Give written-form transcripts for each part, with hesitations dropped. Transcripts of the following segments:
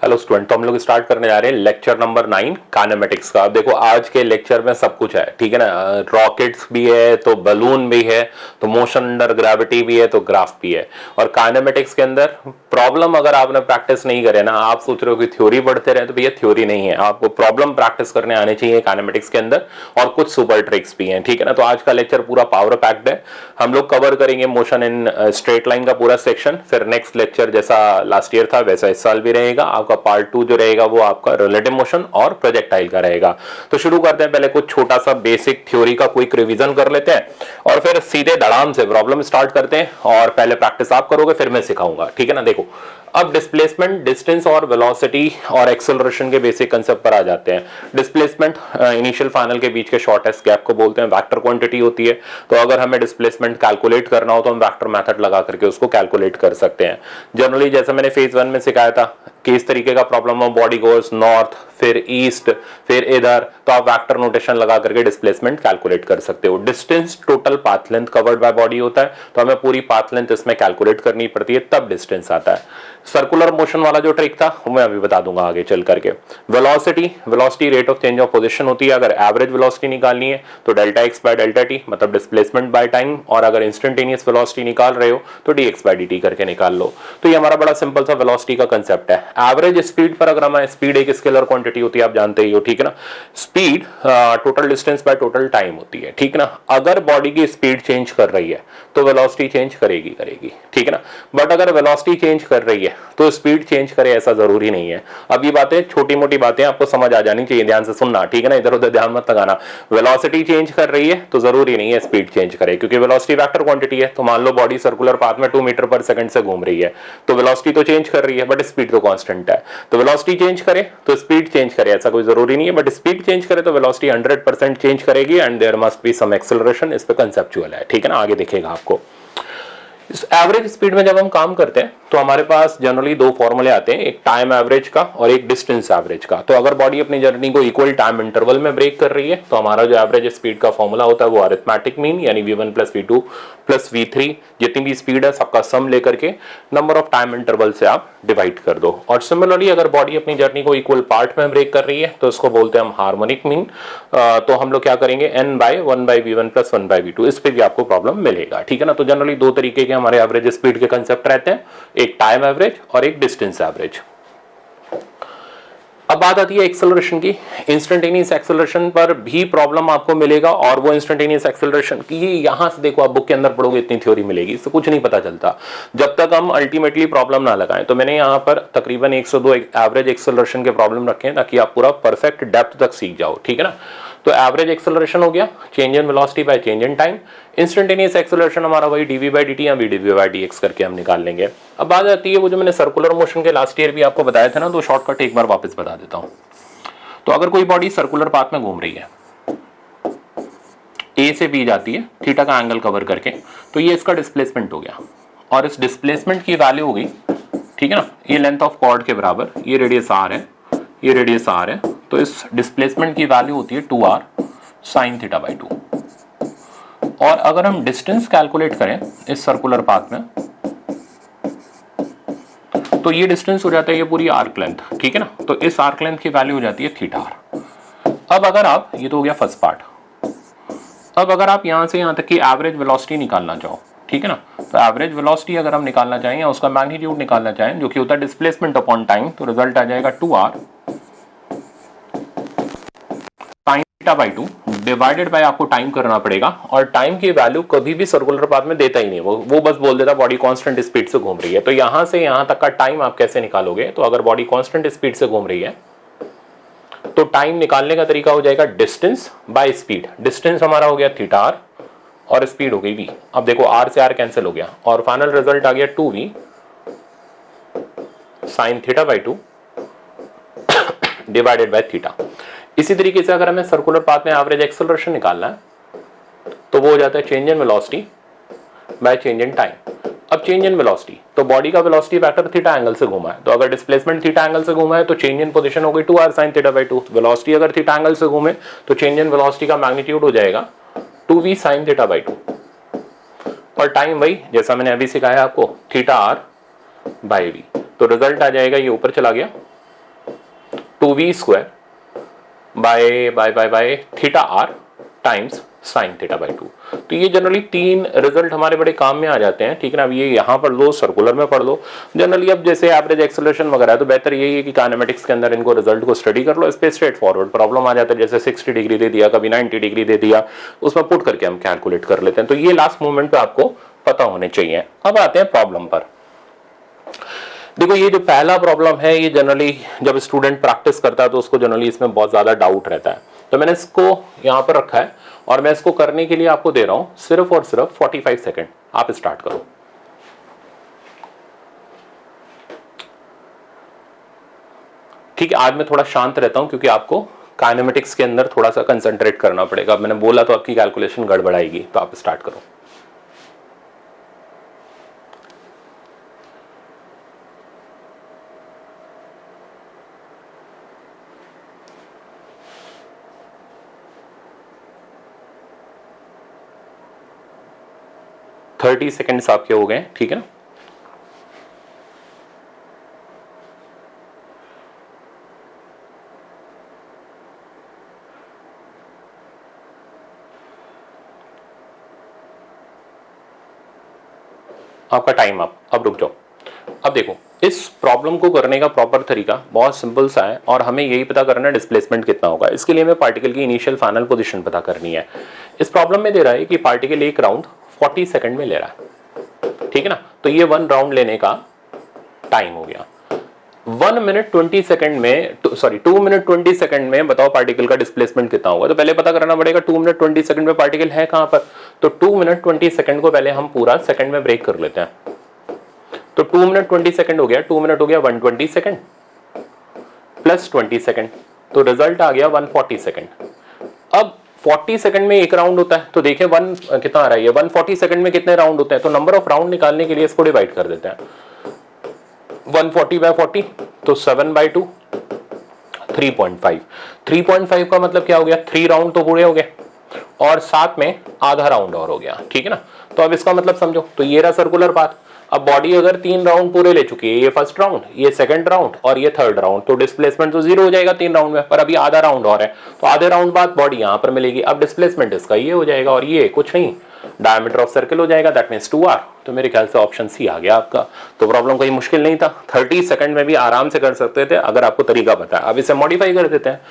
Hello student, तो हम लोग स्टार्ट करने जा रहे हैं लेक्चर नंबर 9 काइनेमेटिक्स का। अब देखो आज के लेक्चर में सब कुछ है, ठीक है ना। रॉकेट्स भी है तो बलून भी है, तो मोशन अंडर ग्रेविटी भी है, तो ग्राफ भी है। और काइनेमेटिक्स के अंदर प्रॉब्लम अगर आपने प्रैक्टिस नहीं करे ना, आप सोच रहे हो कि थ्योरी पढ़ते रहे, तो भैया थ्योरी नहीं है, आपको प्रॉब्लम प्रैक्टिस करने आने चाहिए काइनेमेटिक्स के अंदर। और कुछ सुपर ट्रिक्स भी हैं, ठीक है ना। तो आज का लेक्चर पूरा पावर पैक्ड है। हम लोग कवर करेंगे मोशन इन स्ट्रेट लाइन का पूरा सेक्शन। फिर नेक्स्ट लेक्चर जैसा लास्ट ईयर था वैसा इस साल भी रहेगा। आपका पार्ट 2 जो रहेगा वो आपका रिलेटिव मोशन और प्रोजेक्टाइल का रहेगा। तो शुरू करते हैं, पहले कुछ छोटा सा बेसिक थ्योरी का क्विक रिवीजन कर लेते हैं और फिर सीधे धड़ाम से प्रॉब्लम स्टार्ट करते हैं। और पहले प्रैक्टिस आप करोगे फिर मैं सिखाऊंगा, ठीक है ना। देखो अब डिस्प्लेसमेंट, डिस्टेंस और वेलोसिटी और एक्सेलरेशन के बेसिक कंसेप्ट पर आ जाते हैं। डिस्प्लेसमेंट इनिशियल फाइनल के बीच के शॉर्टेस्ट गैप को बोलते हैं, वेक्टर क्वांटिटी होती है। तो अगर हमें डिस्प्लेसमेंट कैलकुलेट करना हो तो हम वेक्टर मेथड लगा करके उसको कैलकुलेट कर सकते हैं। जनरली जैसे मैंने फेज 1 में सिखाया था कि इस तरीके का प्रॉब्लम हो, बॉडी गोज नॉर्थ फिर ईस्ट फिर इधर, तो आप वेक्टर नोटेशन लगा करके डिस्प्लेसमेंट कैलकुलेट कर सकते हो। Distance total path length covered by body होता है, तो हमें पूरी पाथ लेंथ इसमें कैलकुलेट करनी पड़ती है, तब डिस्टेंस आता है। सर्कुलर मोशन वाला जो ट्रिक था वो मैं अभी बता दूंगा आगे चल करके। Velocity, velocity rate of change of position होती है। अगर एवरेज वेलोसिटी निकालनी है तो delta x by delta t, मतलब डिस्प्लेसमेंट बाय टाइम। और अगर इंस्टेंटेनियस वेलोसिटी निकाल रहे हो तो d x by d t करके निकाल लो। तो ये हमारा बड़ा सिंपल सा वेलोसिटी का कंसेप्ट है। एवरेज स्पीड पर अगर हमारे, स्पीड एक स्केलर क्वांटिटी होती है, आप जानते ही हो, ठीक है ना। Speed total distance by total time होती है, ठीक है ना। अगर बॉडी की स्पीड चेंज कर रही है तो वेलोसिटी चेंज करेगी, ठीक है ना। बट अगर वेलोसिटी चेंज कर रही है तो स्पीड चेंज करे ऐसा जरूरी नहीं है। अब ये बातें छोटी मोटी बातें आपको समझ आ जानी चाहिए, ध्यान से सुनना, ठीक है ना। इधर उधर ध्यान मत लगाना। वेलोसिटी चेंज कर रही है तो जरूरी नहीं है स्पीड चेंज करे, क्योंकि वेलोसिटी वेक्टर क्वांटिटी है। तो मान लो बॉडी सर्कुलर पाथ में 2 मीटर पर सेकंड से घूम रही है, तो वेलोसिटी तो चेंज कर रही है बट स्पीड तो कांस्टेंट है। तो वेलोसिटी चेंज करे तो स्पीड चेंज करे ऐसा कोई जरूरी नहीं है, बट स्पीड चेंज करे तो वेलोसिटी 100% चेंज करेगी and there must be some acceleration. इस पे कंसेप्चुअल है, ठीक है ना, आगे दिखेगा आपको। इस एवरेज स्पीड में जब हम काम करते हैं तो हमारे पास जनरली दो फॉर्मूले आते हैं, एक टाइम एवरेज का और एक डिस्टेंस एवरेज का। तो अगर बॉडी अपनी जर्नी को इक्वल टाइम इंटरवल में ब्रेक कर रही है तो हमारा जो एवरेज स्पीड का फॉर्मूला होता है वो अरिथमेटिक मीन यानी v1 plus v2 plus v3, जितनी भी स्पीड है सबका सम लेकर के नंबर ऑफ टाइम इंटरवल से आप डिवाइड कर दो। और सिमिलरली अगर बॉडी अपनी जर्नी को इक्वल पार्ट में ब्रेक कर रही है तो इसको बोलते हैं हम हार्मोनिक मीन। तो हम लोग क्या करेंगे, n by 1 by v1 plus 1 by v2। इस पे भी आपको प्रॉब्लम मिलेगा, ठीक है ना। तो जनरली दो तरीके के हमारे एवरेज स्पीड के कंसेप्ट रहते हैं, एक टाइम एवरेज और एक डिस्टेंस एवरेज। अब बात आती है एक्सेलरेशन की। इंस्टेंटेनियस एक्सेलरेशन पर भी प्रॉब्लम आपको मिलेगा, और वो इंस्टेंटेनियस एक्सेलरेशन की यहां से देखो, आप बुक के अंदर पढ़ोगे इतनी थ्योरी मिलेगी, इससे कुछ नहीं पता चलता जब तक हम अल्टीमेटली प्रॉब्लम ना लगाएं। तो मैंने यहां पर तकरीबन 102 एवरेज एक्सेलरेशन के प्रॉब्लम रखे हैं ताकि आप पूरा परफेक्ट डेप्थ तक सीख जाओ, ठीक है ना। तो एवरेज एक्सेलरेशन हो गया change in velocity by change in time. Instantaneous acceleration हमारा वही dv बाय dt या v dv बाय dx करके हम निकाल लेंगे। अब बात आती है वो जो मैंने सर्कुलर मोशन के लास्ट ईयर भी आपको बताया था ना, तो शॉर्टकट एक बार वापस बता देता हूं। तो अगर कोई बॉडी सर्कुलर पाथ में घूम रही है, ए से बी जाती है थीटा का एंगल कवर करके, तो ये इसका डिस्प्लेसमेंट हो गया। और इस डिस्प्लेसमेंट की वैल्यू होगी, ठीक है ना, ये लेंथ ऑफ कॉर्ड के बराबर, ये रेडियस आर है, ये रेडियस आर है, तो इस डिस्प्लेसमेंट की वैल्यू होती है 2r साइन थीटा बाई 2। और अगर हम डिस्टेंस कैलकुलेट करें इस सर्कुलर पाथ में तो ये डिस्टेंस हो जाता है ये पूरी आर्क लेंथ, ठीक है ना। तो इस आर्क लेंथ की वैल्यू हो जाती है थीटा आर। अब अगर आप, ये तो हो गया फर्स्ट पार्ट, अब अगर आप यहां से यहां तक की एवरेज वेलोसिटी निकालना चाहो, ठीक है ना, तो एवरेज वेलोसिटी अगर हम निकालना चाहें या उसका मैग्नीट्यूड निकालना चाहें जो कि होता है डिस्प्लेसमेंट अपॉन टाइम, तो रिजल्ट आ जाएगा 2r sign theta by 2 divided by, आपको टाइम करना पड़ेगा। और टाइम की वैल्यू कभी भी सर्कुलर पाथ में देता ही नहीं, वो बस बोल देता बॉडी कांस्टेंट स्पीड से घूम रही है। तो यहां से यहां तक का टाइम आप कैसे निकालोगे, तो अगर बॉडी कांस्टेंट स्पीड से घूम रही है तो टाइम निकालने का तरीका हो जाएगा डिस्टेंस बाय स्पीड। डिस्टेंस हमारा हो गया थीटा आर और स्पीड हो गई v। अब देखो r से r कैंसिल हो गया और फाइनल रिजल्ट आ गया 2v sign theta by 2 divided by theta. इसी तरीके से अगर हमें सर्कुलर पाथ में एवरेज एक्सेलरेशन निकालना है तो वो हो जाता है change in velocity by change in time. अब चेंज इन वेलोसिटी, तो बॉडी का वेलोसिटी वेक्टर थीटा एंगल से घूमा है, तो अगर डिस्प्लेसमेंट थीटा एंगल से घूमा है तो चेंज इन पोजीशन हो गई 2r sin theta by 2। Velocity अगर थीटा एंगल से घूमे तो चेंज इन वेलोसिटी का मैग्नीट्यूड हो जाएगा 2v sin थीटा बाई 2। और टाइम वही जैसा मैंने अभी सिखाया आपको, थीटा r बाई v। तो रिजल्ट आ जाएगा, ये ऊपर चला गया 2v² by theta R times sine theta by 2। तो ये जनरली तीन रिजल्ट हमारे बड़े काम में आ जाते हैं, ठीक है ना। अब ये यहाँ पढ़ लो, सर्कुलर में पढ़ लो जनरली। अब जैसे एवरेज एक्सेलरेशन वगैरह, तो बेहतर यही है कि काइनेमेटिक्स के अंदर इनको रिजल्ट को स्टडी कर लो। इस पे स्ट्रेट फॉरवर्ड प्रॉब्लम आ जाता है, जैसे 60 डिग्री दे दिया, कभी 90 डिग्री दे दिया, उसमें पुट करके हम कैलकुलेट कर लेते हैं। तो ये लास्ट मोमेंट पे आपको पता होने चाहिए। अब आते हैं प्रॉब्लम पर। देखो ये जो पहला प्रॉब्लम है, ये जनरली जब स्टूडेंट प्रैक्टिस करता है तो उसको जनरली इसमें बहुत ज्यादा डाउट रहता है। तो मैंने इसको यहां पर रखा है और मैं इसको करने के लिए आपको दे रहा हूं सिर्फ और सिर्फ 45 सेकेंड। आप स्टार्ट करो। ठीक है, आज मैं थोड़ा शांत रहता हूं क्योंकि आपको काइनेमेटिक्स के अंदर थोड़ा सा कंसंट्रेट करना पड़ेगा। मैंने बोला तो आपकी कैलकुलेशन गड़बड़ाएगी। तो आप स्टार्ट करो। थर्टी सेकेंड्स आपके हो गए, ठीक है ना। आपका टाइम अब रुक जाओ। अब देखो, इस प्रॉब्लम को करने का प्रॉपर तरीका बहुत सिंपल सा है और हमें यही पता करना है डिस्प्लेसमेंट कितना होगा। इसके लिए हमें पार्टिकल की इनिशियल फाइनल पोजीशन पता करनी है। इस प्रॉब्लम में दे रहा है कि पार्टिकल एक राउंड 40 सेकंड में ले रहा है, ठीक है ना। तो ये 1 राउंड लेने का टाइम हो गया। 1 मिनट 20 सेकंड में, सॉरी 2 मिनट 20 सेकंड में बताओ पार्टिकल का डिस्प्लेसमेंट कितना होगा। तो पहले पता करना पड़ेगा 2 मिनट 20 सेकंड में पार्टिकल है कहां पर। तो 2 मिनट 20 सेकंड को पहले हम पूरा सेकंड में ब्रेक कर लेते हैं। तो 2 मिनट 20 सेकंड हो गया, 2 मिनट हो गया 120 सेकंड प्लस 20 सेकंड, तो रिजल्ट आ गया 140 सेकंड। अब 40 सेकंड में एक राउंड होता है, तो देखिए 1 कितना आ रहा है, 140 सेकंड में कितने राउंड होते हैं। तो नंबर ऑफ राउंड निकालने के लिए इसको डिवाइड कर देते हैं। 140 बाय 40 तो 7/2 3.5। 3.5 का मतलब क्या हो गया, 3 राउंड तो पूरे हो गए और साथ में आधा राउंड और हो गया, ठीक है ना। तो अब इसका मतलब समझो, तो ये रहा सर्कुलर पाथ। अब बॉडी अगर 3 राउंड पूरे ले चुकी है, ये फर्स्ट राउंड, ये सेकंड राउंड और ये थर्ड राउंड, तो डिस्प्लेसमेंट तो 0 हो जाएगा 3 राउंड में। पर अभी आधा राउंड और है, तो आधे राउंड बाद बॉडी यहां पर मिलेगी। अब डिस्प्लेसमेंट इसका ये हो जाएगा और ये कुछ नहीं, डायमीटर ऑफ सर्कल हो जाएगा, दैट मींस 2r। तो मेरे ख्याल से ऑप्शन सी आ गया आपका। तो प्रॉब्लम कोई मुश्किल नहीं था, 30 सेकंड में भी आराम से कर सकते थे अगर आपको तरीका पता है। अब इसे मॉडिफाई कर देते हैं।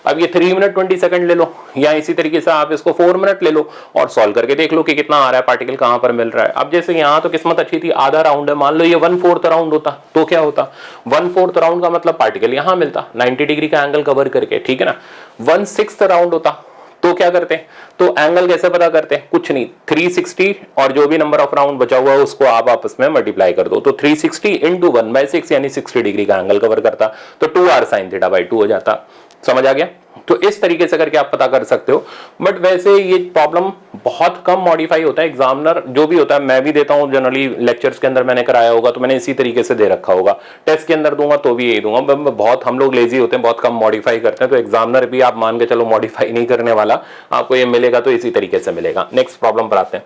अब ये 3 मिनट 20 सेकंड ले लो, या इसी तरीके से आप इसको 4 मिनट ले लो और सॉल्व करके देख लो कि कितना आ रहा है, पार्टिकल कहां पर मिल रहा है। अब जैसे यहाँ तो किस्मत अच्छी थी, आधा राउंड है, मान लो ये 1/4 राउंड होता तो क्या होता, 1/4 राउंड का मतलब पार्टिकल यहां मिलता 90 डिग्री का एंगल कवर करके, ठीक है ना। 1/6 राउंड होता तो क्या करते, तो एंगल कैसे पता करते, कुछ नहीं, 360 और जो भी नंबर ऑफ राउंड बचा हुआ है उसको आप आपस में मल्टीप्लाई कर दो। तो 360 इंटू 1/6 यानी 60 डिग्री का एंगल कवर करता, तो 2r sin थीटा बाई 2 हो जाता। समझ आ गया। तो इस तरीके से करके आप पता कर सकते हो। बट वैसे ये प्रॉब्लम बहुत कम मॉडिफाई होता है। एग्जामिनर जो भी होता है, मैं भी देता हूं जनरली, लेक्चर्स के अंदर मैंने कराया होगा तो मैंने इसी तरीके से दे रखा होगा, टेस्ट के अंदर दूंगा तो भी यही दूंगा। बहुत हम लोग लेजी होते हैं, बहुत कम मॉडिफाई करते हैं, तो एग्जामिनर भी आप मान के चलो मॉडिफाई नहीं करने वाला, आपको ये मिलेगा तो इसी तरीके से मिलेगा। नेक्स्ट प्रॉब्लम पर आते हैं।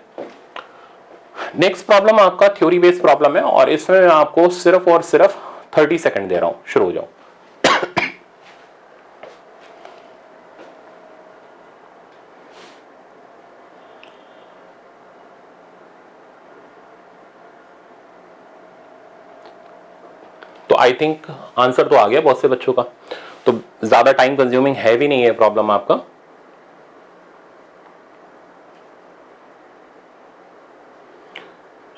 नेक्स्ट प्रॉब्लम आपका थ्योरी बेस्ड प्रॉब्लम है और इसमें मैं आपको सिर्फ और सिर्फ 30 सेकंड दे रहा हूं। शुरू हो जाओ। तो आई थिंक आंसर तो आ गया बहुत से बच्चों का, तो ज्यादा टाइम कंज्यूमिंग है भी नहीं है प्रॉब्लम आपका।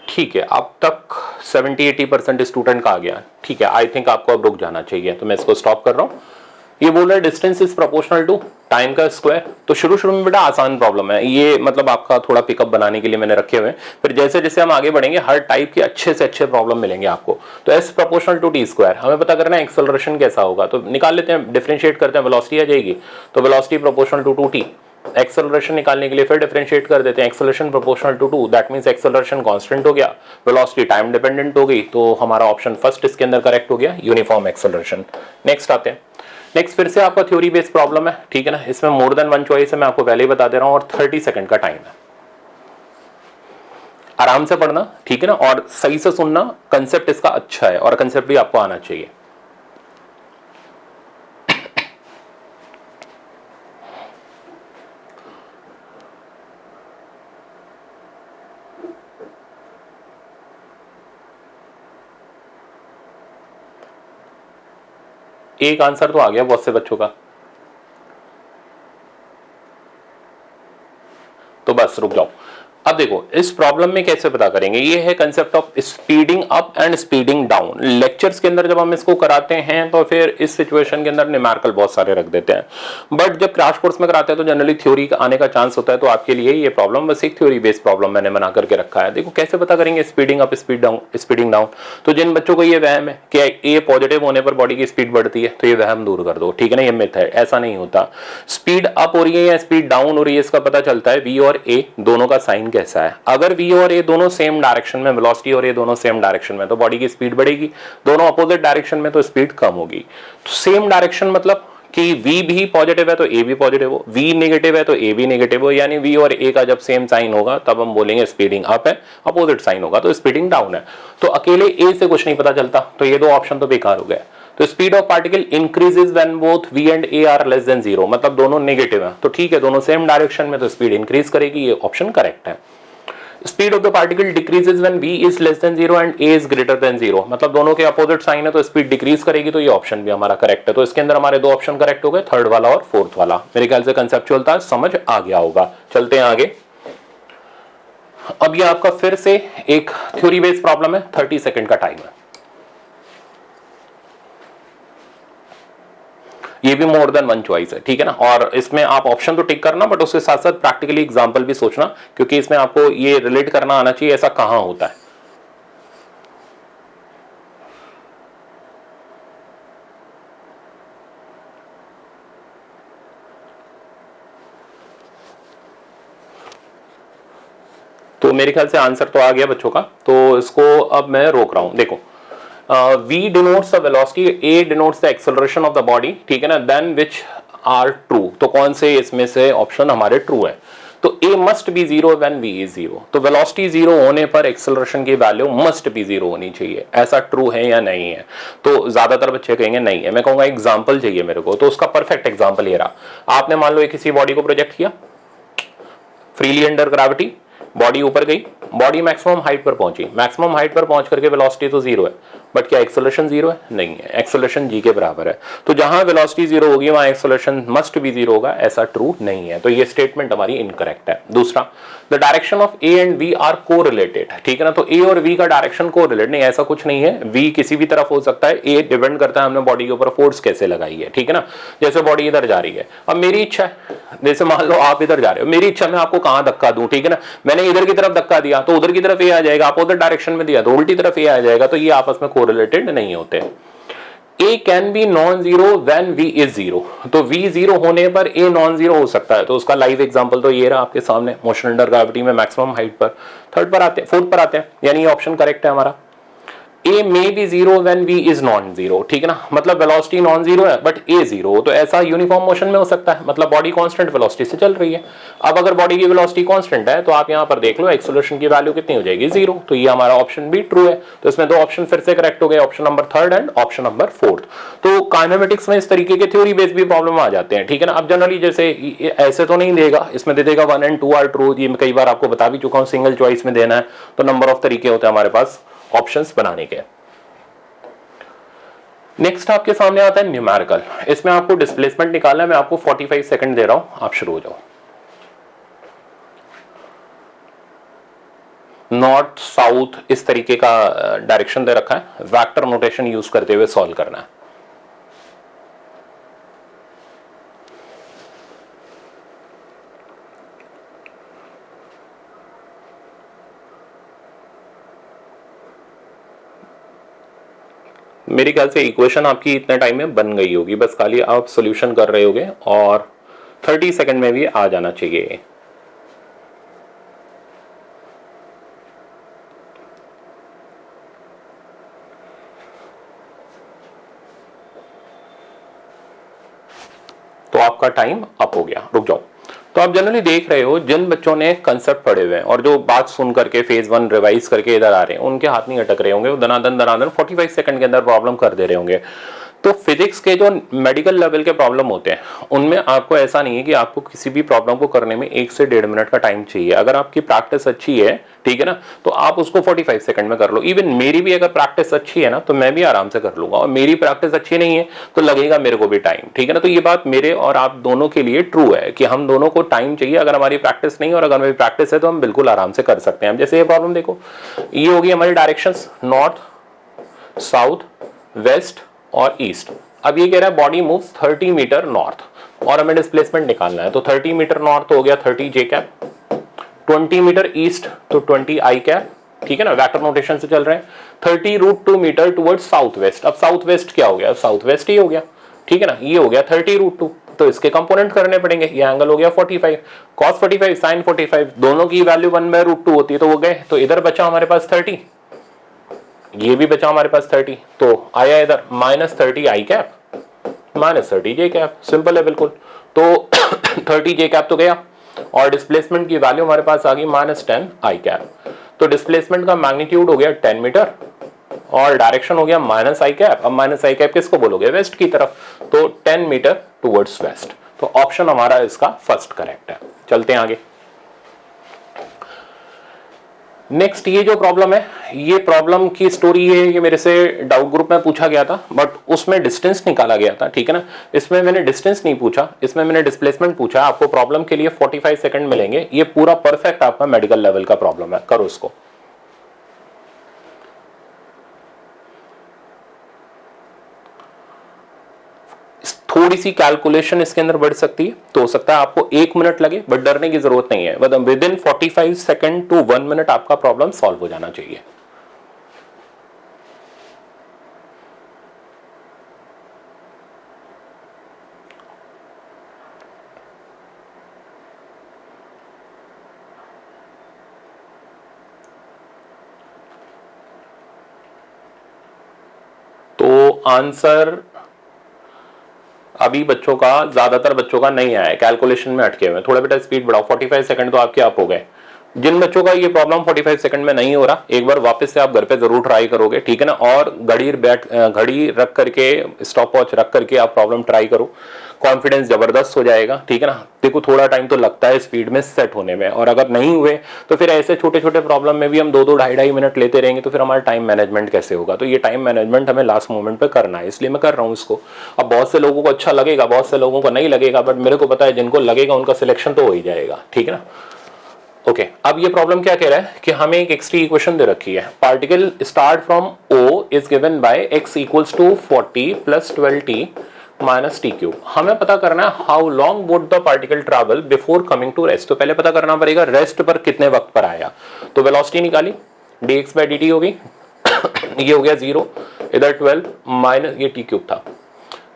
ठीक है, अब तक 70-80% स्टूडेंट का आ गया। ठीक है, आई थिंक आपको अब रुक जाना चाहिए, तो मैं इसको स्टॉप कर रहा हूं। ये बोल रहा है distance is proportional to time का स्क्वायर। तो शुरू शुरू में बेटा आसान प्रॉब्लम है ये, मतलब आपका थोड़ा पिकअप बनाने के लिए मैंने रखे हुए हैं। फिर जैसे जैसे हम आगे बढ़ेंगे हर टाइप के अच्छे से अच्छे प्रॉब्लम मिलेंगे आपको। तो s proportional to t square, हमें पता करना है एक्सेलरेशन कैसा होगा, तो निकाल लेते हैं, डिफरेंशिएट करते हैं, वेलोसिटी आ जाएगी। तो velocity proportional to 2t, acceleration निकालने के लिए फिर डिफरेंशिएट कर देते हैं, acceleration proportional to 2, that means acceleration constant हो गया, वेलोसिटी टाइम डिपेंडेंट हो गई। तो हमारा ऑप्शन फर्स्ट इसके अंदर करेक्ट हो गया, यूनिफॉर्म एक्सेलरेशन। नेक्स्ट आते हैं। नेक्स्ट फिर से आपका थ्योरी बेस्ड प्रॉब्लम है, ठीक है ना। इसमें मोर देन वन चॉइस है, मैं आपको पहले ही बता दे रहा हूं, और 30 सेकंड का टाइम है। आराम से पढ़ना, ठीक है ना, और सही से सुनना। कंसेप्ट इसका अच्छा है और कंसेप्ट भी आपको आना चाहिए। एक आंसर तो आ गया बहुत से बच्चों का। तो बस रुक जाओ। अब देखो इस प्रॉब्लम में कैसे पता करेंगे, ये है concept of speeding up and speeding down. Lectures के अंदर जब हम इसको कराते हैं तो फिर इस सिचुएशन के अंदर न्यूमेरिकल बहुत सारे रख देते हैं, बट जब क्रैश कोर्स में कराते हैं तो जनरली थ्योरी आने का चांस होता है। तो आपके लिए ये प्रॉब्लम बस एक थ्योरी बेस्ड प्रॉब्लम मैंने बना करके रखा है। देखो कैसे पता करेंगे स्पीडिंग अप स्पीडिंग डाउन। तो जिन बच्चों को ये वहम है कि ए पॉजिटिव होने पर बॉडी की स्पीड बढ़ती है, तो ये वहम दूर कर दो, ठीक है ना। ये मिथ है, ऐसा नहीं होता। स्पीड अप हो रही है या स्पीड डाउन हो रही है, इसका पता चलता है वी और ए दोनों का साइन कैसा है। अगर v और a दोनों सेम डायरेक्शन में, वेलोसिटी और a दोनों सेम डायरेक्शन में, तो बॉडी की स्पीड बढ़ेगी। दोनों अपोजिट डायरेक्शन में तो स्पीड कम होगी। तो सेम डायरेक्शन मतलब कि v भी पॉजिटिव है तो a भी पॉजिटिव हो, v नेगेटिव है तो a भी नेगेटिव हो, यानी v और a का जब सेम साइन होगा तब हम बोलेंगे स्पीडिंग अप है, अपोजिट साइन होगा तो स्पीडिंग डाउन है। तो अकेले a से कुछ नहीं पता चलता, तो ये दो ऑप्शन तो बेकार हो गए। तो speed of particle increases when both v and a are less than 0, मतलब दोनों नेगेटिव है, तो ठीक है दोनों सेम डायरेक्शन में, तो स्पीड इंक्रीज करेगी, ये ऑप्शन करेक्ट है। Speed of the particle decreases when v is less than 0 and a is greater than 0, मतलब दोनों के अपोजिट साइन है तो स्पीड डिक्रीज करेगी, तो ये ऑप्शन भी हमारा करेक्ट है। तो इसके अंदर हमारे दो ऑप्शन करेक्ट हो गए, थर्ड वाला और फोर्थ वाला। मेरे ख्याल से कंसेप्चुअल था, समझ आ गया होगा। चलते हैं आगे। अब ये आपका फिर से एक थ्योरी बेस्ड प्रॉब्लम है, 30 सेकंड का टाइम है। ये भी मोर देन वन चॉइस है, ठीक है ना। और इसमें आप ऑप्शन तो टिक करना, बट उसके साथ साथ प्रैक्टिकली एग्जांपल भी सोचना, क्योंकि इसमें आपको ये रिलेट करना आना चाहिए ऐसा कहां होता है। तो मेरे ख्याल से आंसर तो आ गया बच्चों का, तो इसको अब मैं रोक रहा हूं। देखो v denotes the velocity, a denotes the acceleration of the body, ठीक है ना, then which are true। तो कौन से इसमें से ऑप्शन हमारे ट्रू है। तो a must be 0 when v is 0, तो वेलोसिटी 0 होने पर एक्सेलरेशन की वैल्यू मस्ट बी 0 होनी चाहिए। ऐसा ट्रू है या नहीं है, तो ज्यादातर बच्चे कहेंगे नहीं है। मैं कहूंगा एग्जाम्पल चाहिए मेरे को, तो उसका परफेक्ट एग्जाम्पल ये रहा। आपने मान लो किसी बॉडी को प्रोजेक्ट किया फ्रीली अंडर ग्रेविटी, बॉडी ऊपर गई, बॉडी मैक्सिमम हाइट पर पहुंची, मैक्सिमम हाइट पर पहुंच करके वेलोसिटी तो 0 है, बट क्या एक्सेलरेशन 0 है? नहीं है, एक्सेलरेशन g के बराबर है। तो जहां वेलोसिटी 0 होगी वहां एक्सेलरेशन मस्ट भी 0 होगा, ऐसा ट्रू नहीं है। तो ये स्टेटमेंट हमारी इनकरेक्ट है। दूसरा, the direction of a and v are correlated, ठीक है ना। तो a और v का डायरेक्शन कोरिलेट नहीं, ऐसा कुछ नहीं है। v किसी भी तरफ हो सकता है, a डिपेंड करता है हमने बॉडी के ऊपर फोर्स कैसे लगाई है, ठीक है ना। जैसे बॉडी इधर जा रही है, अब मेरी इच्छा है, जैसे मान लो आप इधर जा रहे हो, मेरी इच्छा मैं आपको कहां धक्का दूं, ठीक है ना। मैंने इधर की तरफ धक्का दिया तो उधर की तरफ a आ जाएगा, अपोजिट डायरेक्शन में दिया तो उल्टी तरफ a आ जाएगा, तो ये आपस में कोरिलेटेड नहीं होते। a can be non zero when v is 0, तो v 0 होने पर a नॉन जीरो हो सकता है। तो उसका लाइव एग्जांपल तो ये रहा आपके सामने, मोशन अंडर ग्रेविटी में मैक्सिमम हाइट पर। थर्ड पर आते हैं, फोर्थ पर आते हैं, यानी ये ऑप्शन करेक्ट है हमारा। a may be 0 when v is non zero, ठीक है ना, मतलब वेलोसिटी नॉन जीरो है बट a 0, तो ऐसा यूनिफॉर्म मोशन में हो सकता है, मतलब बॉडी कांस्टेंट वेलोसिटी से चल रही है। अब अगर बॉडी की वेलोसिटी कांस्टेंट है तो आप यहां पर देख लो एक्सेलरेशन की वैल्यू कितनी हो जाएगी, 0। तो ये हमारा ऑप्शन भी ट्रू है। तो इसमें दो ऑप्शन फिर से करेक्ट हो गए, option number third and option number fourth. तो काइनेमेटिक्स में इस तरीके के थ्योरी बेस्ड भी प्रॉब्लम आ जाते हैं, ठीक है ना। अब जनरली जैसे ऐसे तो नहीं देगा, इसमें दे देगा 1 एंड 2 आर ट्रू। ये मैं कई बार आपको बता भी चुका हूं, सिंगल चॉइस में देना है तो नंबर ऑफ तरीके होते हैं हमारे पास ऑप्शंस बनाने के। नेक्स्ट आपके सामने आता है न्यूमेरिकल। इसमें आपको डिस्प्लेसमेंट निकालना है। मैं आपको 45 सेकंड दे रहा हूं, आप शुरू हो जाओ। नॉर्थ साउथ इस तरीके का डायरेक्शन दे रखा है, वेक्टर नोटेशन यूज करते हुए सॉल्व करना है। मेरे ख्याल से इक्वेशन आपकी इतने टाइम में बन गई होगी, बस खाली आप सॉल्यूशन कर रहे होगे और 30 सेकंड में भी आ जाना चाहिए। तो आपका टाइम अप हो गया, रुक जाओ। तो आप जनरली देख रहे हो जिन बच्चों ने कंसेप्ट पढ़े हुए हैं और जो बात सुन करके फेज 1 रिवाइज करके इधर आ रहे हैं, उनके हाथ नहीं अटक रहे होंगे, वो दनादन 45 सेकंड के अंदर प्रॉब्लम कर दे रहे होंगे। तो फिजिक्स के जो मेडिकल लेवल के प्रॉब्लम होते हैं उनमें आपको ऐसा नहीं है कि आपको किसी भी प्रॉब्लम को करने में 1 से 1.5 मिनट का टाइम चाहिए। अगर आपकी प्रैक्टिस अच्छी है, ठीक है ना, तो आप उसको 45 सेकंड में कर लो। इवन मेरी भी अगर प्रैक्टिस अच्छी है ना तो मैं भी आराम से कर लूंगा, और मेरी प्रैक्टिस अच्छी नहीं है तो लगेगा मेरे को भी टाइम, ठीक है ना। तो ये बात मेरे और आप दोनों के लिए ट्रू है कि हम दोनों को टाइम चाहिए। अगर हमारी प्रैक्टिस नहीं और अगर हमारी प्रैक्टिस है तो हम बिल्कुल आराम से कर सकते हैं। जैसे ये प्रॉब्लम देखो, ये होगी हमारी डायरेक्शंस नॉर्थ, साउथ, वेस्ट और ईस्ट। अब ये कह रहा है बॉडी मूव्स 30 मीटर नॉर्थ और हमें डिस्प्लेसमेंट निकालना है। तो 30 मीटर नॉर्थ हो गया 30 जे कैप, 20 मीटर ईस्ट तो 20 आई कैप, ठीक है ना, वेक्टर नोटेशन से चल रहे हैं। 30√2 मीटर टुवर्ड्स साउथ वेस्ट। अब साउथ वेस्ट क्या हो गया, साउथ वेस्ट ही हो गया, ठीक है ना। ये हो गया 30√2, तो इसके कंपोनेंट करने पड़ेंगे। ये एंगल हो गया 45, cos 45 sin 45, दोनों की वैल्यू 1/√2 होती है तो वो गए। तो इधर बचा हमारे पास 30, ये भी बचा हमारे पास 30, तो आया इधर -30 आई कैप -30 जे कैप। सिंपल है बिल्कुल। तो 30 जे कैप तो गया और डिस्प्लेसमेंट की वैल्यू हमारे पास आ गई -10 आई कैप। तो डिस्प्लेसमेंट का मैग्नीट्यूड हो गया 10 मीटर और डायरेक्शन हो गया माइनस आई कैप। अब माइनस आई कैप किसको बोलोगे, वेस्ट की तरफ, तो 10 मीटर टुवर्ड्स वेस्ट। तो ऑप्शन हमारा इसका फर्स्ट करेक्ट है। चलते हैं आगे। नेक्स्ट ये जो प्रॉब्लम है, ये प्रॉब्लम की स्टोरी है, ये मेरे से डाउट ग्रुप में पूछा गया था बट उसमें डिस्टेंस निकाला गया था, ठीक है ना। इसमें मैंने डिस्टेंस नहीं पूछा, इसमें मैंने डिस्प्लेसमेंट पूछा। आपको प्रॉब्लम के लिए 45 सेकंड मिलेंगे। ये पूरा परफेक्ट आपका मेडिकल लेवल का प्रॉब्लम है, करो इसको। थोड़ी सी कैलकुलेशन इसके अंदर बढ़ सकती है, तो हो सकता है आपको 1 मिनट लगे, बट डरने की जरूरत नहीं है। मतलब within 45 second to 1 minute आपका प्रॉब्लम सॉल्व हो जाना चाहिए। तो आंसर अभी बच्चों का, ज्यादातर बच्चों का नहीं आया है, कैलकुलेशन में अटके हुए। थोड़ा बेटा स्पीड बढ़ाओ, 45 सेकंड तो आपके आप हो गए। जिन बच्चों का ये प्रॉब्लम 45 सेकंड में नहीं हो रहा, एक बार वापस से आप घर पे जरूर ट्राई करोगे, ठीक है ना। और घड़ी रख करके, स्टॉप वॉच रख करके आप प्रॉब्लम ट्राई करो, कॉन्फिडेंस जबरदस्त हो जाएगा, ठीक है ना। देखो थोड़ा टाइम तो लगता है स्पीड में सेट होने में, और अगर नहीं हुए तो फिर ऐसे छोटे छोटे प्रॉब्लम में भी हम 2-2 ढाई मिनट लेते रहेंगे तो फिर हमारा टाइम मैनेजमेंट कैसे होगा। तो ये टाइम मैनेजमेंट हमें लास्ट मोमेंट पे करना है, इसलिए मैं कर रहा हूँ इसको। अब बहुत से लोगों को अच्छा लगेगा, बहुत से लोगों को नहीं लगेगा, बट मेरे को पता है जिनको लगेगा उनका सिलेक्शन तो हो ही जाएगा, ठीक है ना। ओके अब ये प्रॉब्लम क्या कह रहा है कि हमें एक एक्सट्री इक्वेशन दे रखी है। Particle start from O is given by x equals to 40 plus 12t minus t cube. हमें पता करना है how long would the particle travel before coming to rest. तो पहले पता करना पड़ेगा रेस्ट पर कितने वक्त पर आया। तो वेलोसिटी निकाली, dx/dt होगी ये हो गया 0, इधर 12 माइनस ये टी क्यूब था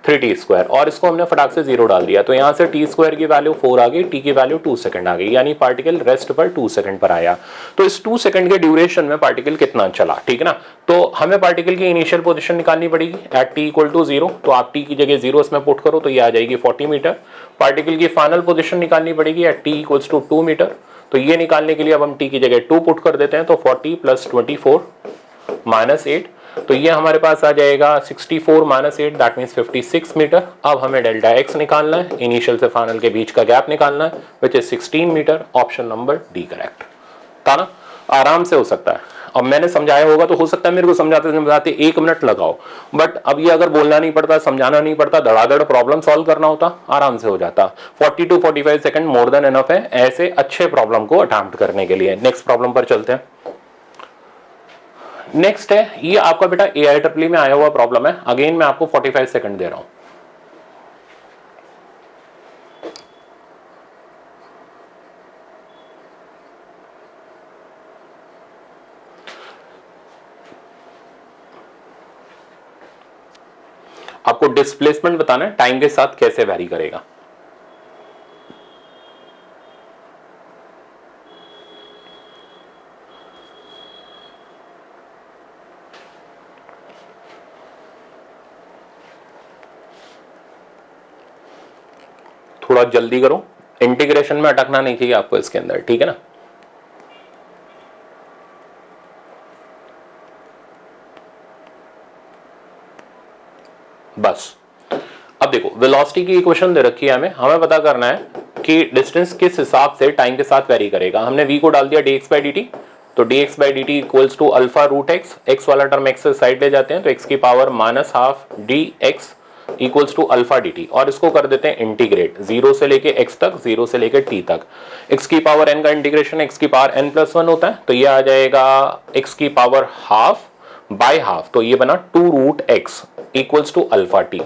3t², और इसको हमने फटाक से 0 डाल दिया। तो यहाँ से t² की वैल्यू 4 आ गई, t की वैल्यू 2 सेकंड आ गई, यानी पार्टिकल रेस्ट पर 2 सेकंड पर आया। तो इस 2 सेकंड के ड्यूरेशन में पार्टिकल कितना चला, ठीक है ना। तो हमें पार्टिकल की इनिशियल पोजीशन निकालनी पड़ेगी एट t इक्वल टू 0। तो आप t की जगह 0 इसमें पुट करो तो ये आ जाएगी 40 मीटर। पार्टिकल की फाइनल पोजिशन निकालनी पड़ेगी at t equals to 2 metre. तो ये निकालने के लिए अब हम t की जगह 2 पुट कर देते हैं, तो 40 प्लस 24 माइनस 8, तो ये हमारे पास आ जाएगा 64 माइनस 8 दैट मीन्स 56 मीटर। अब हमें डेल्टा एक्स निकालना है, इनिशियल से फाइनल के बीच का गैप निकालना है, which is 16 metre. Option number D correct था ना, आराम से हो सकता है। अब मैंने समझाया होगा तो हो सकता है मेरे को समझाते समझाते 1 मिनट लगाओ, बट अब ये अगर बोलना नहीं पड़ता, समझाना नहीं पड़ता, धड़ाधड़ प्रॉब्लम सॉल्व करना होता, आराम से हो जाता। 40 to 45 second more than enough है ऐसे अच्छे प्रॉब्लम को अटेम्प्ट करने के लिए। नेक्स्ट प्रॉब्लम पर चलते हैं। नेक्स्ट है, ये आपका बेटा AIEEE में आया हुआ प्रॉब्लम है। अगेन मैं आपको 45 सेकंड दे रहा हूं। आपको डिस्प्लेसमेंट बताना है टाइम के साथ कैसे वैरी करेगा। थोड़ा जल्दी करो, इंटीग्रेशन में अटकना नहीं चाहिए आपको इसके अंदर, ठीक है ना। बस देखो वेलोसिटी की इक्वेशन दे रखी है, हमें पता करना है कि डिस्टेंस किस हिसाब से टाइम के साथ वेरी करेगा। हमने v को डाल दिया dx बाई dt, तो dx by dt equals to alpha root x, x वाला टर्म एक्स से साइड ले जाते हैं तो x की power -half dx equals to alpha dt, और इसको कर देते हैं इंटीग्रेट 0 से लेके x तक, 0 से लेके t तक। x की पावर n का इंटीग्रेशन x की पावर n+1 होता है, तो ये आ जाएगा x की पावर हाफ बाय हाफ, तो ये बना 2 root x equals to alpha t.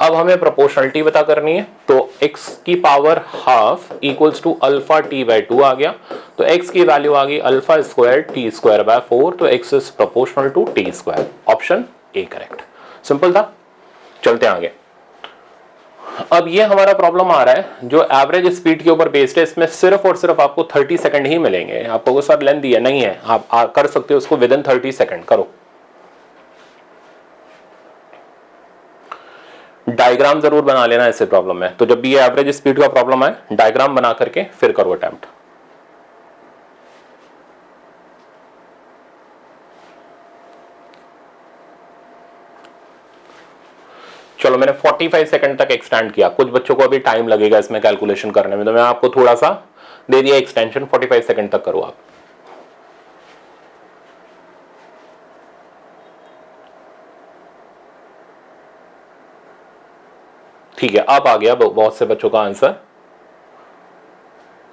अब हमें प्रोपोर्शनलिटी पता करनी है, तो x की power half equals to alpha t by 2 आ गया, तो x की वैल्यू आ गई alpha square t square by 4, तो x is proportional to t square. Option A correct, simple था। चलते हैं आगे। अब ये हमारा प्रॉब्लम आ रहा है जो एवरेज स्पीड के ऊपर बेस्ड है, इसमें सिर्फ और सिर्फ आपको 30 सेकंड ही मिलेंगे। आपको वो सर लेंथ दिया नहीं है, आप कर सकते हो उसको विद इन 30 सेकंड। करो, डायग्राम जरूर बना लेना ऐसे प्रॉब्लम में, तो जब भी ये एवरेज स्पीड का प्रॉब्लम है डायग्राम बना करके फिर करो अटेम्प्ट। चलो मैंने 45 सेकंड तक एक्सटेंड किया, कुछ बच्चों को अभी टाइम लगेगा इसमें कैलकुलेशन करने में, तो मैं आपको थोड़ा सा दे दिया एक्सटेंशन, 45 सेकंड तक करो आप। ठीक है, अब आ गया बहुत से बच्चों का आंसर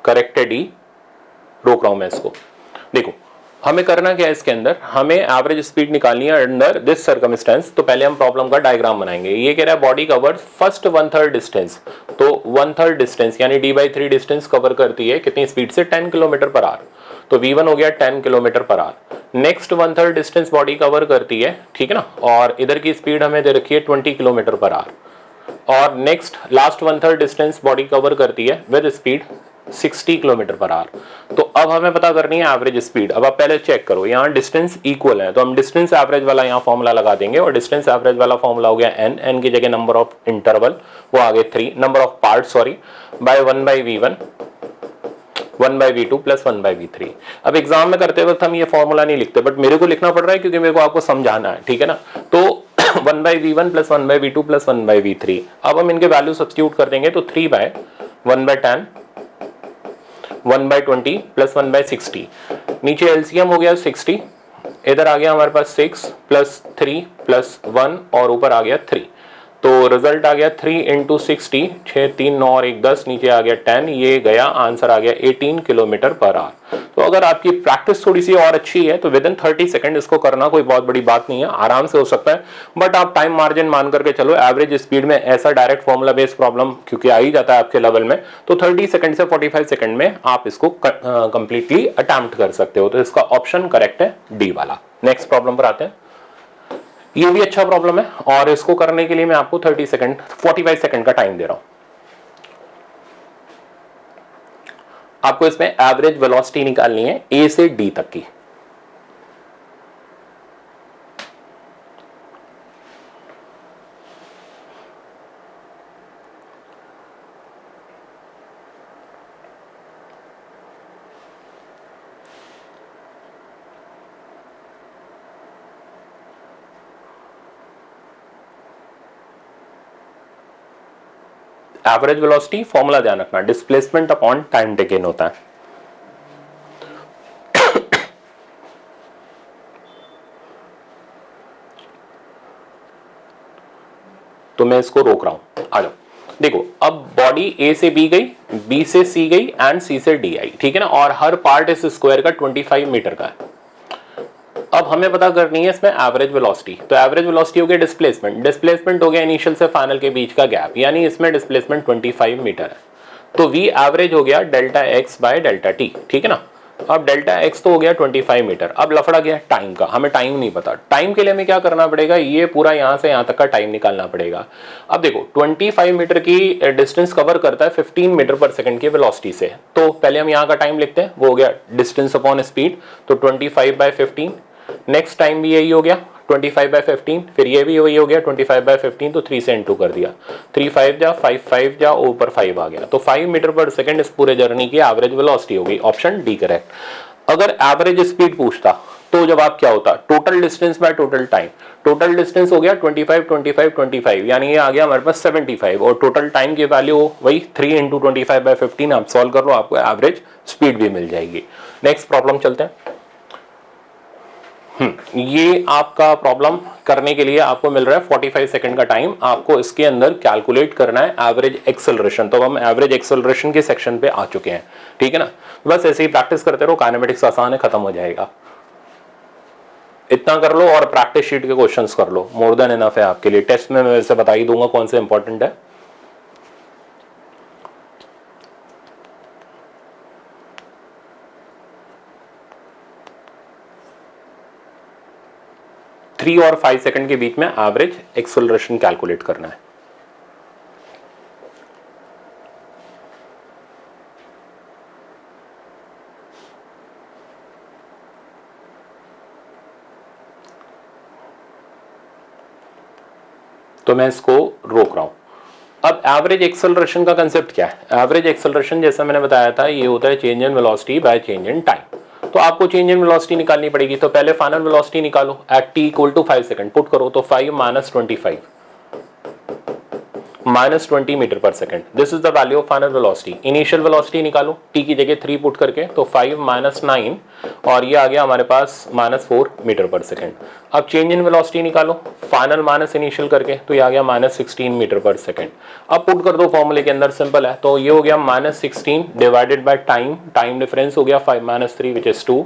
करेक्ट है डी। रोक रहा हूं मैं इसको। देखो हमें करना क्या है, इसके अंदर हमें एवरेज स्पीड निकालनी है अंडर दिस सर्कमस्टेंस। तो पहले हम प्रॉब्लम का डायग्राम बनाएंगे। ये कह रहा है बॉडी कवर्स फर्स्ट 1/3 डिस्टेंस, तो 1/3 डिस्टेंस यानी d/3 डिस्टेंस कवर करती है कितनी स्पीड से, 10 किलोमीटर पर आवर। तो v1 हो गया 10 kilometre per our. Next 1/3 distance body cover करती है, ठीक है ना, और इधर की स्पीड हमें दे रखी है 20 किलोमीटर पर आवर। और next last 1/3 distance body cover करती है with speed 60 kilometre per hour. तो अब हमें पता करनी है एवरेज स्पीड। अब आप पहले चेक करो, यहाँ डिस्टेंस इक्वल है, तो हम डिस्टेंस एवरेज वाला यहाँ फॉर्मूला लगा देंगे, और डिस्टेंस एवरेज वाला फॉर्मूला हो गया n की जगह नंबर ऑफ इंटरवल वो आ गए 3, number of part sorry, by 1/v1 1/v2 plus 1/v3। अब एग्जाम में करते वक्त हम ये फॉर्मूला नहीं लिखते, बट मेरे को लिखना पड़ रहा है क्योंकि मेरे को आपको समझाना है, ठीक है ना। तो 1/v1 plus 1/v2 plus 1/v3, अब हम इनके वैल्यू सब्स्टिट्यूट कर देंगे, तो 3/1/10 1/20 प्लस 1/60, नीचे एलसीएम हो गया 60, इधर आ गया हमारे पास 6 प्लस 3 प्लस 1 और ऊपर आ गया 3, तो रिजल्ट आ गया 3 × 60, 6 3 9 और 1 10, नीचे आ गया 10, ये गया आंसर आ गया 18 किलोमीटर पर आवर। तो अगर आपकी प्रैक्टिस थोड़ी सी और अच्छी है तो विद इन 30 सेकंड इसको करना कोई बहुत बड़ी बात नहीं है, आराम से हो सकता है। बट आप टाइम मार्जिन मान करके चलो, एवरेज स्पीड में ऐसा डायरेक्ट फॉर्मूला बेस्ड प्रॉब्लम क्योंकि आ ही जाता है आपके लेवल में, तो 30 सेकंड से 45 सेकंड में आप इसको कंप्लीटली अटेम्प्ट कर सकते हो। तो इसका ऑप्शन करेक्ट है डी वाला। नेक्स्ट प्रॉब्लम पर आते हैं। ये भी अच्छा प्रॉब्लम है, और इसको करने के लिए मैं आपको 45 सेकंड का टाइम दे रहा हूं। आपको इसमें एवरेज वेलोसिटी निकालनी है ए से डी तक की। एवरेज वेलोसिटी फॉर्मूला ध्यान रखना, डिस्प्लेसमेंट अपॉन टाइम टेकन होता है। तो मैं इसको रोक रहा हूं, आ जाओ। देखो अब बॉडी ए से बी गई, बी से सी गई एंड सी से डी आई, ठीक है ना, और हर पार्ट इस स्क्वायर का 25 मीटर का है। अब हमें पता करनी है इसमें एवरेज वेलोसिटी। तो एवरेज वेलोसिटी हो गया डिस्प्लेसमेंट, डिस्प्लेसमेंट हो गया इनिशियल से फाइनल के बीच का गैप, यानी इसमें डिस्प्लेसमेंट 25 मीटर है। तो वी एवरेज हो गया delta x by delta T, ठीक है ना। अब डेल्टा एक्स तो हो गया 25 मीटर। अब लफड़ा गया टाइम का, हमें टाइम नहीं पता। टाइम के लिए हमें क्या करना पड़ेगा, ये पूरा यहां से यहां तक का टाइम निकालना पड़ेगा। अब देखो 25 मीटर की डिस्टेंस कवर करता है 15 मीटर पर सेकंड की वेलोसिटी से। तो पहले हम यहाँ का टाइम लिखते हैं, वो हो गया डिस्टेंस अपॉन स्पीड, तो 25/15। नेक्स्ट टाइम भी यही हो गया 25/15, फिर ये भी वही हो गया 25/15, तो 3 से इंटू कर दिया, 3 5 जा 5 5 जा ऊपर 5 आ गया, तो 5 मीटर पर सेकंड इस पूरे जर्नी की एवरेज वेलोसिटी होगी। Option D correct. अगर एवरेज स्पीड पूछता तो जवाब क्या होता, total distance by total time. Total distance हो गया 25 25 25, यानी ये आ गया हमारे पास 75, और टोटल टाइम की वैल्यू वही 3 इंटू 25/15। आप सॉल्व कर लो, आपको एवरेज स्पीड भी मिल जाएगी। नेक्स्ट प्रॉब्लम चलते हैं। ये आपका प्रॉब्लम करने के लिए आपको मिल रहा है 45 सेकंड का टाइम। आपको इसके अंदर कैलकुलेट करना है एवरेज एक्सेलरेशन। तो हम एवरेज एक्सेलरेशन के सेक्शन पे आ चुके हैं, ठीक है ना। बस ऐसे ही प्रैक्टिस करते रहो, काइनेमेटिक्स आसान है, खत्म हो जाएगा। इतना कर लो और प्रैक्टिस शीट के क्वेश्चंस कर लो, मोर देन इनफ है आपके लिए। टेस्ट में मैं वैसे बता ही दूंगा कौन से इंपॉर्टेंट है। थ्री और 5 सेकंड के बीच में एवरेज एक्सेलरेशन कैलकुलेट करना है। तो मैं इसको रोक रहा हूं। अब एवरेज एक्सेलरेशन का कंसेप्ट क्या है? एवरेज एक्सेलरेशन जैसा मैंने बताया था, ये होता है change in velocity by change in time. तो आपको चेंज इन वेलोसिटी निकालनी पड़ेगी। तो पहले फाइनल वेलोसिटी निकालो at t equal to 5 second. Put करो तो 5 minus 25 minus 20 metre per second, this is the value of final velocity. Initial velocity निकालो t की जगह 3 पुट करके, तो 5 माइनस 9, और ये आ गया हमारे पास माइनस 4 मीटर पर सेकंड। अब चेंज इन वेलोसिटी निकालो फाइनल माइनस इनिशियल करके, तो ये आ गया माइनस 16 मीटर पर सेकंड। अब पुट कर दो फॉर्मूले के अंदर, सिंपल है। तो ये हो गया minus 16 divided by time, time difference हो गया 5 माइनस 3 विच इज 2,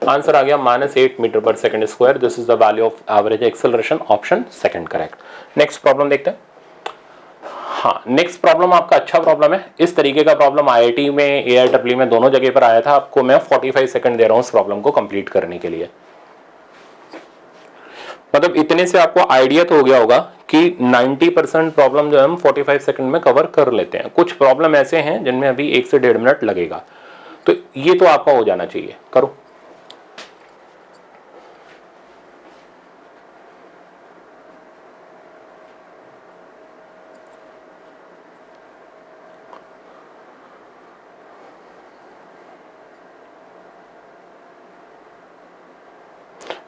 आंसर आ गया minus 8 metre per second square. This is the value of average acceleration, option second correct. Next problem देखते हैं। हाँ, नेक्स्ट प्रॉब्लम आपका अच्छा प्रॉब्लम है। इस तरीके का प्रॉब्लम आईआईटी में, एआईडब्ल्यू में, दोनों जगह पर आया था। आपको मैं 45 सेकंड दे रहा हूं इस प्रॉब्लम को कंप्लीट करने के लिए। मतलब इतने से आपको आइडिया तो हो गया होगा कि 90% प्रॉब्लम जो हम 45 सेकंड में कवर कर लेते हैं। कुछ प्रॉब्लम ऐसे हैं जिनमें अभी 1 से 1.5 मिनट लगेगा, तो ये तो आपका हो जाना चाहिए। करो।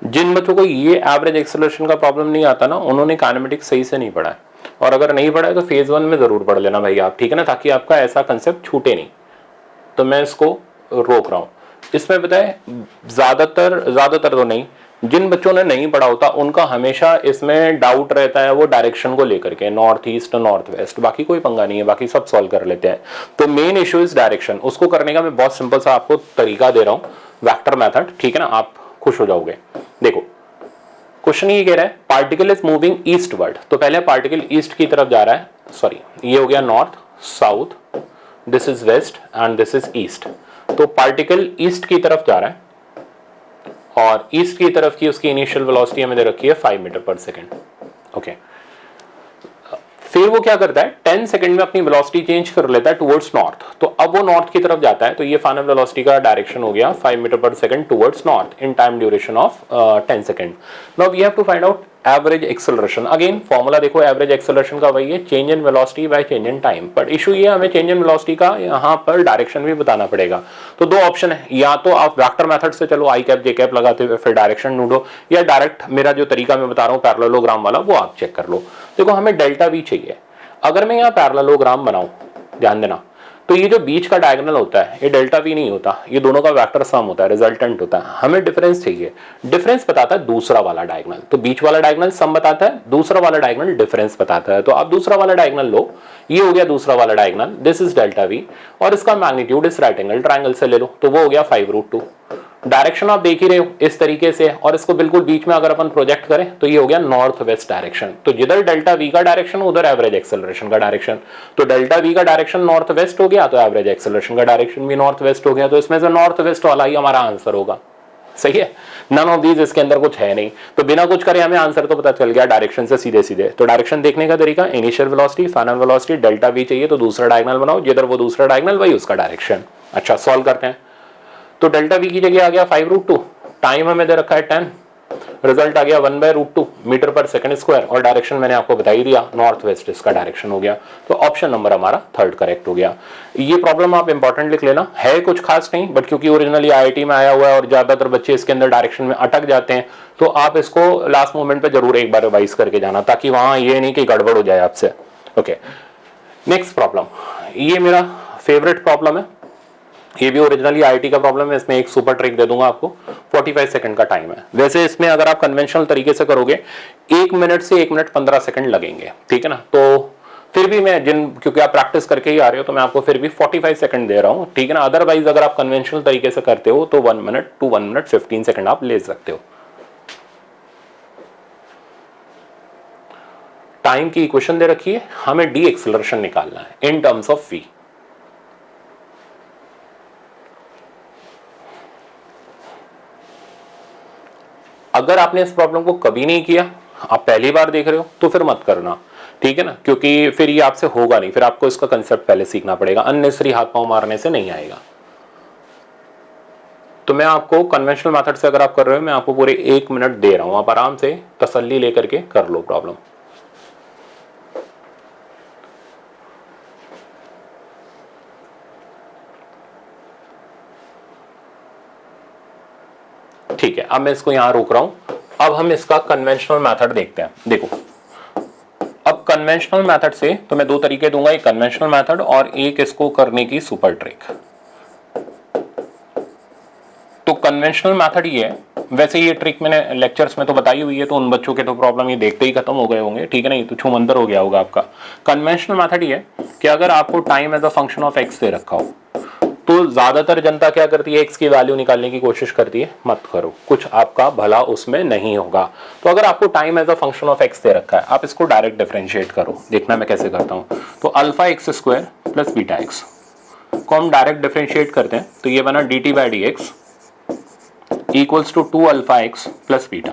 जिन बच्चों को ये एवरेज एक्सेलरेशन का प्रॉब्लम नहीं आता ना, उन्होंने काइनेमेटिक्स सही से नहीं पढ़ा है, और अगर नहीं पढ़ा है तो फेज 1 में जरूर पढ़ लेना भाई आप, ठीक है ना, ताकि आपका ऐसा कंसेप्ट छूटे नहीं। तो मैं इसको रोक रहा हूं। इसमें बताए ज्यादातर तो नहीं, जिन बच्चों ने नहीं पढ़ा होता उनका हमेशा इसमें डाउट रहता है वो डायरेक्शन को लेकर के, नॉर्थ ईस्ट नॉर्थ वेस्ट। बाकी कोई पंगा नहीं है, बाकी सब सॉल्व कर लेते हैं। तो मेन इशू इज डायरेक्शन। उसको करने का मैं बहुत सिंपल सा आपको तरीका दे रहा हूं, वेक्टर मेथड, ठीक है ना, आप खुश हो जाओगे। देखो क्वेश्चन ये कह रहा है पार्टिकल इज मूविंग ईस्टवर्ड। तो पहले पार्टिकल ईस्ट की तरफ जा रहा है, सॉरी ये हो गया north, south, this is west and this is east. तो पार्टिकल ईस्ट की तरफ जा रहा है, और ईस्ट की तरफ की उसकी इनिशियल वेलोसिटी हमें दे रखी है 5 मीटर पर सेकंड। ओके, फिर वो क्या करता है 10 सेकंड में अपनी वेलोसिटी चेंज कर लेता है टुवर्ड्स नॉर्थ। तो अब वो नॉर्थ की तरफ जाता है, तो ये फाइनल वेलोसिटी का डायरेक्शन हो गया 5 metre per second towards north in time duration of 10 second. Now we have to find out average acceleration. Again formula देखो एवरेज एक्सेलरेशन का वही है, change in velocity by change in time. But issue ये हमें change in velocity का यहाँ पर direction भी बताना पड़ेगा। तो दो ऑप्शन है, या तो आप वेक्टर मेथड से चलो, आई कैप जे कैप लगाते हुए फिर डायरेक्शन ढूंढो, या डायरेक्ट मेरा जो तरीका मैं बता रहा हूँ पैरेललोग्राम वाला, वो आप चेक कर लो। देखो हमें डेल्टा वी चाहिए। अगर मैं यहाँ पैरेललोग्राम बनाऊं, ध्यान देना, तो ये जो बीच का डायगोनल होता है ये डेल्टा वी नहीं होता, ये दोनों का वेक्टर सम होता है, रिजल्टेंट होता है। हमें डिफरेंस चाहिए। डिफरेंस बताता है दूसरा वाला डायगोनल। तो बीच वाला डायगोनल सम बताता है, दूसरा वाला डायगोनल डिफरेंस बताता है। तो आप दूसरा वाला डायगोनल लो, ये हो गया दूसरा वाला diagonal, this is delta we, और इसका मैग्नीट्यूड इस राइट एंगल ट्रायंगल से ले लो, तो वो हो गया 5√2। डायरेक्शन आप देख ही रहे हो इस तरीके से, और इसको बिल्कुल बीच में अगर अपन प्रोजेक्ट करें तो ये हो गया नॉर्थ वेस्ट डायरेक्शन। तो जिधर डेल्टा वी का डायरेक्शन उधर एवरेज एक्सेलरेशन का डायरेक्शन। तो डेल्टा वी का डायरेक्शन नॉर्थ वेस्ट हो गया, तो एवरेज एक्सेलरेशन का डायरेक्शन भी नॉर्थ वेस्ट हो गया। तो इसमें से नॉर्थ वेस्ट वाला ही हमारा आंसर होगा। सही है, नन ऑफ दीज, इसके अंदर कुछ है नहीं। तो बिना कुछ करे हमें आंसर तो पता चल गया डायरेक्शन से सीधे सीधे। तो डायरेक्शन देखने का तरीका, initial velocity, final velocity, delta we चाहिए तो दूसरा डायगोनल बनाओ, जिधर वो दूसरा डायगोनल वही उसका डायरेक्शन। अच्छा, सॉल्व करते हैं। तो डेल्टा वी की जगह आ गया 5√2, टाइम हमें दे रखा है 10, रिजल्ट आ गया 1/√2 मीटर पर सेकंड स्क्वायर, और डायरेक्शन मैंने आपको बता ही दिया, नॉर्थ वेस्ट इसका डायरेक्शन हो गया। तो ऑप्शन नंबर हमारा थर्ड करेक्ट हो गया। ये प्रॉब्लम आप इंपॉर्टेंट लिख लेना, है कुछ खास नहीं, बट क्योंकि ओरिजिनली आईआईटी में आया हुआ है और ज्यादातर बच्चे इसके अंदर डायरेक्शन में अटक जाते हैं, तो आप इसको लास्ट मोमेंट पे जरूर एक बार रिवाइज करके जाना, ताकि वहां ये नहीं कि गड़बड़ हो जाए आपसे। ओके, नेक्स्ट प्रॉब्लम, ये मेरा फेवरेट प्रॉब्लम है, ये भी ओरिजिनली आईआईटी का प्रॉब्लम है। इसमें एक सुपर ट्रिक दे दूंगा आपको, 45 सेकंड का टाइम है। वैसे इसमें अगर आप कन्वेंशनल तरीके से करोगे 1 मिनट से 1 मिनट 15 सेकंड लगेंगे, ठीक है ना। तो फिर भी मैं क्योंकि आप प्रैक्टिस करके ही आ रहे हो, तो मैं आपको फिर भी 45 सेकंड दे रहा हूं, ठीक है ना। अदरवाइज अगर आप कन्वेंशनल तरीके से करते हो तो 1 मिनट टू 1 मिनट 15 सेकंड आप ले सकते हो। टाइम की इक्वेशन दे रखी है, हमें डी एक्सेलरेशन निकालना है इन टर्म्स ऑफ वी। अगर आपने इस प्रॉब्लम को कभी नहीं किया, आप पहली बार देख रहे हो, तो फिर मत करना, ठीक है ना, क्योंकि फिर ये आपसे होगा नहीं, फिर आपको इसका कंसेप्ट पहले सीखना पड़ेगा, अननेसेसरी हाथ पांव मारने से नहीं आएगा। तो मैं आपको कन्वेंशनल मेथड से अगर आप कर रहे हो, मैं आपको पूरे 1 मिनट दे रहा हूं, आप आराम से तसल्ली लेकर के कर लो प्रॉब्लम। ठीक है, अब मैं इसको यहां रोक रहा हूं। अब हम इसका कन्वेंशनल मेथड देखते हैं। देखो, अब कन्वेंशनल मेथड से तो मैं दो तरीके दूंगा, एक कन्वेंशनल मेथड और एक इसको करने की सुपर ट्रिक। तो कन्वेंशनल मेथड ये है, वैसे ये ट्रिक मैंने लेक्चर्स में तो बताई हुई है, तो उन बच्चों के तो प्रॉब्लम ये देखते ही खत्म हो गए होंगे, ठीक है ना, ये तो छूमंतर हो गया होगा आपका। कन्वेंशनल मेथड ये है कि अगर आपको time as a function of X दे रखा हो, तो ज्यादातर जनता क्या करती है, एक्स की वैल्यू निकालने की कोशिश करती है, मत करो, कुछ आपका भला उसमें नहीं होगा। तो अगर आपको time as a function of X दे रखा है, आप इसको डायरेक्ट डिफरेंशिएट करो। देखना मैं कैसे करता हूं। तो alpha X square plus beta X को हम डायरेक्ट डिफरेंशिएट करते हैं, तो ये बना D T by D X equals to 2 alpha X plus beta.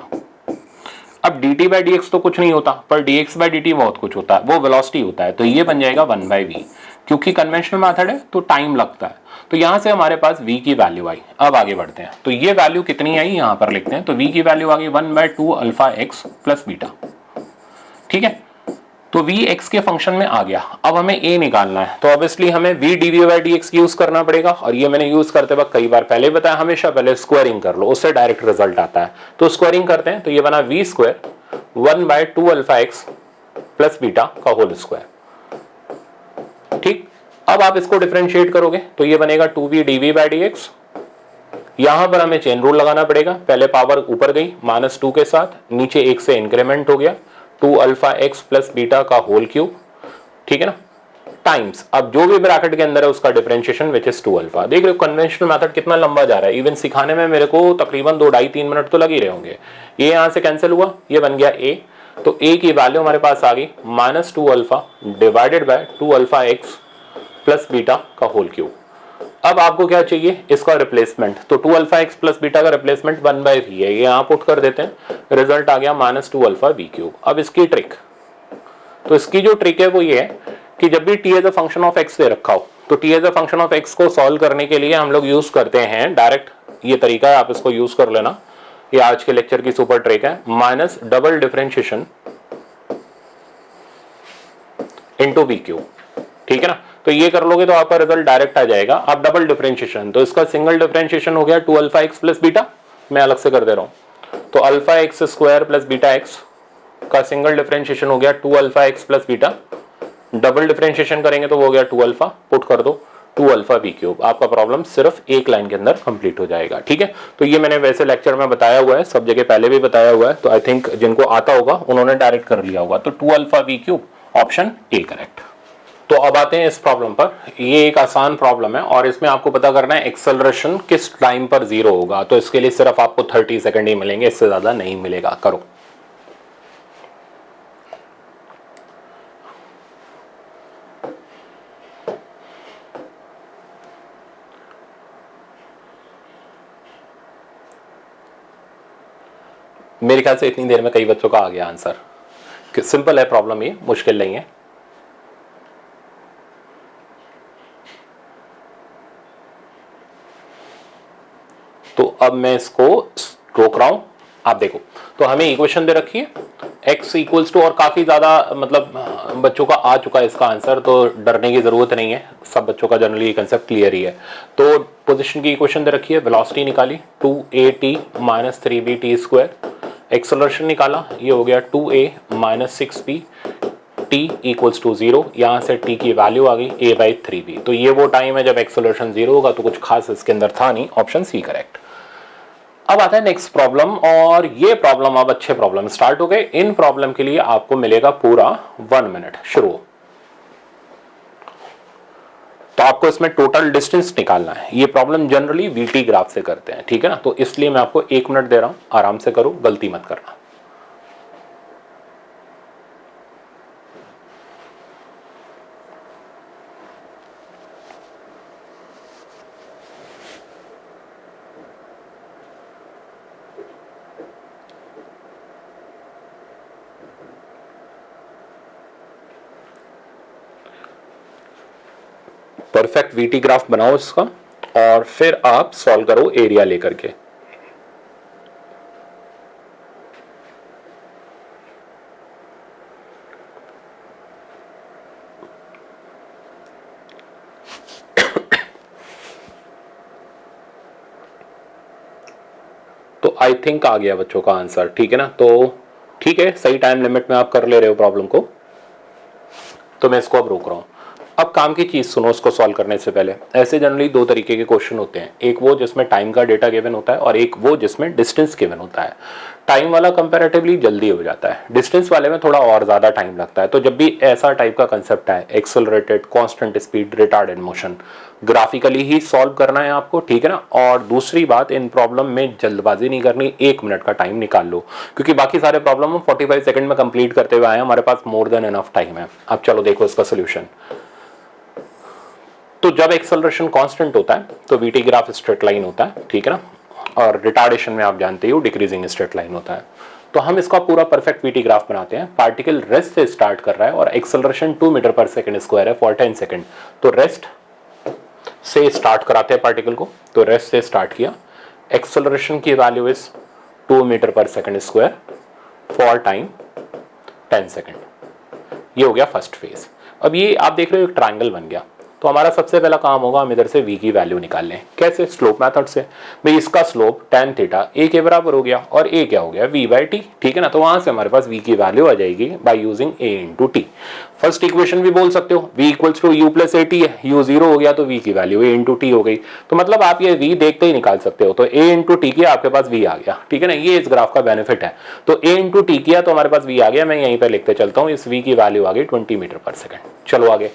अब D T by D X तो कुछ नहीं होता, पर D X by D T बहुत कुछ होता है, वो वेलोसिटी होता है, तो ये बन जाएगा 1/v। क्योंकि कन्वेंशनल मेथड है तो टाइम लगता है, तो यहां से हमारे पास v की वैल्यू आई। अब आगे बढ़ते हैं, तो ये वैल्यू कितनी आई यहां पर लिखते हैं, तो v की वैल्यू आ गई 1/2 अल्फा एक्स प्लस बीटा, ठीक है। तो v x के फंक्शन में आ गया। अब हमें a निकालना है, तो ऑब्वियसली हमें v dv/dx यूज करना पड़ेगा, और ये मैंने यूज करते वक्त कई बार पहले बताया, हमेशा पहले स्क्वायरिंग कर लो, उससे डायरेक्ट रिजल्ट आता है। तो स्क्वायरिंग करते हैं, तो ये बना v square 1/2 alpha X plus beta का होल स्क्वायर, ठीक। अब आप इसको डिफरेंशिएट करोगे, तो ये बनेगा 2v dv/dx। यहां पर हमें चेन रूल लगाना पड़ेगा, पहले पावर ऊपर गई -2 के साथ, नीचे 1 से इंक्रीमेंट हो गया 2 अल्फा एक्स प्लस बीटा का होल क्यूब, ठीक है ना, टाइम्स अब जो भी ब्रैकेट के अंदर है उसका डिफरेंशिएशन विच इज 2 अल्फा। देख रहे हो कन्वेंशनल मेथड कितना लंबा जा रहा है, इवन सिखाने में मेरे को तकरीबन 2 ढाई 3 मिनट तो लग ही रहे होंगे। ये यहां से कैंसिल हुआ, ये बन गया a, तो a की वैल्यू हमारे पास आ गई -2 alpha divided by 2 alpha X plus beta का होल क्यूब। अब आपको क्या चाहिए, इसका रिप्लेसमेंट, तो 2 अल्फा एक्स प्लस बीटा का रिप्लेसमेंट 1/v है, ये यहां पुट कर देते हैं, रिजल्ट आ गया -2 अल्फा v क्यूब। अब इसकी ट्रिक, तो इसकी जो ट्रिक है वो ये है कि जब भी t as a function of x दे रखा हो, तो t as a function of x को सॉल्व करने के लिए हम लोग यूज करते हैं डायरेक्ट, ये तरीका है, आप इसको यूज कर लेना, ये आज के लेक्चर की सुपर ट्रिक है, minus double differentiation into v cube, ठीक है ना। तो ये कर लोगे तो आपका रिजल्ट डायरेक्ट आ जाएगा। आप डबल डिफरेंशिएशन, तो इसका सिंगल डिफरेंशिएशन हो गया 2 अल्फा एक्स प्लस बीटा, मैं अलग से कर दे रहा हूं, तो alpha X square plus beta x का सिंगल डिफरेंशिएशन हो गया 2 alpha X plus beta, double differentiation करेंगे तो वो हो गया 2 अल्फा, पुट कर दो 2 अल्फा वी क्यूब। आपका प्रॉब्लम सिर्फ एक लाइन के अंदर कंप्लीट हो जाएगा, ठीक है। तो ये मैंने वैसे लेक्चर में बताया हुआ है, सब जगह पहले भी बताया हुआ है, तो आई थिंक जिनको आता होगा उन्होंने डायरेक्ट कर लिया होगा। तो 2 alpha v cube, option A correct. तो अब आते हैं इस प्रॉब्लम पर। ये एक आसान प्रॉब्लम है और इसमें आपको पता करना है एक्सेलरेशन किस टाइम पर 0 होगा, तो इसके लिए सिर्फ आपको 30 सेकंड ही मिलेंगे, इससे ज्यादा नहीं मिलेगा। करो। मेरे ख्याल से इतनी देर में कई बच्चों का आ गया आंसर। सिंपल है प्रॉब्लम, ये मुश्किल नहीं है। तो अब मैं इसको रोक रहा हूं, आप देखो, तो हमें इक्वेशन दे रखी है x इक्वल्स टू, और काफी ज्यादा मतलब बच्चों का आ चुका है इसका आंसर, तो डरने की जरूरत नहीं है, सब बच्चों का जनरली ये कंसेप्ट क्लियर ही है। तो पोजीशन की इक्वेशन दे रखी है, वेलोसिटी निकाली 2at minus 3b t², acceleration निकाला, ये हो गया 2a minus 6b t equals to 0, यहाँ से t की वैल्यू आ गई a/3b। तो ये वो टाइम है जब एक्सेलरेशन 0 होगा, तो कुछ खास इसके अंदर था नहीं, ऑप्शन सी करेक्ट। अब आता है नेक्स्ट प्रॉब्लम, और ये प्रॉब्लम अब अच्छे प्रॉब्लम स्टार्ट हो गए। इन प्रॉब्लम के लिए आपको मिलेगा पूरा 1 मिनट। शुरू। तो आपको इसमें टोटल डिस्टेंस निकालना है। ये प्रॉब्लम जनरली वीटी ग्राफ से करते हैं, ठीक है ना, तो इसलिए मैं आपको 1 मिनट दे रहा हूं, आराम से करो, गलती मत करना। परफेक्ट वीटी ग्राफ बनाओ इसका, और फिर आप सॉल्व करो एरिया लेकर के। तो आई थिंक आ गया बच्चों का आंसर, ठीक है ना। तो ठीक है, सही टाइम लिमिट में आप कर ले रहे हो प्रॉब्लम को, तो मैं इसको अब रोक रहा हूं। अब काम की चीज सुनो, इसको सॉल्व करने से पहले। ऐसे जनरली दो तरीके के क्वेश्चन होते हैं, एक वो जिसमें टाइम का डेटा गिवन होता है, और एक वो जिसमें डिस्टेंस गिवन होता है। टाइम वाला कंपैरेटिवली जल्दी हो जाता है, डिस्टेंस वाले में थोड़ा और ज्यादा टाइम लगता है। तो जब भी ऐसा टाइप का कंसेप्ट है, accelerated, constant speed, retarded motion, graphically ही सॉल्व करना है आपको, ठीक है ना। और दूसरी बात, इन प्रॉब्लम में जल्दबाजी नहीं करनी, 1 मिनट का टाइम निकाल लो, क्योंकि बाकी सारे प्रॉब्लम हम 45 सेकंड में कंप्लीट करते हुए आए, हमारे पास मोर देन एनफ टाइम है। अब चलो देखो इसका सोल्यूशन। तो जब एक्सेलरेशन कांस्टेंट होता है तो वीटी ग्राफ स्ट्रेट लाइन होता है, ठीक है ना, और रिटार्डेशन में आप जानते हो डिक्रीजिंग स्ट्रेट लाइन होता है। तो हम इसका पूरा परफेक्ट वीटी ग्राफ बनाते हैं। पार्टिकल रेस्ट से स्टार्ट कर रहा है और acceleration 2 metre per second square है फॉर 10 सेकंड। तो रेस्ट से स्टार्ट कराते हैं पार्टिकल को, तो रेस्ट से स्टार्ट किया, एक्सेलरेशन की value is 2 metre per second square for time 10 second. ये हो गया फर्स्ट फेज। अब ये आप देख रहे हो एक ट्रायंगल बन गया, तो हमारा सबसे पहला काम होगा हम इधर से v की वैल्यू निकाल लें। कैसे? स्लोप मेथड से। भाई इसका स्लोप tan थीटा a के बराबर हो गया, और a क्या हो गया v/t, ठीक है ना। तो वहां से हमारे पास v की वैल्यू आ जाएगी by using a into t. First equation भी बोल सकते हो, v equals to u plus at है, u 0 हो गया तो v की वैल्यू a इंटू टी हो गई। तो मतलब आप ये v देखते ही निकाल सकते हो, तो a इंटू टी किया, आपके पास v आ गया, ठीक है ना। ये इस ग्राफ का बेनिफिट है। तो a इंटू टी किया तो हमारे पास v आ गया। मैं यहीं पर लिखते चलता हूँ, इस v की वैल्यू आ गई 20 मीटर पर सेकंड। चलो आगे।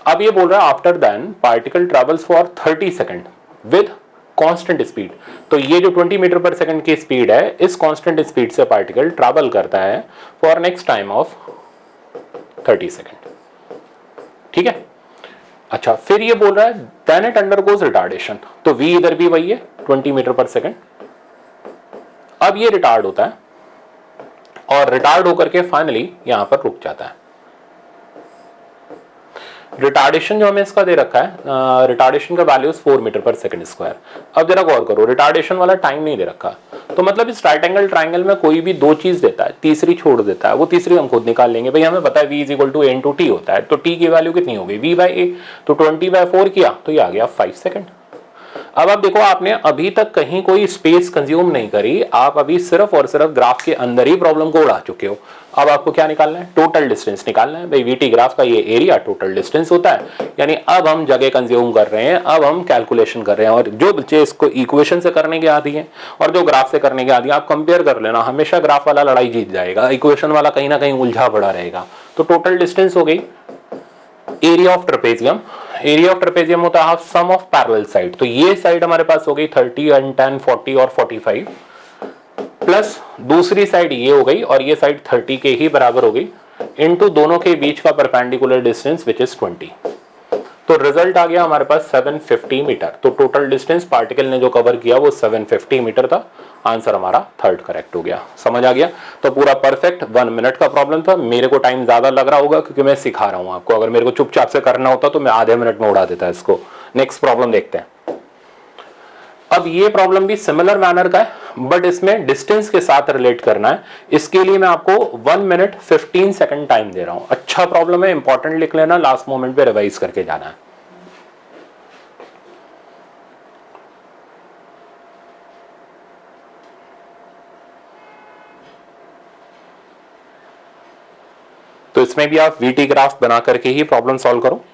अब ये बोल रहा है after then particle travels for 30 second with constant speed. तो ये जो 20 मीटर पर सेकंड की स्पीड है, इस कांस्टेंट स्पीड से पार्टिकल ट्रैवल करता है for next time of 30 second, ठीक है। अच्छा, फिर ये बोल रहा है देन इट अंडरगोज रिटार्डेशन। तो v इधर भी वही है 20 मीटर पर सेकंड। अब ये रिटार्ड होता है, और रिटार्ड होकर के फाइनली यहां पर रुक जाता है। रिटार्डेशन जो हमें इसका दे रखा है, रिटार्डेशन का value 4 metre per second square. अब जरा गौर करो, रिटार्डेशन वाला टाइम नहीं दे रखा, तो मतलब इस राइट एंगल ट्राइंगल में कोई भी दो चीज देता है, तीसरी छोड़ देता है, वो तीसरी हम खुद निकाल लेंगे। भाई हमें पता है v is equal to a into t होता है, तो t की वैल्यू कितनी हो गई v बाई a, तो 20/4 किया तो ये आ गया 5 सेकंड। अब आप देखो, आपने अभी तक कहीं कोई स्पेस कंज्यूम नहीं करी, आप अभी सिर्फ और सिर्फ ग्राफ के अंदर ही प्रॉब्लम को उड़ा चुके हो। अब आपको क्या निकालना है? टोटल डिस्टेंस निकालना है। भाई वीटी ग्राफ का ये एरिया टोटल डिस्टेंस होता है, यानी अब हम जगह कंज्यूम कर रहे हैं, अब हम कैलकुलेशन कर रहे हैं। और जो बच्चे इसको इक्वेशन से करने के आदी हैं और जो ग्राफ से करने के आदी हैं, आप कंपेयर कर लेना, हमेशा ग्राफ वाला लड़ाई जीत जाएगा, इक्वेशन वाला कहीं ना कहीं उलझा पड़ा रहेगा। तो टोटल डिस्टेंस हो गई area of trapezium. Area of trapezium होता है half sum of parallel side. तो ये साइड हमारे पास हो गई 30 and 10 40 और 45, प्लस दूसरी साइड ये हो गई, और ये साइड 30 के ही बराबर हो गई, इनटू दोनों के बीच का परपेंडिकुलर डिस्टेंस विच इज 20। तो रिजल्ट आ गया हमारे पास 750 मीटर। तो टोटल डिस्टेंस पार्टिकल ने जो कवर किया वो 750 मीटर था। आंसर हमारा थर्ड करेक्ट हो गया। समझ आ गया? तो पूरा परफेक्ट 1 मिनट का प्रॉब्लम था। मेरे को टाइम ज्यादा लग रहा होगा क्योंकि मैं सिखा रहा हूं आपको। अगर मेरे को चुपचाप से करना होता तो मैं आधे मिनट में उड़ा देता इसको। नेक्स्ट प्रॉब्लम देखते हैं। अब ये प्रॉब्लम भी सिमिलर मैनर का है, बट इसमें डिस्टेंस के साथ रिलेट करना है। इसके लिए मैं आपको 1 मिनट 15 सेकंड टाइम दे रहा हूं। अच्छा प्रॉब्लम है, इंपॉर्टेंट लिख लेना, लास्ट मोमेंट पे रिवाइज करके जाना है। तो इसमें भी आप वीटी ग्राफ बना करके ही प्रॉब्लम सॉल्व करो।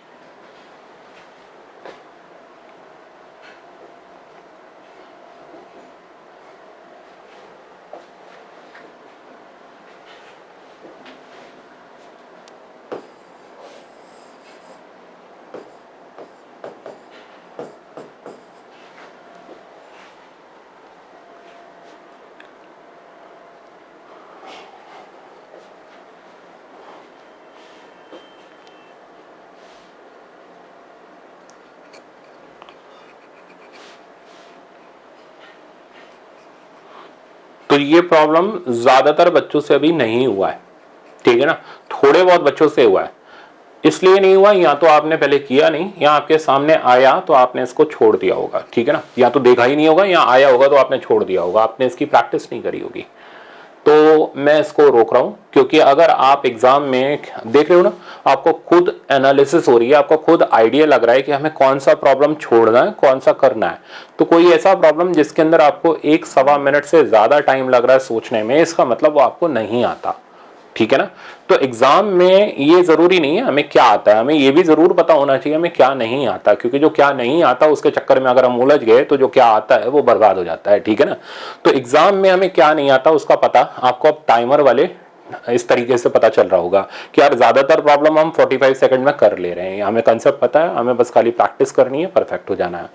तो ये प्रॉब्लम ज्यादातर बच्चों से अभी नहीं हुआ है, ठीक है ना, थोड़े बहुत बच्चों से हुआ है। इसलिए नहीं हुआ, या तो आपने पहले किया नहीं, या आपके सामने आया तो आपने इसको छोड़ दिया होगा, ठीक है ना, या तो देखा ही नहीं होगा, या आया होगा तो आपने छोड़ दिया होगा, आपने इसकी प्रैक्टिस नहीं करी होगी। तो मैं इसको रोक रहा हूं, क्योंकि अगर आप एग्जाम में देख रहे हो ना, आपको खुद एनालिसिस हो रही है, आपको खुद आइडिया लग रहा है कि हमें कौन सा प्रॉब्लम छोड़ना है, कौन सा करना है। तो कोई ऐसा प्रॉब्लम जिसके अंदर आपको 1-1.25 मिनट से ज्यादा टाइम लग रहा है सोचने में, इसका मतलब वो आपको नहीं आता, ठीक है ना। तो एग्जाम में ये जरूरी नहीं है हमें क्या आता है, हमें ये भी जरूर पता होना चाहिए हमें क्या नहीं आता, क्योंकि जो क्या नहीं आता उसके चक्कर में अगर हम उलझ गए तो जो क्या आता है वो बर्बाद हो जाता है, ठीक है ना। तो एग्जाम में हमें क्या नहीं आता उसका पता आपको अब टाइमर वाले इस तरीके से पता चल रहा होगा कि यार ज्यादातर प्रॉब्लम हम 45 सेकंड में कर ले रहे हैं, हमें कंसेप्ट पता है, हमें बस खाली प्रैक्टिस करनी है, परफेक्ट हो जाना है।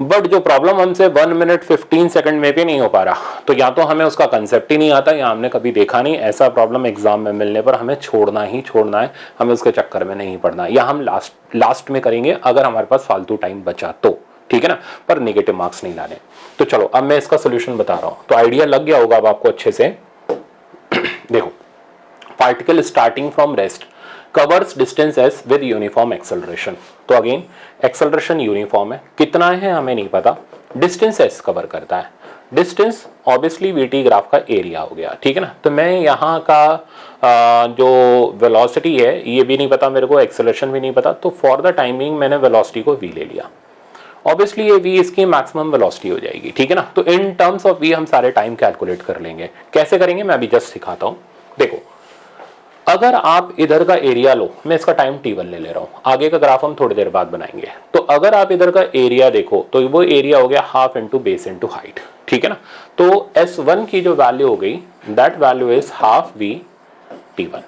बट जो प्रॉब्लम हमसे 1 मिनट 15 सेकंड में भी नहीं हो पा रहा, तो या तो हमें उसका कंसेप्ट ही नहीं आता, या हमने कभी देखा नहीं, ऐसा प्रॉब्लम एग्जाम में मिलने पर हमें छोड़ना ही छोड़ना है, हमें उसके चक्कर में नहीं पड़ना, या हम लास्ट में करेंगे अगर हमारे पास फालतू टाइम बचा तो, ठीक है ना, पर नेगेटिव मार्क्स नहीं लाने। तो चलो अब मैं इसका सोल्यूशन बता रहा हूं, तो आइडिया लग गया होगा अब आपको अच्छे से। देखो, particle starting from rest covers distance S with uniform acceleration. तो अगेन एक्सेलरेशन यूनिफॉर्म है, कितना है हमें नहीं पता, डिस्टेंस एस कवर करता है। डिस्टेंस ऑब्वियसली वीटी ग्राफ का एरिया हो गया, ठीक है ना। तो मैं यहाँ का जो वेलोसिटी है ये भी नहीं पता मेरे को, एक्सेलरेशन भी नहीं पता, तो फॉर द टाइमिंग मैंने वेलोसिटी को वी ले लिया। ऑब्वियसली ये v इसकी मैक्सिमम वेलोसिटी हो जाएगी, ठीक है ना। तो इन टर्म्स ऑफ v हम सारे टाइम कैलकुलेट कर लेंगे। कैसे करेंगे मैं अभी जस्ट सिखाता हूं। देखो, अगर आप इधर का एरिया लो, मैं इसका टाइम t1 ले रहा हूं, आगे का ग्राफ हम थोड़ी देर बाद बनाएंगे। तो अगर आप इधर का एरिया देखो तो वो एरिया हो गया half into base into height, ठीक है ना। तो s1 की जो वैल्यू हो गई that value is half v t1।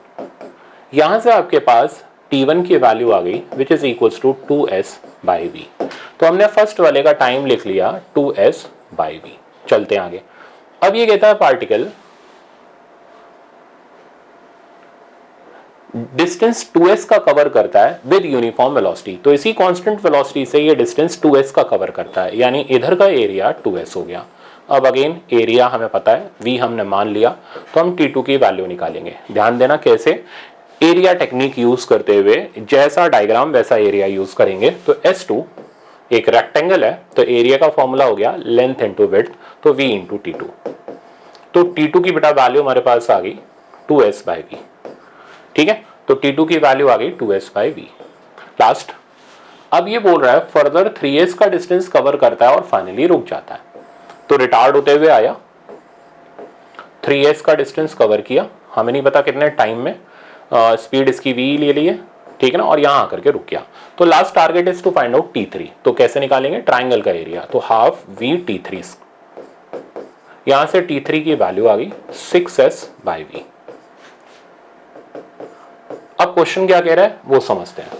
यहां से आपके पास t1 की वैल्यू आ गई which is equals to 2s by v। तो हमने फर्स्ट वाले का टाइम लिख लिया 2s बाई v। चलते हैं आगे। अब ये कहता है पार्टिकल डिस्टेंस 2s का कवर करता है विद यूनिफॉर्म वेलोसिटी। तो इसी कांस्टेंट वेलोसिटी से ये डिस्टेंस 2s का कवर करता है, यानी इधर का एरिया 2s हो गया। अब अगेन एरिया हमें पता है, v हमने मान लिया, तो हम t2 की वैल्यू निकालेंगे। ध्यान देना कैसे, एरिया टेक्निक यूज करते हुए जैसा डायग्राम वैसा एरिया यूज करेंगे। तो S2 एक रेक्टेंगल है, तो एरिया का फॉर्मूला हो गया लेंथ इंटू विड्थ, तो v इंटू t2। तो t2 की बेटा वैल्यू हमारे पास आ गई 2s बाई v, ठीक है। तो t2 की वैल्यू आ गई 2s बाई v। लास्ट अब ये बोल रहा है फर्दर 3s का डिस्टेंस कवर करता है और फाइनली रुक जाता है। तो रिटार्ड होते हुए आया, 3s का डिस्टेंस कवर किया, हमें नहीं पता कितने टाइम में, स्पीड इसकी v ले ली है, ठीक है ना, और यहां आकर के रुक गया। तो last target is to find out t3। तो कैसे निकालेंगे, ट्राइंगल का एरिया, तो हाफ v t3। यहां से t3 की वैल्यू आ गई 6s बाई v। अब क्वेश्चन क्या कह रहा है वो समझते हैं।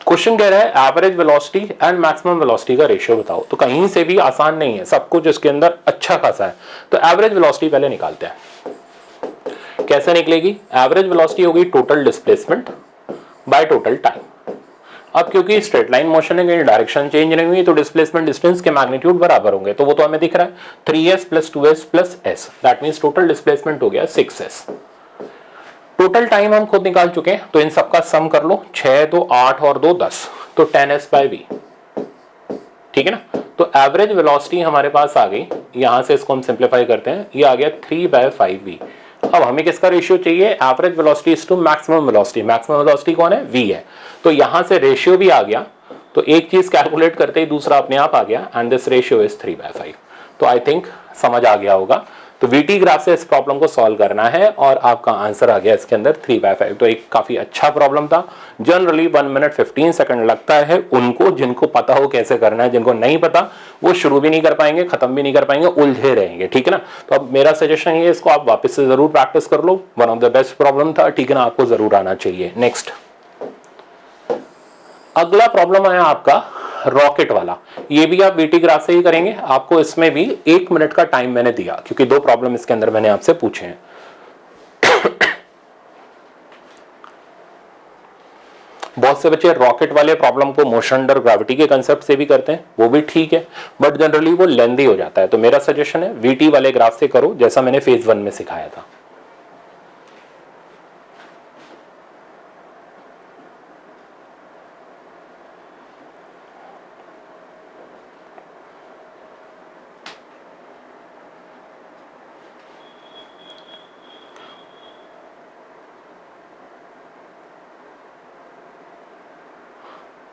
क्वेश्चन कह रहा है average velocity and maximum velocity का रेशियो बताओ। तो कहीं से भी आसान नहीं है, सब कुछ इसके अंदर अच्छा खासा है। तो एवरेज वेलोसिटी पहले निकालते हैं। कैसे निकलेगी, एवरेज वेलोसिटी होगी total displacement by total time. अब क्योंकि स्ट्रेट लाइन मोशन है, कहीं डायरेक्शन चेंज नहीं हुई, तो डिस्प्लेसमेंट डिस्टेंस के मैग्नीट्यूड बराबर होंगे, तो वो तो हमें दिख रहा है 3s plus 2s plus s, that means total displacement हो गया 6s। टोटल टाइम हम खुद निकाल चुके हैं, तो इन सबका सम कर लो, 6 2 8 और 2 10, तो 10s बाई v, ठीक है ना। तो एवरेज वेलोसिटी हमारे पास आ गई, यहां से इसको हम सिंप्लीफाई करते हैं, ये आ गया 3/5v। अब हमें किसका रेशियो चाहिए, average velocity is to maximum velocity. Maximum velocity कौन है, v है, तो यहां से रेशियो भी आ गया, तो एक चीज कैलकुलेट करते ही दूसरा अपने आप आ गया, एंड दिस रेशियो इज 3/5। तो आई थिंक समझ आ गया होगा। तो वीटी ग्राफ से इस प्रॉब्लम को सॉल्व करना है और आपका आंसर आ गया इसके अंदर 3/5। तो एक काफी अच्छा प्रॉब्लम था। जनरली 1 मिनट 15 सेकंड लगता है उनको, जिनको पता हो कैसे करना है, जिनको नहीं पता वो शुरू भी नहीं कर पाएंगे, खत्म भी नहीं कर पाएंगे, उलझे रहेंगे, ठीक है ना। तो अब मेरा सजेशन ये, इसको आप वापस से जरूर प्रैक्टिस कर लो, one of the best problem था, ठीक है ना, आपको जरूर आना चाहिए। नेक्स्ट अगला प्रॉब्लम आया आपका रॉकेट वाला। ये भी आप वीटी ग्राफ से ही करेंगे, आपको इसमें भी 1 मिनट का टाइम मैंने दिया, क्योंकि 2 प्रॉब्लम इसके अंदर मैंने आपसे पूछे हैं। बहुत से बच्चे रॉकेट वाले प्रॉब्लम को मोशन अंडर ग्रेविटी के कंसेप्ट से भी करते हैं, वो भी ठीक है, बट जनरली वो लेंथी हो जाता है। तो मेरा सजेशन है वीटी वाले ग्राफ से करो, जैसा मैंने फेज 1 में सिखाया था।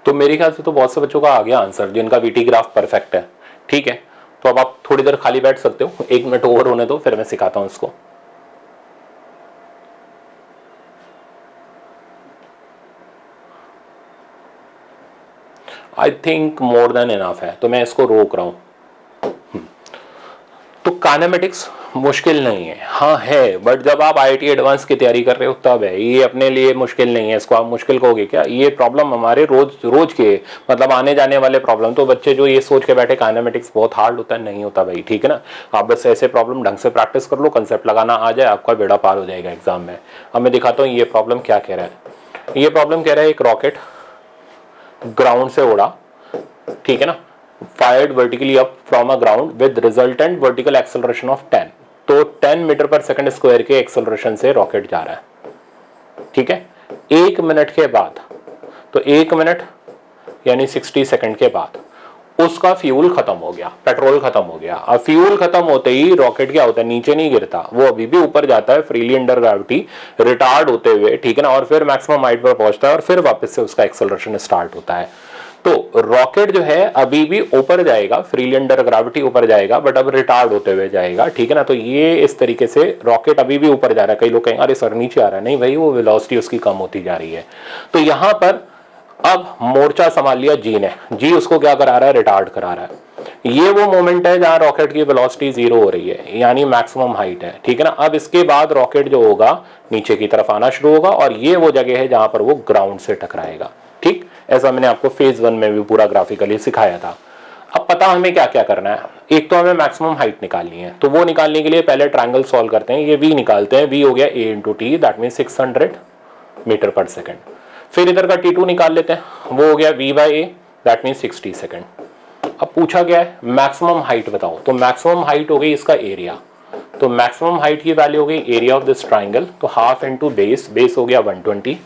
तो मेरे ख्याल से तो बहुत से बच्चों का आ गया आंसर, जिनका वीटी ग्राफ परफेक्ट है, ठीक है। तो अब आप थोड़ी देर खाली बैठ सकते हो, 1 मिनट ओवर होने दो, फिर मैं सिखाता हूं इसको। I think more than enough है, तो मैं इसको रोक रहा हूं। तो काइनेमेटिक्स मुश्किल नहीं है, हाँ है, बट जब आप आईआईटी एडवांस की तैयारी कर रहे हो तब है। ये अपने लिए मुश्किल नहीं है, इसको आप मुश्किल कहोगे क्या, ये प्रॉब्लम हमारे रोज के मतलब आने जाने वाले प्रॉब्लम। तो बच्चे जो ये सोच के बैठे काइनेमेटिक्स बहुत हार्ड होता है, नहीं होता भाई, ठीक है ना। आप बस ऐसे प्रॉब्लम ढंग से प्रैक्टिस कर लो, कंसेप्ट लगाना आ जाए, आपका बेड़ा पार हो जाएगा एग्जाम में। अब मैं दिखाता हूँ ये प्रॉब्लम क्या कह रहा है। ये प्रॉब्लम कह रहा है एक रॉकेट ग्राउंड से उड़ा, ठीक है ना, fired vertically up from a ground with resultant vertical acceleration of 10। तो 10 मीटर पर सेकंड स्क्वायर के एक्सेलरेशन से रॉकेट जा रहा है, ठीक है। 1 मिनट के बाद, तो 1 मिनट यानी 60 सेकंड के बाद उसका फ्यूल खत्म हो गया, पेट्रोल खत्म हो गया। अब फ्यूल खत्म होते ही रॉकेट क्या होता है, नीचे नहीं गिरता, वो अभी भी ऊपर जाता है फ्रीली अंडर ग्रेविटी, रिटार्ड होते हुए, ठीक है ना, और फिर मैक्सिमम हाइट पर पहुंचता है और फिर वापस से उसका एक्सेलरेशन स्टार्ट होता है। तो रॉकेट जो है अभी भी ऊपर जाएगा, फ्रीली अंडर ग्रेविटी ऊपर जाएगा, बट अब रिटार्ड होते हुए जाएगा, ठीक है ना। तो ये इस तरीके से रॉकेट अभी भी ऊपर जा रहा है। कई लोग कहेंगे अरे सर नीचे आ रहा है, नहीं भाई, वो वेलोसिटी उसकी कम होती जा रही है। तो यहां पर अब मोर्चा संभाल लिया जी ने, जी उसको क्या करा रहा है, रिटार्ड करा रहा है। ये वो मोमेंट है जहां रॉकेट की वेलोसिटी 0 हो रही है, यानी मैक्सिमम हाइट है, ठीक है ना। अब इसके बाद रॉकेट जो होगा नीचे की तरफ आना शुरू होगा, और ये वो जगह है जहां पर वो ग्राउंड से टकराएगा, ठीक। ऐसा मैंने आपको फेज 1 में भी पूरा ग्राफिकली सिखाया था। अब पता हमें क्या क्या करना है, एक तो हमें मैक्सिमम हाइट निकालनी है, तो वो निकालने के लिए पहले ट्रायंगल सॉल्व करते हैं। ये v निकालते हैं, v हो गया a into t, that mean 600 metre per second. फिर इधर का t2 निकाल लेते हैं, वो हो गया v by A, that mean 60 second. अब पूछा गया है मैक्सिमम हाइट बताओ, तो मैक्सिमम हाइट हो गई इसका एरिया, तो मैक्सिमम हाइट की वैल्यू हो गई एरिया ऑफ दिस ट्राइंगल, तो हाफ इंटू बेस, बेस हो गया 120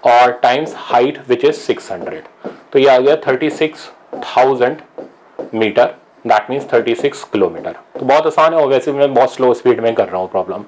और टाइम्स हाइट विच इज 600, तो ये आ गया 36,000 मीटर, दैट मीन्स 36 किलोमीटर। तो बहुत आसान है, और वैसे मैं बहुत स्लो स्पीड में कर रहा हूँ प्रॉब्लम।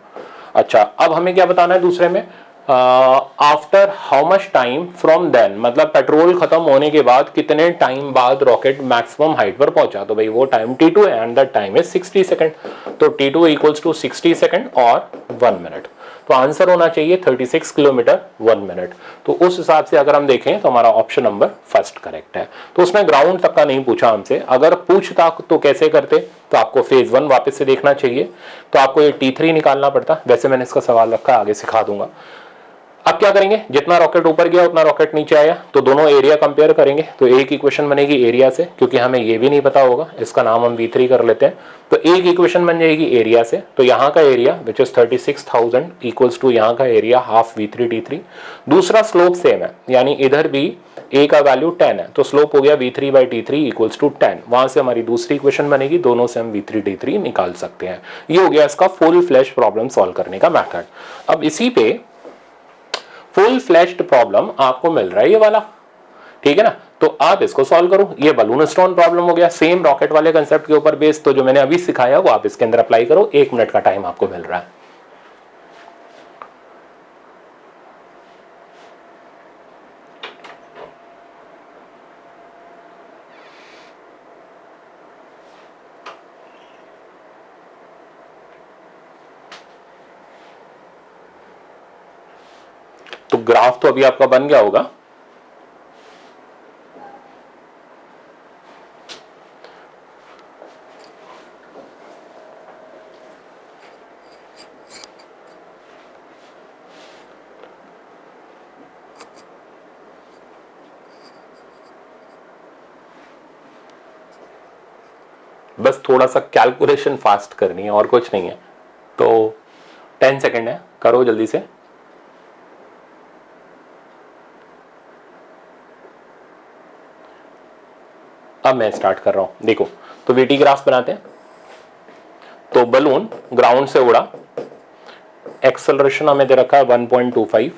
अच्छा, अब हमें क्या बताना है दूसरे में, after how much time from then, मतलब पेट्रोल खत्म होने के बाद कितने टाइम बाद रॉकेट मैक्सिमम हाइट पर पहुंचा। तो भाई वो टाइम t2 है, and that time is 60 second. तो t2 इक्वल्स टू 60 सेकंड और 1 मिनट। तो आंसर होना चाहिए 36 किलोमीटर 1 मिनट। तो उस हिसाब से अगर हम देखें तो हमारा ऑप्शन नंबर फर्स्ट करेक्ट है। तो उसने ग्राउंड तक का नहीं पूछा हमसे, अगर पूछता तो कैसे करते, तो आपको फेज 1 वापस से देखना चाहिए, तो आपको ये t3 निकालना पड़ता। वैसे मैंने इसका सवाल रखा है, आगे सिखा दूंगा। अब क्या करेंगे, जितना रॉकेट ऊपर गया उतना रॉकेट नीचे आया, तो दोनों एरिया कंपेयर करेंगे। तो एक इक्वेशन बनेगी एरिया से, क्योंकि हमें ये भी नहीं पता होगा, इसका नाम हम v3 कर लेते हैं। तो एक इक्वेशन बन जाएगी एरिया से, तो यहाँ का area which is 36,000 equals to यहाँ का एरिया हाफ v3 t3। दूसरा स्लोप सेम है, यानी इधर भी a का वैल्यू 10 है, तो स्लोप हो गया v3 by t3 equals to 10। वहां से हमारी दूसरी इक्वेशन बनेगी, दोनों से हम v3 t3 निकाल सकते हैं। ये हो गया इसका फुल फ्लैश प्रॉब्लम सॉल्व करने का मैथड। अब इसी पे फुल फ्लैश्ड प्रॉब्लम आपको मिल रहा है ये वाला, ठीक है ना। तो आप इसको सॉल्व करो, ये बलून स्टोन प्रॉब्लम हो गया, सेम रॉकेट वाले कंसेप्ट के ऊपर बेस, तो जो मैंने अभी सिखाया वो आप इसके अंदर अप्लाई करो, 1 मिनट का टाइम आपको मिल रहा है। तो ग्राफ तो अभी आपका बन गया होगा। बस थोड़ा सा कैलकुलेशन फास्ट करनी है और कुछ नहीं है। तो 10 सेकंड है, करो जल्दी से। अब मैं स्टार्ट कर रहा हूं, देखो। तो वीटी ग्राफ बनाते हैं। तो बलून ग्राउंड से उड़ा, एक्सेलरेशन हमें दे रखा है 1.25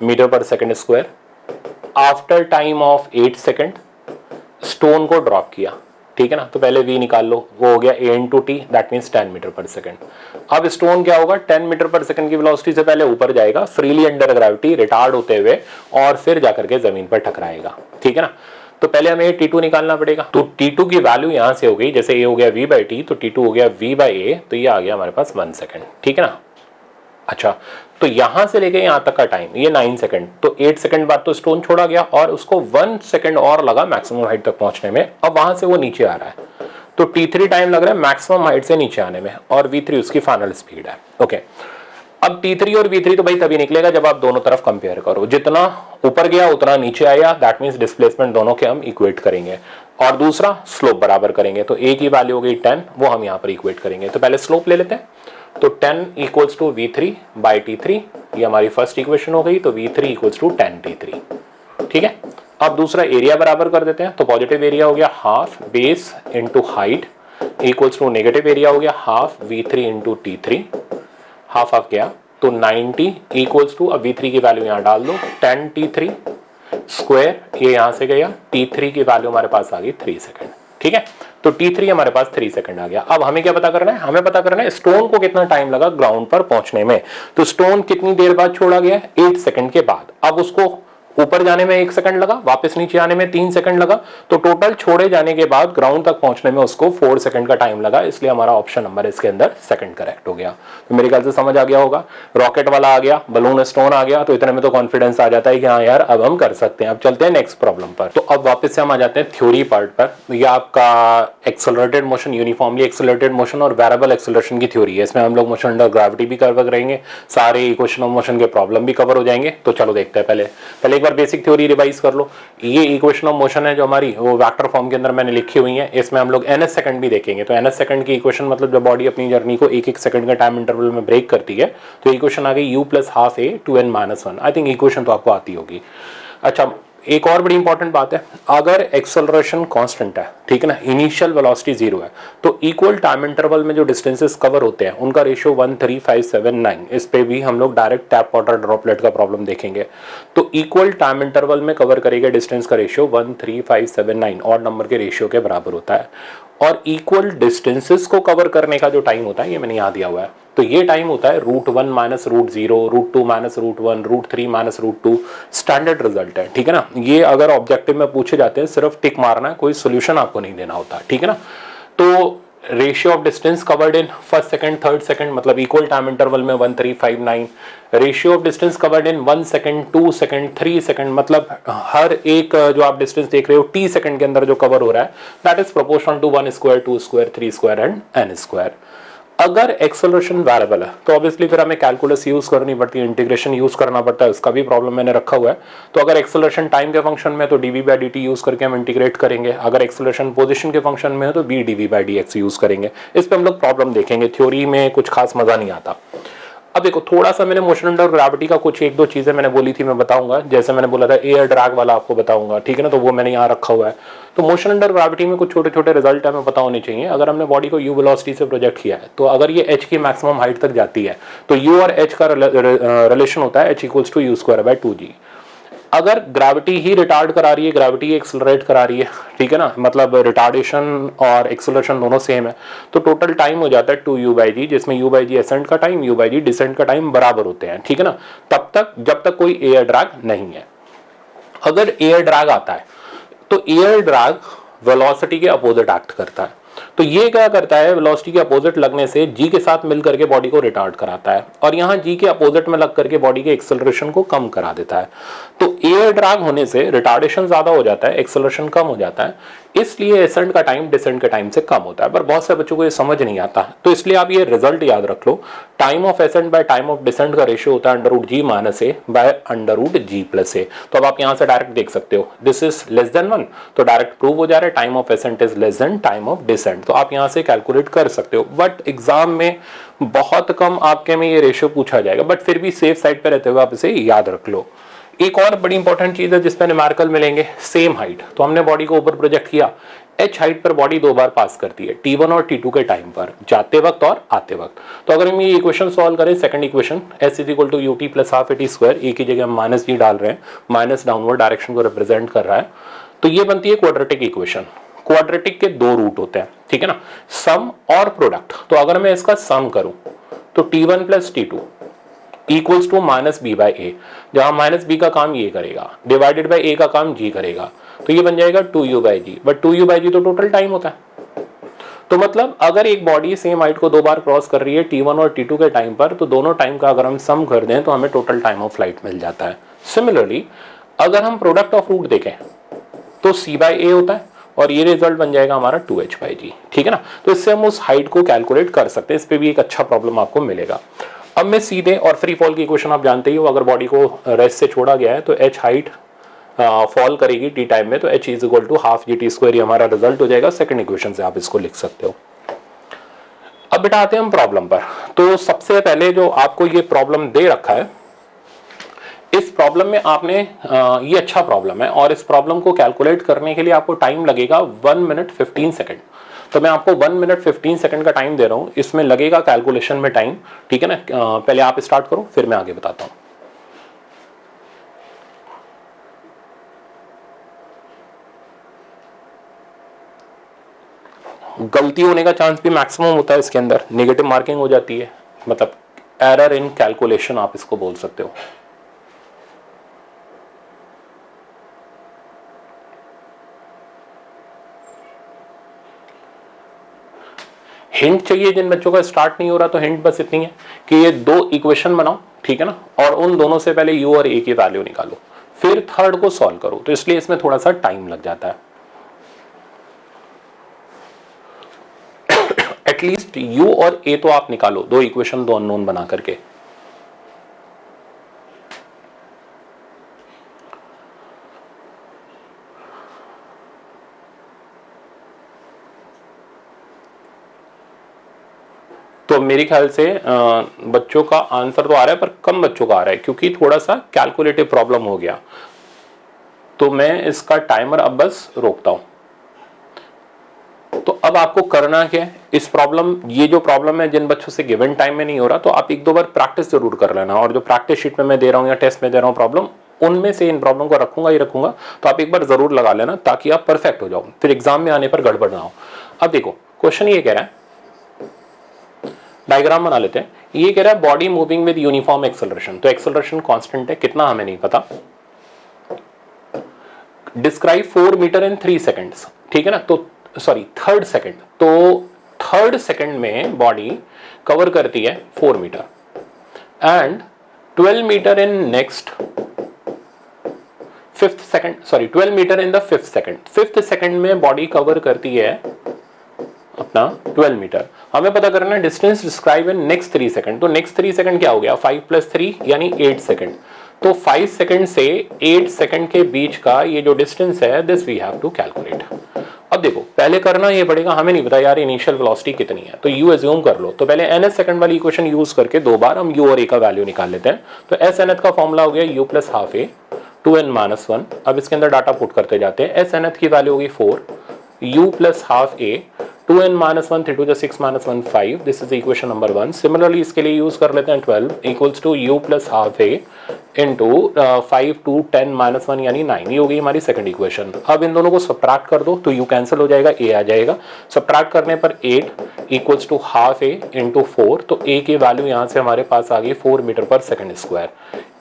metre per second square. After time of 8 second stone को ड्रॉप किया, ठीक है ना। तो पहले v निकाल लो, वो हो गया a into t, that means 10 metre per second. अब स्टोन क्या होगा, 10 मीटर पर सेकंड की वेलोसिटी से पहले ऊपर जाएगा फ्रीली अंडर ग्रेविटी, रिटार्ड होते हुए, और फिर जाकर के जमीन पर टकराएगा, ठीक है ना। तो पहले हमें t2 निकालना पड़ेगा। तो t2 की वैल्यू यहां से हो गई, जैसे a हो गया v बाई टी, तो t2 हो गया v बाई ए, तो ये आ गया हमारे पास 1 सेकंड, ठीक है ना। अच्छा, तो यहां से लेके यहां तक का टाइम ये 9 सेकंड, तो 8 सेकंड बाद तो स्टोन छोड़ा गया और उसको 1 सेकंड और लगा मैक्सिमम हाइट तक पहुंचने में। अब वहां से वो नीचे आ रहा है, तो t3 टाइम लग रहा है मैक्सिमम हाइट से नीचे आने में, और v3 उसकी फाइनल स्पीड है। ओके, अब t3 और v3 तो भाई तभी निकलेगा जब आप दोनों तरफ कंपेयर करो, जितना ऊपर गया उतना नीचे आया, दैट मींस डिस्प्लेसमेंट दोनों के हम इक्वेट करेंगे, और दूसरा स्लोप बराबर करेंगे। तो a की वैल्यू हो गई 10, वो हम यहाँ पर इक्वेट करेंगे। तो पहले स्लोप ले लेते हैं। तो 10 equals to v3 by t3, ये हमारी फर्स्ट इक्वेशन हो गई। तो v3 इक्वल्स टू 10 t3, ठीक है। अब दूसरा एरिया बराबर कर देते हैं। तो पॉजिटिव एरिया हो गया half base into height equals to negative area हो गया half v3 into t3, half half गया तो 90 इक्वल्स टू, अब v3 की वैल्यू यहाँ डाल दो, 10 t3 स्क्वायर, ये यहां से गया, t3 की वैल्यू हमारे पास आ गई 3 सेकंड, ठीक है। तो t3 हमारे पास 3 सेकंड आ गया। अब हमें क्या पता करना है, हमें पता करना है स्टोन को कितना टाइम लगा ग्राउंड पर पहुंचने में। तो स्टोन कितनी देर बाद छोड़ा गया है, 8 सेकंड के बाद। अब उसको ऊपर जाने में 1 सेकंड लगा, वापस नीचे आने में 3 सेकंड लगा, तो टोटल छोड़े जाने के बाद ग्राउंड तक पहुंचने में उसको 4 सेकंड का टाइम लगा, इसलिए हमारा ऑप्शन नंबर इसके अंदर सेकंड करेक्ट हो गया। तो मेरे ख्याल से समझ आ गया होगा। रॉकेट वाला आ गया, बलून स्टोन आ गया, तो इतने में तो कॉन्फिडेंस आ जाता है कि हाँ यार अब हम कर सकते हैं। अब चलते हैं नेक्स्ट प्रॉब्लम पर। तो अब वापस से हम आ जाते हैं थ्योरी पार्ट पर। यह आपका accelerated motion, uniformly accelerated motion और वेरिएबल एक्सेलरेशन की थ्योरी है। इसमें हम लोग मोशन अंडर ग्रेविटी भी कवर करेंगे, सारे इक्वेशन ऑफ मोशन के प्रॉब्लम भी कवर हो जाएंगे। तो चलो देखते हैं, पहले एक बार बेसिक थ्योरी रिवाइज कर लो। ये इक्वेशन ऑफ मोशन है जो हमारी, वो वेक्टर फॉर्म के अंदर मैंने लिखी हुई है। इसमें हम लोग ns सेकंड भी देखेंगे। तो ns सेकंड की इक्वेशन मतलब जब बॉडी अपनी जर्नी को एक सेकंड का टाइम इंटरवल में ब्रेक करती है, तो इक्वेशन आ गई u plus half a two n minus 1। I think equation तो आपको आती होगी। अच्छा, एक और बड़ी इंपॉर्टेंट बात है, अगर एक्सेलरेशन कांस्टेंट है, ठीक है ना, इनिशियल वेलोसिटी 0 है, तो इक्वल टाइम इंटरवल में जो डिस्टेंसेस कवर होते हैं उनका रेशियो 13579। इस पे भी हम लोग डायरेक्ट टैप वाटर ड्रॉपलेट का प्रॉब्लम देखेंगे। तो इक्वल टाइम इंटरवल में कवर करेगा डिस्टेंस का रेशियो 13579 ऑड नंबर के रेशियो के बराबर होता है। और इक्वल डिस्टेंसेस को कवर करने का जो टाइम होता है, ये मैंने यहाँ दिया हुआ है। तो ये टाइम होता है √1 minus √0, √2 minus √1, √3 minus √2। Standard result है, ठीक है ना। ये अगर ऑब्जेक्टिव में पूछे जाते हैं सिर्फ टिक मारना है, कोई सोल्यूशन आपको नहीं देना होता, ठीक है ना। तो ratio of distance covered in first second third second मतलब इक्वल टाइम इंटरवल में 1359। Ratio of distance covered in 1 second 2 second 3 second मतलब हर एक जो आप डिस्टेंस देख रहे हो t सेकंड के अंदर जो कवर हो रहा है, that is proportional to 1 square 2 square 3 square and n square. अगर एक्सेलरेशन वेरिएबल है तो ऑब्वियसली फिर हमें कैलकुलस यूज करनी पड़ती है, इंटीग्रेशन यूज करना पड़ता है, उसका भी प्रॉब्लम मैंने रखा हुआ है। तो अगर एक्सेलरेशन टाइम के फंक्शन में तो dv बाई dt यूज करके हम इंटीग्रेट करेंगे, अगर एक्सेलरेशन पोजीशन के फंक्शन में है तो b dv by dx use करेंगे। इस पे हम लोग प्रॉब्लम देखेंगे, थ्योरी में कुछ खास मजा नहीं आता। अब देखो, थोड़ा सा मैंने मोशन अंडर ग्रेविटी का कुछ एक दो चीजें मैंने बोली थी, मैं बताऊंगा। जैसे मैंने बोला था एयर ड्रैग वाला आपको बताऊंगा, ठीक है ना, तो वो मैंने यहाँ रखा हुआ है। तो मोशन अंडर ग्रेविटी में कुछ छोटे छोटे रिजल्ट हमें पता होने चाहिए। अगर हमने बॉडी को u वेलोसिटी से प्रोजेक्ट किया है, तो अगर ये h की मैक्सिमम हाइट तक जाती है, तो u और h का रिलेशन होता है h equals to u square by 2g। अगर ग्रेविटी ही रिटार्ड करा रही है, ग्रेविटी एक्सेलरेट करा रही है, ठीक है ना, मतलब रिटार्डेशन और एक्सेलरेशन दोनों सेम है, तो टोटल टाइम हो जाता है 2u/g, जिसमें u/g एसेंट का टाइम, u/g डिसेंट का टाइम बराबर होते हैं, ठीक है ना, तब तक जब तक कोई एयर ड्रैग नहीं है। अगर एयर ड्रैग आता है तो एयर ड्रैग वेलोसिटी के अपोजिट एक्ट करता है। तो ये क्या करता है, वेलोसिटी के अपोजिट लगने से जी के साथ मिलकर के बॉडी को रिटार्ड कराता है, और यहाँ जी के अपोजिट में लग करके बॉडी के एक्सेलरेशन को कम करा देता है। तो एयर ड्रैग होने से रिटार्डेशन ज्यादा हो जाता है, एक्सेलरेशन कम हो जाता है, इसलिए एसेंट का टाइम डिसेंट के टाइम से कम होता है। पर बहुत से बच्चों को ये समझ नहीं आता, तो इसलिए आप ये रिजल्ट याद रख लो, time of ascent by time of descent का रेशियो होता है √g - a by √g + a। तो अब आप यहां से डायरेक्ट देख सकते हो, दिस इज लेस देन 1, तो डायरेक्ट प्रूव हो जा रहा है time of ascent is less than time of descent. तो आप यहां से कैलकुलेट कर सकते हो, बट एग्जाम में बहुत कम आपके में ये रेशियो पूछा जाएगा, बट फिर भी सेफ साइड पे रहते हुए आप इसे याद रख लो। एक और बड़ी इंपॉर्टेंट चीज है जिसपे न्यूमेरिकल मिलेंगे, सेम हाइट। तो हमने बॉडी को ऊपर प्रोजेक्ट किया, h हाइट पर बॉडी 2 बार पास करती है, t1 और t2 के टाइम पर, जाते वक्त और आते वक्त। तो अगर हम ये इक्वेशन सॉल्व करें, second equation s = ut + ½ at², एक ही जगह हम -g डाल रहे हैं, माइनस डाउनवर्ड डायरेक्शन को रिप्रेजेंट कर रहा है, तो ये बनती है क्वाड्रेटिक इक्वेशन। क्वाड्रेटिक के 2 रूट होते हैं, ठीक है ना, सम और प्रोडक्ट। तो अगर मैं इसका सम करूं तो t1 + t2 equals to -b/a, जहां -b का काम ये करेगा, डिवाइडेड बाय a का काम g करेगा, तो ये बन जाएगा 2u/g, बट 2u/g तो टोटल टाइम होता है। तो मतलब अगर एक बॉडी सेम हाइट को 2 बार क्रॉस कर रही है t1 और t2 के टाइम पर, तो दोनों टाइम का अगर हम सम कर दें तो हमें टोटल टाइम ऑफ फ्लाइट मिल जाता है। सिमिलरली अगर हम प्रोडक्ट ऑफ रूट देखें तो c/a होता है, और ये रिजल्ट बन जाएगा हमारा 2h/g, ठीक है ना। तो इससे हम उस हाइट को कैलकुलेट कर सकते हैं, इस पे भी एक अच्छा प्रॉब्लम आपको मिलेगा। अब मैं सीधे, और फ्री फॉल की इक्वेशन आप जानते ही हो, अगर बॉडी को रेस्ट से छोड़ा गया है तो h हाइट फॉल करेगी t टाइम में, तो h = ½ g/t², ये हमारा रिजल्ट हो जाएगा। सेकंड इक्वेशन से आप इसको लिख सकते हो। अब बेटा आते हैं हम प्रॉब्लम पर। तो सबसे पहले जो आपको ये प्रॉब्लम दे रखा है, इस प्रॉब्लम में आपने ये अच्छा प्रॉब्लम है, और इस प्रॉब्लम को कैलकुलेट करने के लिए आपको टाइम लगेगा 1 मिनट 15 सेकंड। तो मैं आपको 1 मिनट 15 सेकंड का टाइम दे रहा हूं, इसमें लगेगा कैलकुलेशन में टाइम, ठीक है ना। पहले आप स्टार्ट करो, फिर मैं आगे बताता हूं। गलती होने का चांस भी मैक्सिमम होता है इसके अंदर, नेगेटिव मार्किंग हो जाती है, मतलब एरर इन कैलकुलेशन आप इसको बोल सकते हो। हिंट चाहिए जिन बच्चों का स्टार्ट नहीं हो रहा, तो हिंट बस इतनी है कि ये 2 इक्वेशन बनाओ, ठीक है ना, और उन दोनों से पहले u और a की वैल्यू निकालो, फिर थर्ड को सॉल्व करो। तो इसलिए इसमें थोड़ा सा टाइम लग जाता है। एटलीस्ट u और a तो आप निकालो, 2 इक्वेशन 2 अननोन बना करके। तो मेरे ख्याल से बच्चों का आंसर तो आ रहा है, पर कम बच्चों का आ रहा है, क्योंकि थोड़ा सा कैलकुलेटिव प्रॉब्लम हो गया। तो मैं इसका टाइमर अब बस रोकता हूं। तो अब आपको करना क्या है, इस प्रॉब्लम, ये जो प्रॉब्लम है जिन बच्चों से गिवन टाइम में नहीं हो रहा, तो आप 1-2 बार प्रैक्टिस जरूर कर लेना, और जो प्रैक्टिस शीट में मैं दे रहा हूं या टेस्ट में दे रहा हूं प्रॉब्लम, उनमें से इन प्रॉब्लम को रखूंगा ही रखूंगा। तो आप एक बार जरूर लगा लेना, ताकि आप परफेक्ट हो जाओ, फिर एग्जाम में आने पर गड़बड़ ना हो। अब देखो क्वेश्चन ये कह रहा है, डायग्राम बना लेते हैं। ये कह रहा है body moving with uniform acceleration, तो एक्सेलरेशन कांस्टेंट है, कितना हमें नहीं पता। डिस्क्राइब 4 मीटर इन 3 सेकंड्स, ठीक है ना, तो सॉरी 3rd सेकंड, तो 3rd सेकंड में बॉडी कवर करती है 4 metre, and 12 metre in next 5th second, sorry 12 metre in the 5th second. 5th second में बॉडी कवर करती है अपना 12 मीटर। हमें पता करना है distance describe in next 3 second. तो नेक्स्ट 3 सेकंड क्या हो गया, 5 + 3 यानी 8 सेकंड। तो 5 सेकंड से 8 सेकंड के बीच का ये जो डिस्टेंस है, this we have to calculate. अब देखो पहले करना ये पड़ेगा, हमें नहीं पता यार इनिशियल वेलोसिटी कितनी है, तो u एज्यूम कर लो। तो पहले ns सेकंड वाली इक्वेशन यूज करके 2 बार हम u और a का वैल्यू निकाल लेते हैं। तो s nth का फॉर्मूला हो गया u + ½ a 2n - 1। अब इसके अंदर डाटा पुट करते जाते हैं। s nth की वैल्यू होगी 4, u + ½ a 2n माइनस 1 3 2 6 माइनस 1 5, this is equation number 1। Similarly इसके लिए यूज कर लेते हैं 12 equals to u plus half a into 5 2 10 minus 1 यानी 9, ये हो गई हमारी सेकंड इक्वेशन। अब इन दोनों को सब्ट्रैक्ट कर दो तो u कैंसिल हो जाएगा, a आ जाएगा। सब्ट्रैक्ट करने पर 8 equals to half a into 4, तो a की वैल्यू यहाँ से हमारे पास आ गई 4 metre per second square.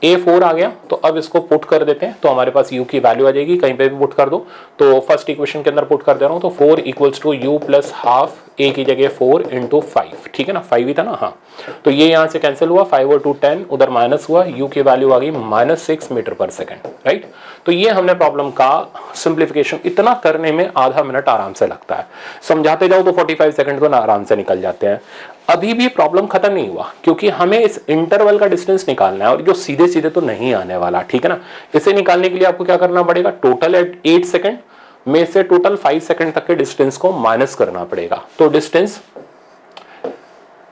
a 4 आ गया, तो अब इसको पुट कर देते हैं तो हमारे पास u की वैल्यू आ जाएगी, कहीं पे भी पुट कर दो। तो फर्स्ट इक्वेशन के अंदर पुट कर दे रहा हूँ, तो 4 equals to u plus half a की जगह 4 इंटू 5, ठीक है ना, 5 ही था ना, हाँ। तो ये यहाँ से कैंसिल हुआ, 5 और 2 10, उधर माइनस हुआ, u की वैल्यू आ गई -6 मीटर पर सेकंड, राइट। तो ये हमने प्रॉब्लम का सिंप्लीफिकेशन, इतना करने में आधा मिनट आराम से लगता है, समझाते जाओ तो 45 सेकंड तो आराम से निकल जाते हैं। अभी भी प्रॉब्लम खत्म नहीं हुआ, क्योंकि हमें इस इंटरवल का डिस्टेंस निकालना है, और जो सीधे सीधे तो नहीं आने वाला, ठीक है ना। इसे निकालने के लिए आपको क्या करना पड़ेगा, टोटल 8 सेकंड में से टोटल 5 सेकंड तक के डिस्टेंस को माइनस करना पड़ेगा। तो डिस्टेंस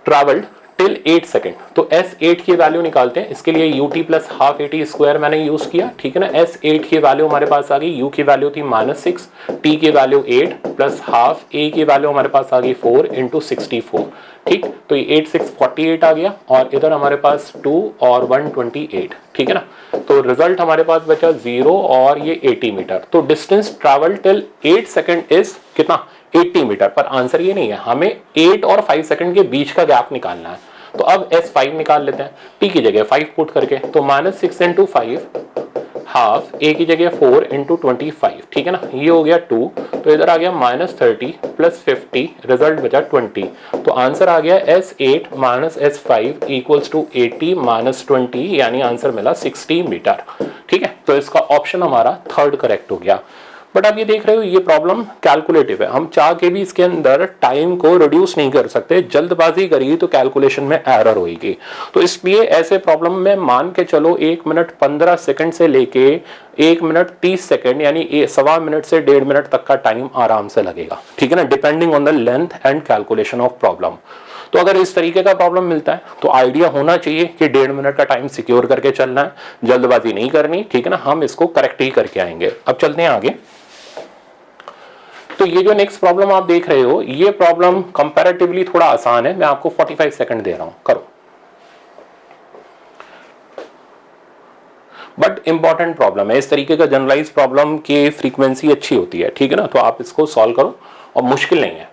ट्रैवल्ड टिल 8 सेकंड, तो S8 की वैल्यू निकालते हैं। इसके लिए ut plus half AT square मैंने यूज किया, ठीक है ना। S8 की वैल्यू हमारे पास आ गई, u की वैल्यू थी -6, t की वैल्यू 8 प्लस हाफ a की वैल्यू हमारे पास आ गई 4 इंटू 64, ठीक। तो ये 8 6 48 आ गया, और इधर हमारे पास 2 और 128, ठीक है ना। तो रिजल्ट हमारे पास बचा 0 और ये 80 मीटर। तो distance travel till 8 second is कितना, 80 मीटर। पर आंसर ये नहीं है, हमें 8 और 5 सेकंड के बीच का गैप निकालना है। तो अब S5 निकाल लेते हैं, t की जगह 5 पुट करके, तो -6 इंटू 5 हाफ, a की जगह 4 इंटू 25, ठीक है ना। ये हो गया 2, तो इधर आ गया -30 प्लस 50, रिजल्ट बचा 20। तो आंसर आ गया S8 minus S5 equals to 80 minus 20, यानी आंसर मिला 60 मीटर, ठीक है। तो इसका ऑप्शन हमारा थर्ड करेक्ट हो गया। बट आप ये देख रहे हो, ये प्रॉब्लम कैलकुलेटिव है, हम चाह के भी इसके अंदर टाइम को रिड्यूस नहीं कर सकते, जल्दबाजी करिए तो कैलकुलेशन में एरर होगी। तो इसलिए ऐसे प्रॉब्लम में मान के चलो 1 मिनट 15 सेकंड से लेके 1 मिनट 30 सेकंड, यानी 1.25 मिनट से 1.5 मिनट तक का टाइम आराम से लगेगा, ठीक है ना, depending on the length and calculation of problem. तो अगर इस तरीके का प्रॉब्लम मिलता है तो आइडिया होना चाहिए कि 1.5 मिनट का टाइम सिक्योर करके चलना है, जल्दबाजी नहीं करनी, ठीक है ना। हम इसको करेक्ट ही करके आएंगे। अब चलते हैं आगे। तो ये जो नेक्स्ट प्रॉब्लम आप देख रहे हो, ये प्रॉब्लम कंपैरेटिवली थोड़ा आसान है, मैं आपको 45 सेकंड दे रहा हूं, करो। बट इंपॉर्टेंट प्रॉब्लम है, इस तरीके का जनरलाइज प्रॉब्लम की फ्रीक्वेंसी अच्छी होती है, ठीक है ना। तो आप इसको सॉल्व करो, और मुश्किल नहीं है,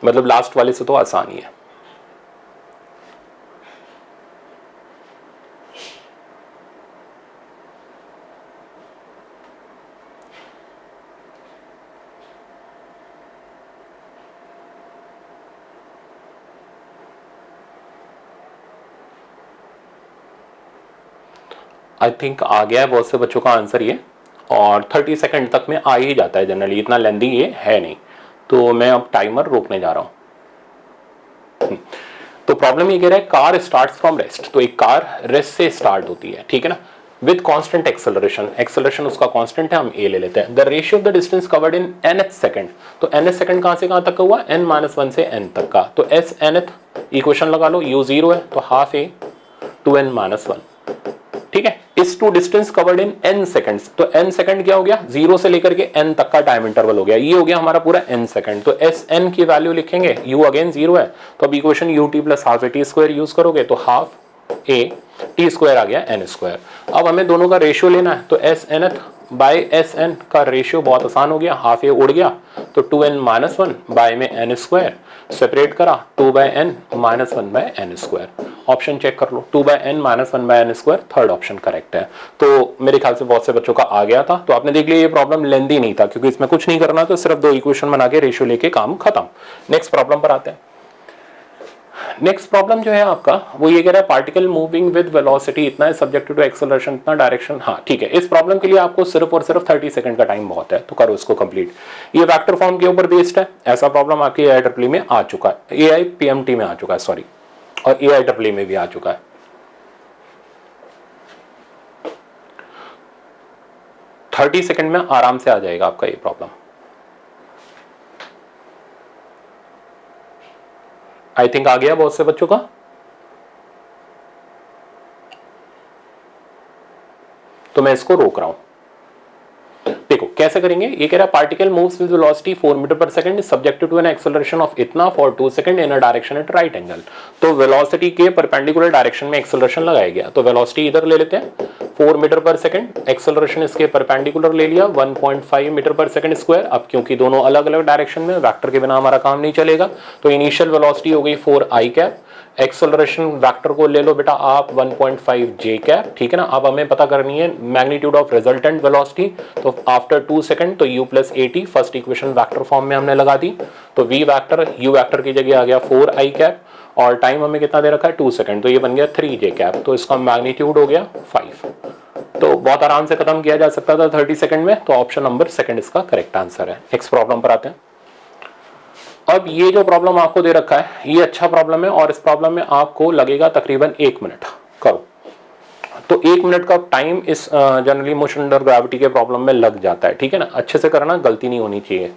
मतलब लास्ट वाले से तो आसान ही है। आई थिंक आ गया है बहुत से बच्चों का आंसर ये, और 30 सेकंड तक में आ ही जाता है जनरली, इतना लेंदी ये है नहीं। तो मैं अब टाइमर रोकने जा रहा हूं। तो प्रॉब्लम ये कह रहा है, कार स्टार्ट्स फ्रॉम रेस्ट। तो एक कार रेस्ट से स्टार्ट होती है, ठीक है ना, विद कांस्टेंट एक्सेलरेशन, एक्सेलरेशन उसका कांस्टेंट है, हम ए ले लेते हैं। The ratio of the distance covered in nth second, तो nth सेकंड कहां से कहां तक का हुआ, n-1 से n तक का। तो s nth इक्वेशन लगा लो, u 0 है तो हाफ a 2n-1, ठीक है। इस to distance covered in n seconds, तो n सेकंड क्या हो गया, 0 से लेकर के n तक का टाइम इंटरवल हो गया, ये हो गया हमारा पूरा n सेकंड। तो sn की वैल्यू लिखेंगे, u अगेन 0 है, तो अब equation ut plus half at square use करोगे तो हाफ a t स्क्वायर आ गया n स्क्वायर। अब हमें दोनों का रेशियो लेना है, तो snth बाय sn का रेशियो बहुत आसान हो गया, हाफ a उड़ गया, तो 2n-1 बाय में n स्क्वायर, सेपरेट करा 2/n-1/n स्क्वायर। ऑप्शन चेक कर लो, 2/n-1/n square, third option correct है। तो मेरे ख्याल से बहुत से बच्चों का आ गया था। तो आपने देख लिया ये प्रॉब्लम लेंदी नहीं था, क्योंकि इसमें कुछ नहीं करना, तो सिर्फ 2 इक्वेशन बना के रेशियो लेके काम खत्म। नेक्स्ट प्रॉब्लम पर आते हैं। नेक्स्ट प्रॉब्लम जो है आपका, वो ये कह रहा है पार्टिकल मूविंग विद वेलोसिटी इतना है, सब्जेक्टेड टू एक्सेलरेशन इतना, डायरेक्शन, हाँ ठीक है। इस प्रॉब्लम के लिए आपको सिर्फ और सिर्फ 30 सेकंड का टाइम बहुत है, तो करो इसको कंप्लीट। ये वेक्टर फॉर्म के ऊपर बेस्ड है, ऐसा प्रॉब्लम आपके AIEEE में आ चुका है, AIPMT में आ चुका है, सॉरी, और AIEEE में भी आ चुका है। थर्टी सेकंड में आराम से आ जाएगा आपका ये प्रॉब्लम। आई थिंक आ गया बहुत से बच्चों का। तो मैं इसको रोक रहा हूं। देखो कैसे करेंगे, ये कह रहा है particle moves with velocity 4 metre per second is subjected to an acceleration of इतना for 2 second in a direction at right angle. तो वेलोसिटी के परपेंडिकुलर डायरेक्शन में एक्सेलरेशन लगाया गया, तो वेलोसिटी इधर ले लेते हैं 4 मीटर पर सेकंड, एक्सेलरेशन इसके परपेंडिकुलर ले लिया 1.5 मीटर पर सेकंड स्क्वायर। अब क्योंकि दोनों अलग अलग डायरेक्शन में, वेक्टर के बिना हमारा काम नहीं चलेगा, तो इनिशियल वेलोसिटी हो गई 4i कैप, एक्सेलरेशन वेक्टर को ले लो बेटा आप 1.5 j कैप, ठीक है ना। अब हमें पता करनी है मैग्नीट्यूड ऑफ रिजल्टेंट वेलोसिटी, तो आफ्टर 2 सेकंड तो u plus at, first equation vector form में हमने लगा दी, तो v वेक्टर u वेक्टर की जगह आ गया 4i कैप, और टाइम हमें कितना दे रखा है 2 सेकंड, तो ये बन गया 3j कैप, तो इसका मैग्नीट्यूड हो गया 5। तो बहुत आराम से खत्म किया जा सकता था 30 सेकंड में, तो ऑप्शन नंबर सेकंड इसका करेक्ट आंसर है। नेक्स्ट प्रॉब्लम पर आते हैं। अब ये जो प्रॉब्लम आपको दे रखा है ये अच्छा प्रॉब्लम है, और इस प्रॉब्लम में आपको लगेगा तकरीबन 1 मिनट करो, तो 1 मिनट का टाइम इस जनरली मोशन अंडर ग्रेविटी के प्रॉब्लम में लग जाता है, ठीक है ना। अच्छे से करना, गलती नहीं होनी चाहिए।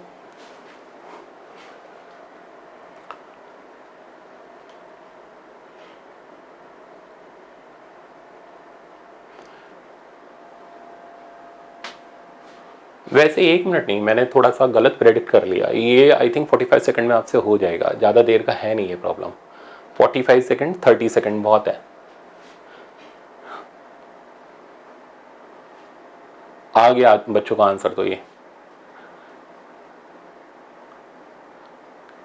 वैसे 1 मिनट नहीं, मैंने थोड़ा सा गलत प्रेडिक्ट कर लिया, ये आई थिंक 45 सेकंड में आपसे हो जाएगा, ज़्यादा देर का है नहीं ये प्रॉब्लम। 45 सेकंड, 30 सेकंड बहुत है। आ गया बच्चों का आंसर,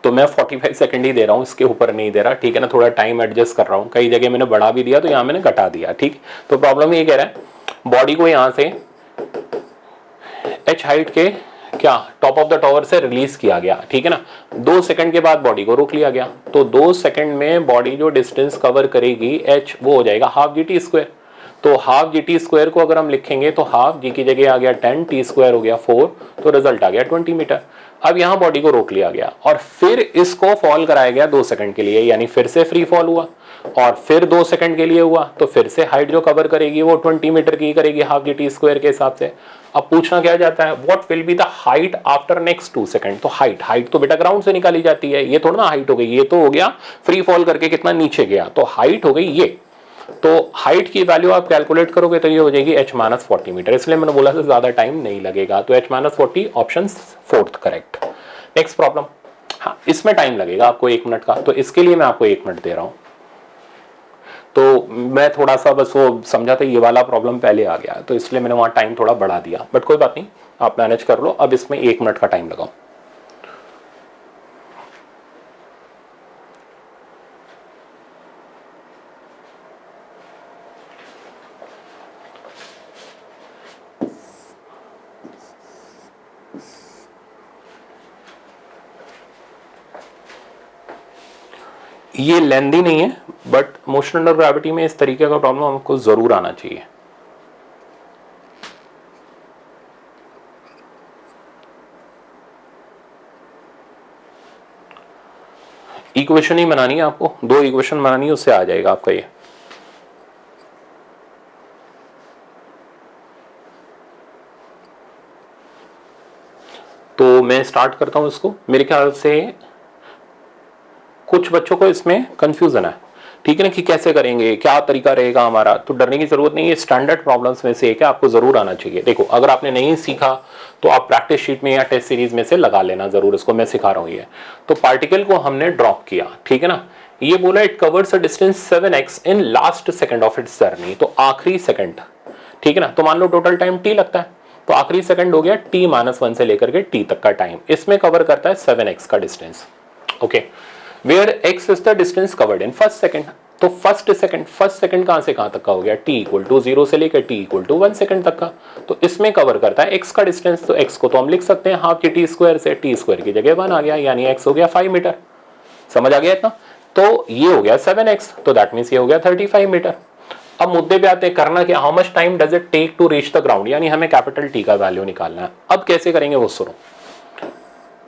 तो मैं 45 सेकंड ही दे रहा हूँ, इसके ऊपर नहीं दे रहा, ठीक है ना। थोड़ा टाइम एडजस्ट कर रहा हूँ, कई जगह मैंने बढ़ा भी दिया तो यहाँ मैंने घटा दिया, ठीक। तो प्रॉब्लम ये कह रहा है बॉडी को यहाँ से h हाइट के क्या टॉप ऑफ द टावर से रिलीज किया गया, ठीक है ना। 2 सेकंड के बाद बॉडी को रोक लिया गया, तो 2 सेकंड में बॉडी जो डिस्टेंस कवर करेगी h वो हो जाएगा हाफ जी टी स्क्वायर। तो हाफ जी टी स्क्वायर को अगर हम लिखेंगे तो हाफ जी की जगह आ गया 10, टी स्क्वायर हो गया 4, तो रिजल्ट आ गया 20 मीटर। अब यहाँ बॉडी को रोक लिया गया और फिर इसको फॉल कराया गया 2 सेकंड के लिए, यानी फिर से फ्री फॉल हुआ, और फिर 2 सेकंड के लिए हुआ, तो फिर से हाइट जो कवर करेगी वो 20 मीटर की करेगी हाफ जी टी स्क्वायर के हिसाब से। अब पूछना क्या जाता है, what will be the height after next 2 second. तो हाइट तो बेटा ग्राउंड से निकाली जाती है, ये थोड़ा ना हाइट हो गई, ये तो हो गया फ्री फॉल करके कितना नीचे गया, तो हाइट हो गई ये। तो हाइट की वैल्यू आप कैलकुलेट करोगे तो ये हो जाएगी h-40 मीटर, इसलिए मैंने बोला था ज्यादा टाइम नहीं लगेगा, तो h-40 option 4th correct. Next problem, हाँ इसमें टाइम लगेगा आपको 1 मिनट का, तो इसके लिए मैं आपको 1 मिनट दे रहा हूं। तो मैं थोड़ा सा बस वो समझा था, ये वाला प्रॉब्लम पहले आ गया, तो इसलिए मैंने वहां टाइम थोड़ा बढ़ा दिया, बट कोई बात नहीं, आप मैनेज कर लो। अब इसमें 1 मिनट का टाइम लगाओ। ये लेंदी नहीं है, बट मोशन अंडर ग्रेविटी में इस तरीके का प्रॉब्लम हमको जरूर आना चाहिए। इक्वेशन ही बनानी है आपको, 2 इक्वेशन बनानी है, उससे आ जाएगा आपका ये। तो मैं स्टार्ट करता हूं इसको। मेरे ख्याल से कुछ बच्चों को इसमें कंफ्यूजन है, ठीक है ना, कि कैसे करेंगे, क्या तरीका रहेगा हमारा। तो डरने की जरूरत नहीं है, स्टैंडर्ड प्रॉब्लम्स में से एक है, आपको जरूर आना चाहिए। देखो अगर आपने नहीं सीखा तो आप प्रैक्टिस शीट में या टेस्ट सीरीज में से लगा लेना जरूर, इसको मैं सिखा रहा हूं ये। तो पार्टिकल को हमने ड्रॉप किया, ठीक है ना, ये बोला it covers a distance 7x in last second of its journey, तो आखिरी सेकंड, ठीक है ना। तो मान लो टोटल टाइम t लगता है, तो आखिरी सेकंड हो गया t-1 से लेकर के t तक का टाइम, इसमें कवर करता है 7x का distance, okay. Where x is the distance covered in first second, तो फर्स्ट सेकंड कहां से कहां तक का हो गया, t = 0 से लेकर t = 1 सेकंड तक का, तो इसमें कवर करता है x का डिस्टेंस। तो x को तो हम लिख सकते हैं हाफ जी टी स्क्वायर से, t स्क्वायर की जगह 1 आ गया, यानी x हो गया 5 मीटर। समझ आ गया इतना। तो ये हो गया 7x, तो दैट मींस ये हो गया 35 मीटर। अब मुद्दे पे आते हैं, करना क्या, how much time does it take to reach the ground, यानी हमें कैपिटल T का वैल्यू निकालना है। अब कैसे करेंगे वो सुनो,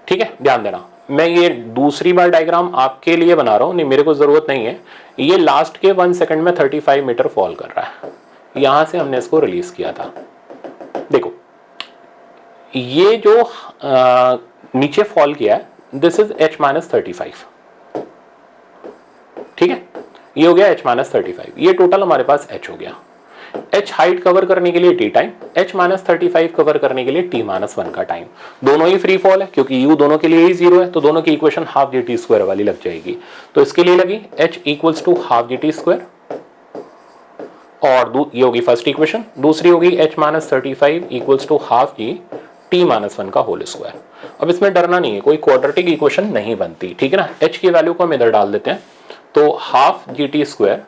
ठीक है, ध्यान देना। मैं ये दूसरी बार डायग्राम आपके लिए बना रहा हूं, नहीं मेरे को जरूरत नहीं है। ये लास्ट के 1 सेकंड में 35 मीटर फॉल कर रहा है, यहां से हमने इसको रिलीज किया था। देखो ये जो नीचे फॉल किया है, दिस इज h-35, ठीक है, ये हो गया h-35, ये टोटल हमारे पास h हो गया। h हाइट कवर करने के लिए t time, h minus 35 cover करने के लिए t माइनस 1 का टाइम। दोनों ही फ्री फॉल है क्योंकि u दोनों के लिए ही 0 है, तो दोनों की equation half G T square वाली लग जाएगी। तो इसके लिए लगी h equals to half G T square, और ये होगी फर्स्ट इक्वेशन। दूसरी होगी h minus 35 equals to half ji t minus 1 का होल स्क्वायर। अब इसमें डरना नहीं है, कोई क्वाड्रेटिक इक्वेशन नहीं बनती, ठीक है ना। h की वैल्यू को हम इधर डाल देते हैं, तो half G T square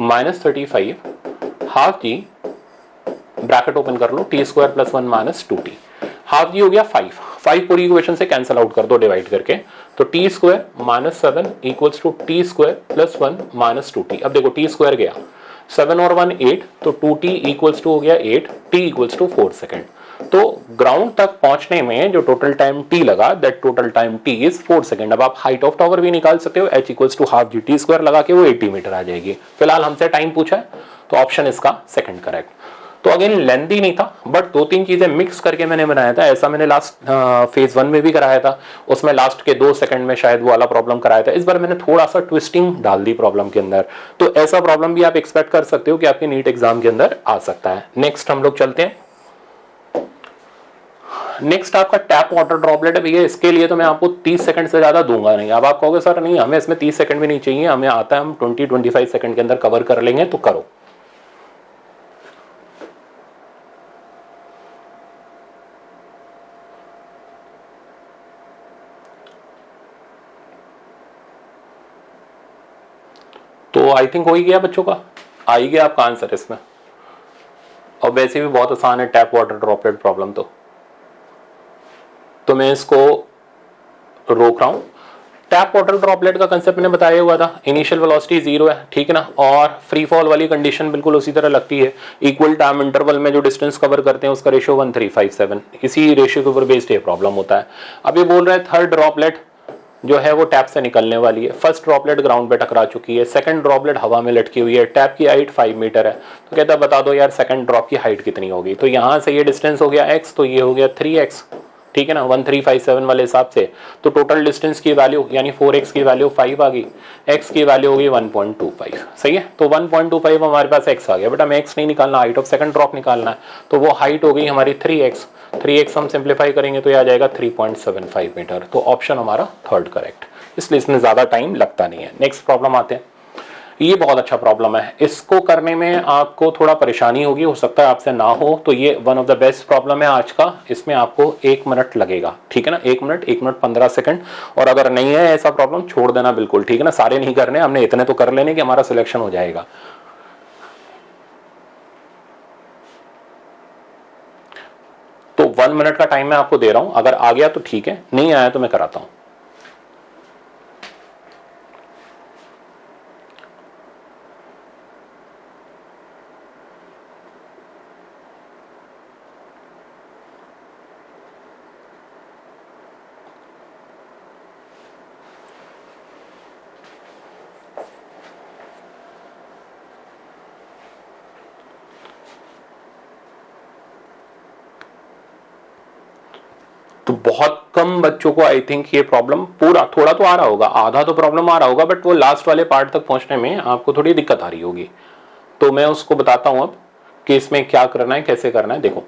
minus 35 half G, bracket open कर लो, T square plus 1 minus 2t, half G हो गया 5 पूरी इक्वेशन से कैंसिल आउट कर दो डिवाइड करके, तो t square minus 7 equals to t square plus 1 minus 2t। अब देखो टी स्क्वायर गया 7 और 1 8, तो 2t इक्वल्स टू हो गया 8, t इक्वल्स टू 4 सेकेंड। तो ग्राउंड तक पहुंचने में जो टोटल टाइम t लगा, that total time t is 4 second. अब आप हाइट ऑफ टावर भी निकाल सकते हो, h equals to half G T square लगा के वो 80 मीटर आ जाएगी। फिलहाल हमसे टाइम पूछा है तो ऑप्शन इसका सेकंड करेक्ट। तो अगेन लेंथी नहीं था, बट 2-3 चीजें मिक्स करके मैंने बनाया था। ऐसा मैंने लास्ट फेज 1 में भी कराया था, उसमें लास्ट के 2 सेकंड में शायद वो वाला प्रॉब्लम कराया था। इस बार मैंने थोड़ा सा ट्विस्टिंग डाल दी प्रॉब्लम के अंदर, तो ऐसा प्रॉब्लम भी आप एक्सपेक्ट कर सकते हो कि आपके नीट एग्जाम के अंदर आ सकता है। नेक्स्ट हम लोग चलते हैं। नेक्स्ट आपका टैप वाटर ड्रॉपलेट है भैया। इसके लिए तो मैं आपको 30 सेकंड से ज्यादा दूंगा नहीं। अब आप कहोगे सर नहीं हमें इसमें 30 सेकंड भी नहीं चाहिए, हमें आता है, हम 20-25 सेकंड के अंदर कवर कर लेंगे, तो करो। तो आई थिंक हो ही गया बच्चों का, आ ही गया आपका आंसर इसमें, और वैसे भी बहुत आसान है टैप वाटर ड्रॉपलेट प्रॉब्लम। तो मैं इसको रोक रहा हूं। टैप वाटर ड्रॉपलेट का कंसेप्ट मैंने बताया हुआ था, इनिशियल वेलोसिटी 0 है, ठीक है ना, और फ्री फॉल वाली कंडीशन बिल्कुल उसी तरह लगती है। इक्वल टाइम इंटरवल में जो डिस्टेंस कवर करते हैं उसका रेशियो 1357, इसी रेशियो के ऊपर बेस्ड ये प्रॉब्लम होता है। अब ये बोल रहा है थर्ड ड्रॉपलेट जो है वो टैप से निकलने वाली है। फर्स्ट ड्रॉपलेट ग्राउंड पे टकरा चुकी है, सेकंड ड्रॉपलेट हवा में लटकी हुई है, टैप की हाइट 5 मीटर है। तो कहता है बता दो यार सेकंड ड्रॉप की हाइट कितनी होगी। तो यहां से ये डिस्टेंस हो गया x, तो ये हो गया 3x, ठीक है ना, 1357 वाले हिसाब से। तो टोटल डिस्टेंस की वैल्यू यानी 4x की वैल्यू 5 आ गई, x की वैल्यू होगी 1.25, सही है। तो 1.25 हमारे पास x आ गया, बट हमें x नहीं निकालना, हाइट ऑफ सेकंड ड्रॉप निकालना है। तो वो हाइट हो गई हमारी 3x हम सिंप्लीफाई करेंगे तो ये आ जाएगा 3.75 मीटर। तो ऑप्शन हमारा थर्ड करेक्ट, इसलिए इसमें ज्यादा टाइम लगता नहीं है। नेक्स्ट प्रॉब्लम आते हैं। ये बहुत अच्छा प्रॉब्लम है, इसको करने में आपको थोड़ा परेशानी होगी, हो सकता है आपसे ना हो, तो ये one of the best problem है आज का। इसमें आपको 1 मिनट लगेगा, ठीक है ना, 1 मिनट 15 सेकंड। और अगर नहीं है ऐसा प्रॉब्लम छोड़ देना बिल्कुल, ठीक है ना, सारे नहीं करने, हमने इतने तो कर लेने कि हमारा सिलेक्शन हो जाएगा। तो 1 मिनट का टाइम मैं आपको दे रहा हूं, अगर आ गया तो ठीक है, नहीं आया तो मैं कराता हूं। तो बहुत कम बच्चों को आई थिंक ये प्रॉब्लम पूरा, थोड़ा तो आ रहा होगा, आधा तो प्रॉब्लम आ रहा होगा, बट वो लास्ट वाले पार्ट तक पहुंचने में आपको थोड़ी दिक्कत आ रही होगी। तो मैं उसको बताता हूं अब कि इसमें क्या करना है, कैसे करना है। देखो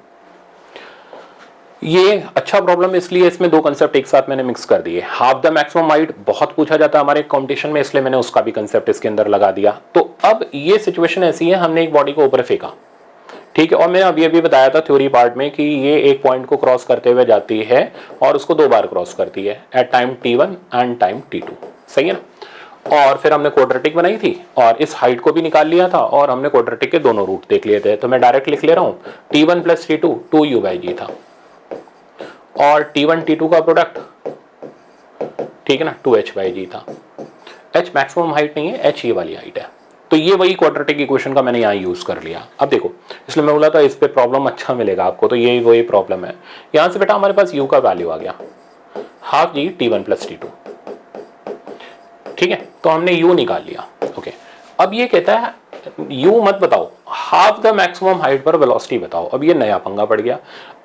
ये अच्छा प्रॉब्लम इसलिए इसमें 2 कंसेप्ट एक साथ मैंने मिक्स कर दिए। हाफ द मैक्सिमम हाइट बहुत पूछा जाता है हमारे कंपटीशन में, इसलिए मैंने उसका भी कंसेप्ट इसके अंदर लगा दिया। तो अब ये सिचुएशन ऐसी है, हमने एक बॉडी को ऊपर फेंका, ठीक है, और मैंने अभी अभी बताया था थ्योरी पार्ट में कि ये एक पॉइंट को क्रॉस करते हुए जाती है और उसको 2 बार क्रॉस करती है, at time t1 and time t2, सही है ना। और फिर हमने क्वाड्रेटिक बनाई थी और इस हाइट को भी निकाल लिया था, और हमने क्वाड्रेटिक के दोनों रूट देख लिए थे। तो मैं डायरेक्ट लिख ले रहा हूं, t1 प्लस t2 2u/g था, और t1 t2 का प्रोडक्ट, ठीक है ना, 2h/g था। h मैक्सिमम हाइट नहीं है, h ये वाली हाइट है। तो ये वही क्वाड्रेटिक इक्वेशन का मैंने यहाँ यूज कर लिया। अब देखो, इसलिए मैं बोला था इस पे प्रॉब्लम अच्छा मिलेगा आपको, तो यही वही प्रॉब्लम है। यहाँ से बेटा हमारे पास u का वैल्यू आ गया हाफ जी t1 प्लस t2, ठीक है, तो हमने u निकाल लिया। ओके, अब ये कहता है u मत बताओ, हाफ द मैक्सिमम हाइट पर वेलोसिटी बताओ। अब ये नया पंगा पड़ गया।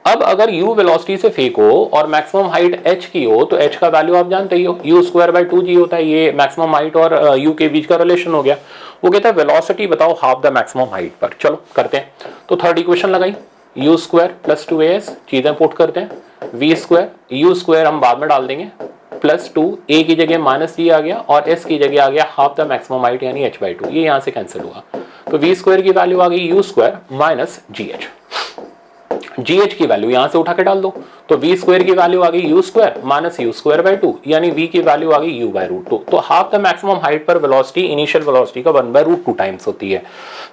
अब अगर u वेलोसिटी से फेंको और मैक्सिमम हाइट h की हो, तो h का वैल्यू आप जानते ही हो, u² बाई 2g होता है। ये मैक्सिमम हाइट और u के बीच का रिलेशन हो गया। वो कहता है वेलोसिटी बताओ हाफ द मैक्सिमम हाइट पर। चलो करते हैं। तो थर्ड इक्वेशन लगाई, यू स्क्वायर प्लस 2as, चीजें पुट करते हैं, वी स्क्वायर, यू स्क्वायर हम बाद में डाल देंगे, प्लस 2, ए की जगह माइनस ई आ गया और एस की जगह आ गया हाफ द मैक्सिमम हाइट यानी h/2, ये यहां से कैंसिल हुआ। तो वी स्क्वायर की वैल्यू आ गई you square minus ji H की वैल्यू यहां से उठा के डाल दो, तो वी स्क्वायर की वैल्यू आ गई you square minus u square by 2 यानी वी की वैल्यू आ गई यू बाय रूट 2। तो हाफ द मैक्सिमम हाइट पर वेलोसिटी इनिशियल वेलोसिटी का 1/√2 टाइम्स होती है।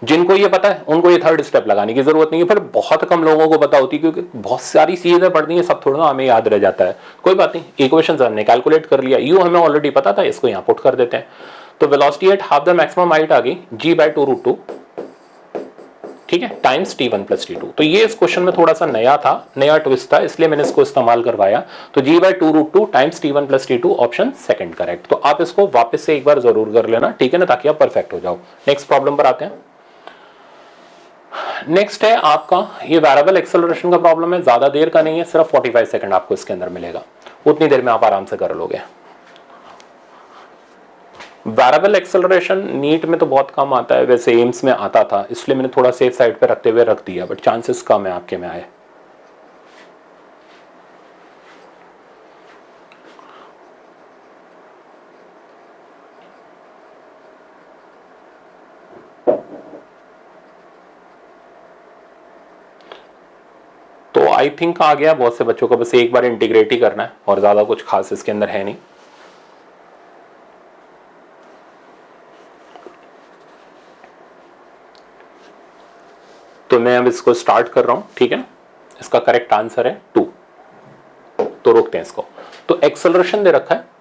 जिनको ये पता है उनको ये थर्ड स्टेप लगाने की जरूरत नहीं है, फिर बहुत कम लोगों को पता होती है क्योंकि बहुत सारी चीजें पढ़नी है, सब थोड़ा ना हमें याद रह जाता है। कोई बात नहीं, इक्वेशन हमने कैलकुलेट कर लिया, यू हमें ऑलरेडी पता था, इसको यहाँ पुट कर देते हैं। तो velocity at half the maximum height आ गई g/2√2, ठीक है, टाइम्स t1 प्लस t2। तो ये इस क्वेश्चन में थोड़ा सा नया था, नया ट्विस्ट था, इसलिए मैंने इसको इस्तेमाल करवाया। तो g/2√2 times t1 plus t2 option second correct. तो आप इसको वापस से एक बार जरूर कर लेना, ठीक है ना, ताकि आप परफेक्ट हो जाओ। नेक्स्ट प्रॉब्लम पर आते हैं। नेक्स्ट है आपका ये वेरिएबल एक्सेलरेशन का प्रॉब्लम है, ज्यादा देर का नहीं है, सिर्फ 45 सेकंड आपको इसके अंदर मिलेगा, उतनी देर में आप आराम से कर लोगे। वेरिएबल एक्सेलरेशन नीट में तो बहुत कम आता है, वैसे एम्स में आता था, इसलिए मैंने थोड़ा सेफ साइड पे रखते हुए रख दिया, बट चांसेस कम है आपके में आए। तो आई थिंक आ गया बहुत से बच्चों को, बस एक बार इंटीग्रेट ही करना है और ज्यादा कुछ खास इसके अंदर है नहीं। तो मैं अब इसको स्टार्ट कर रहा हूं, ठीक है। इसका करेक्ट आंसर है 2। तो रोकते हैं इसको। तो एक्सेलरेशन दे रखा है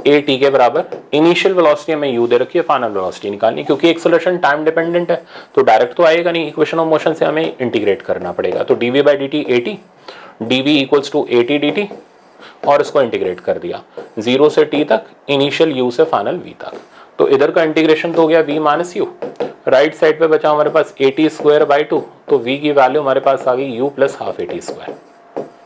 ए टी के बराबर, इनिशियल वेलोसिटी हमें यू दे रखी है, फाइनल वेलोसिटी निकालनी, क्योंकि एक्सेलरेशन टाइम डिपेंडेंट है तो डायरेक्ट तो आएगा नहीं, इक्वेशन ऑफ मोशन से हमें इंटीग्रेट करना पड़ेगा। तो dv by dt at, dv equals to at dt, और इसको इंटीग्रेट कर दिया 0 से t तक, इनिशियल u से फाइनल v तक। तो इधर का इंटीग्रेशन तो हो गया v minus you, right side पे बचा हमारे पास at स्क्वायर बाई 2, तो v की वैल्यू हमारे पास आ गई u plus half at square.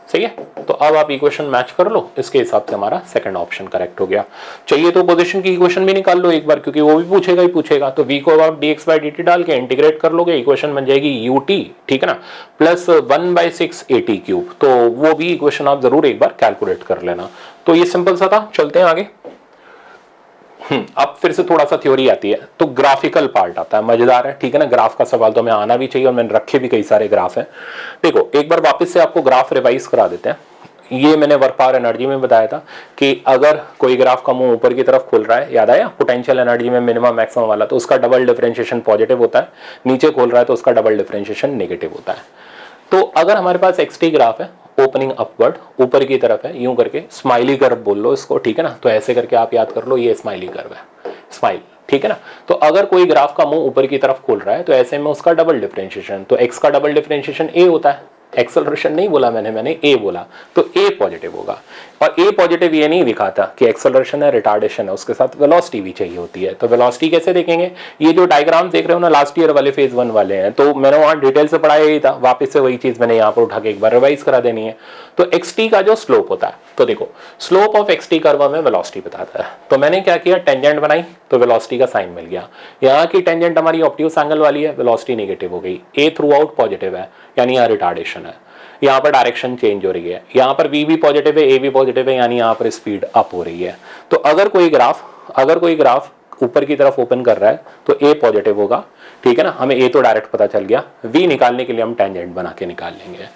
सही है। तो अब आप इक्वेशन मैच कर लो, इसके हिसाब से हमारा सेकंड ऑप्शन करेक्ट हो गया। चाहिए तो पोजीशन की इक्वेशन भी निकाल लो एक बार, क्योंकि वो भी पूछेगा ही पूछेगा। तो v को आप dx बाई dt डाल के इंटीग्रेट कर लोगे, इक्वेशन बन जाएगी ut, ठीक है ना, प्लस 1/6 at क्यूब। तो वो भी इक्वेशन आप जरूर एक बार कैलकुलेट कर लेना। तो ये सिंपल सा था, चलते हैं आगे। अब फिर से थोड़ा सा थ्योरी आती है, तो ग्राफिकल पार्ट आता है, मजेदार है, ठीक है ना। ग्राफ का सवाल तो हमें आना भी चाहिए और मैंने रखे भी कई सारे ग्राफ हैं। देखो एक बार वापस से आपको ग्राफ रिवाइज करा देते हैं। ये मैंने वर्क पावर एनर्जी में बताया था कि अगर कोई ग्राफ का मुंह ऊपर की तरफ खुल रहा है, याद आया पोटेंशियल एनर्जी में मिनिमम मैक्सिमम वाला, तो उसका डबल डिफरेंशिएशन पॉजिटिव होता है, नीचे खोल रहा है तो उसका डबल डिफरेंशिएशन नेगेटिव होता है। तो अगर हमारे पास एक्सटी ग्राफ है, ओपनिंग अपवर्ड ऊपर की तरफ है, यूं करके स्माइली कर्व बोल लो इसको, ठीक है ना। तो ऐसे करके आप याद कर लो, ये स्माइली कर्व है, स्माइल, ठीक है ना। तो अगर कोई ग्राफ का मुंह ऊपर की तरफ खोल रहा है तो ऐसे में उसका डबल डिफरेंशिएशन, तो x का डबल डिफरेंशिएशन a होता है, एक्सेलरेशन नहीं बोला मैंने a बोला, तो a पॉजिटिव होगा। और a पॉजिटिव ये नहीं दिखाता कि एक्सेलरेशन है रिटार्डेशन है, उसके साथ वेलोसिटी भी चाहिए होती है। तो वेलोसिटी कैसे देखेंगे, ये जो डायग्राम देख रहे हो ना लास्ट ईयर वाले फेज 1 वाले हैं, तो मैंने वहां डिटेल से पढ़ाया ही था, वापस से वही चीज मैंने यहाँ पर उठा के एक बार रिवाइज करा देनी है। तो xt का जो स्लोप होता है, तो देखो स्लोप ऑफ xt कर्व में वेलोसिटी बताता है। तो मैंने क्या किया, टेंजेंट बनाई तो वेलोसिटी का साइन मिल गया। यहाँ की टेंजेंट हमारी ऑब्ट्यूस एंगल वाली है, वेलोसिटी नेगेटिव हो गई, a थ्रू आउट पॉजिटिव है यानी यहाँ रिटार्डेशन है, यहाँ पर डायरेक्शन चेंज हो रही है, यहाँ पर v भी पॉजिटिव है, a भी पॉजिटिव है, यानी यहाँ पर स्पीड अप हो रही है। तो अगर कोई ग्राफ ऊपर की तरफ ओपन कर रहा है तो a पॉजिटिव होगा, ठीक है ना। हमें a तो डायरेक्ट पता चल गया, v निकालने के लिए हम टेंजेंट बना के निकाल लेंगे।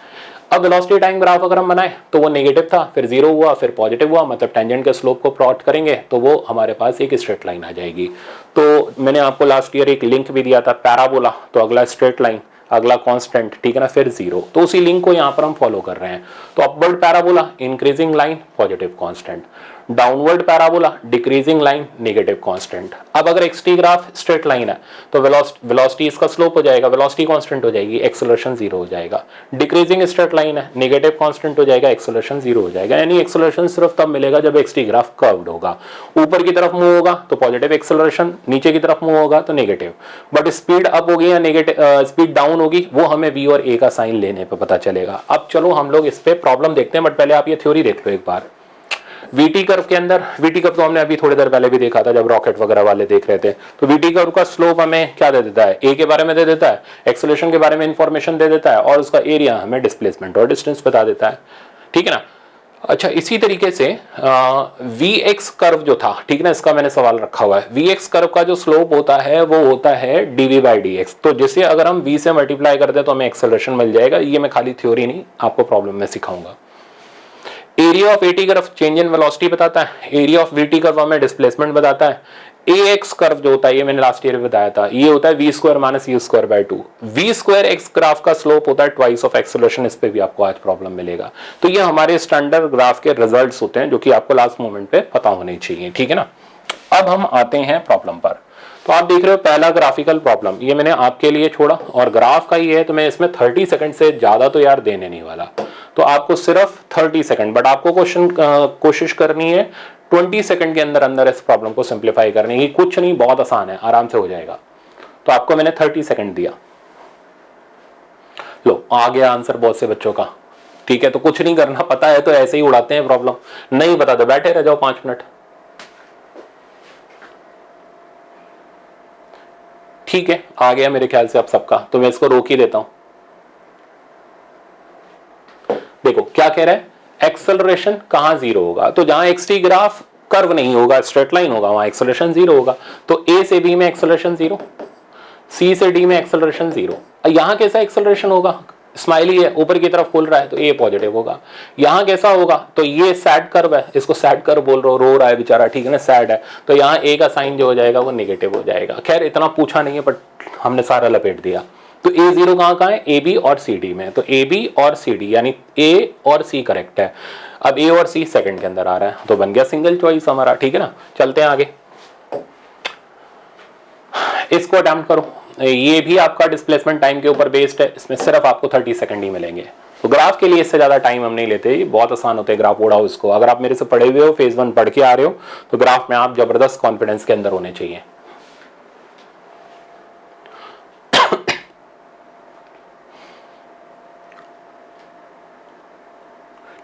अब वेलोसिटी टाइम ग्राफ अगर हम बनाए तो वो नेगेटिव था, फिर 0 हुआ, फिर पॉजिटिव हुआ, मतलब टेंजेंट के स्लोप को प्लॉट करेंगे तो वो हमारे पास एक स्ट्रेट लाइन आ जाएगी। तो मैंने आपको लास्ट ईयर एक लिंक भी दिया था, पैराबोला, तो अगला स्ट्रेट लाइन, अगला कांस्टेंट, ठीक है ना, फिर 0। तो उसी लिंक को यहाँ पर हम फॉलो कर रहे हैं। तो upward parabola increasing line positive constant, downward parabola decreasing line negative constant. अब अगर एक्सटी ग्राफ स्ट्रेट लाइन है तो वेलोसिटी इसका स्लोप हो जाएगा, वेलोसिटी कांस्टेंट हो जाएगी, एक्सेलरेशन 0 हो जाएगा। डिक्रीजिंग स्ट्रेट लाइन है, नेगेटिव कांस्टेंट हो जाएगा, एक्सेलरेशन 0 हो जाएगा। यानी एक्सेलरेशन सिर्फ तब मिलेगा जब एक्सटी ग्राफ कर्व्ड होगा, ऊपर की तरफ मूव होगा तो पॉजिटिव एक्सेलरेशन, नीचे की तरफ मूव होगा तो नेगेटिव। बट स्पीड अप होगी या नेगेटिव स्पीड डाउन होगी वो हमें v और a का साइन लेने पे पता चलेगा। अब चलो हम लोग इस पे प्रॉब्लम देखते हैं, बट पहले आप ये थ्योरी देख लो एक बार। वीटी कर्व के अंदर, वीटी कर्व तो हमने अभी थोड़ी देर पहले भी देखा था जब रॉकेट वगैरह वाले देख रहे थे, तो वीटी कर्व का स्लोप हमें क्या दे देता है, ए के बारे में दे देता है, एक्सेलरेशन के बारे में इंफॉर्मेशन दे देता है, और उसका एरिया हमें डिस्प्लेसमेंट और डिस्टेंस बता देता है, ठीक है ना। अच्छा, इसी तरीके से वी एक्स कर्व जो था, ठीक है ना, इसका मैंने सवाल रखा हुआ है, वी एक्स कर्व का जो स्लोप होता है वो होता है डीवी बाई डी एक्स, तो जिसे अगर हम वी से मल्टीप्लाई करते हैं तो हमें एक्सेलरेशन मिल जाएगा। ये मैं खाली थ्योरी नहीं, आपको प्रॉब्लम में सिखाऊंगा। Area of eighty curve change in velocity बताता है, एरिया ऑफ वीटी कर्व हमें डिस्प्लेसमेंट बताता है। ए एक्स कर्व जो होता है, ये मैंने लास्ट ईयर बताया था, ये होता है v square minus u square by 2। V square x graph का स्लोप होता है ट्वाइस ऑफ एक्सेलरेशन, इस पे भी आपको आज प्रॉब्लम मिलेगा। तो ये हमारे स्टैंडर्ड ग्राफ के रिजल्ट्स होते हैं जो कि आपको लास्ट मोमेंट पे पता होने चाहिए, ठीक है ना। अब हम आते हैं प्रॉब्लम पर। तो आप देख रहे हो पहला ग्राफिकल प्रॉब्लम, ये मैंने आपके लिए छोड़ा, और ग्राफ का ही है तो मैं इसमें 30 सेकंड से ज्यादा तो यार देने नहीं वाला, तो आपको सिर्फ 30 सेकंड, बट आपको कोशिश करनी है 20 सेकंड के अंदर अंदर इस प्रॉब्लम को सिंप्लीफाई करने की। कुछ नहीं, बहुत आसान है, आराम से हो जाएगा। तो आपको मैंने 30 सेकंड दिया, लो आ गया आंसर बहुत से बच्चों का, ठीक है। तो कुछ नहीं करना, पता है तो ऐसे ही उड़ाते हैं प्रॉब्लम, नहीं पता तो बैठे रह जाओ 5 मिनट, ठीक है। आ गया मेरे ख्याल से अब सबका, तो मैं इसको रोक ही देता हूं। देखो क्या कह रहा है, एक्सेलरेशन कहां जीरो होगा, तो जहां एक्सटी ग्राफ कर्व नहीं होगा, स्ट्रेट लाइन होगा, वहां एक्सेलरेशन जीरो होगा। तो ए से बी में एक्सेलरेशन जीरो, सी से डी में एक्सेलरेशन जीरो। यहां कैसा एक्सेलरेशन होगा, स्माइली है, ऊपर की तरफ खुल रहा है, तो ए पॉजिटिव होगा। यहां कैसा होगा, तो ये सैड कर्व है, इसको सैड कर्व बोल रहे हो, रो रहा है बेचारा, ठीक है ना, सैड है, तो यहाँ ए का साइन जो हो जाएगा वो नेगेटिव हो जाएगा। खैर इतना पूछा नहीं है, बट हमने सारा लपेट दिया। तो ए जीरो कहाँ है, ए बी और सी डी में, तो ए बी और सी डी यानी ए और सी करेक्ट है। अब ए और सी सेकंड के अंदर आ रहा है, तो बन गया सिंगल चॉइस हमारा, ठीक है ना। चलते हैं आगे, इसको अटेम्प्ट करो। ये भी आपका डिस्प्लेसमेंट टाइम के ऊपर बेस्ड है, इसमें सिर्फ आपको 30 सेकंड ही मिलेंगे। तो ग्राफ के लिए इससे ज्यादा टाइम हम नहीं लेते, बहुत आसान होते हैं ग्राफ, उड़ाओ इसको। अगर आप मेरे से पढ़े हुए हो, फेज 1 पढ़ के आ रहे हो, तो ग्राफ में आप जबरदस्त कॉन्फिडेंस के अंदर होने चाहिए।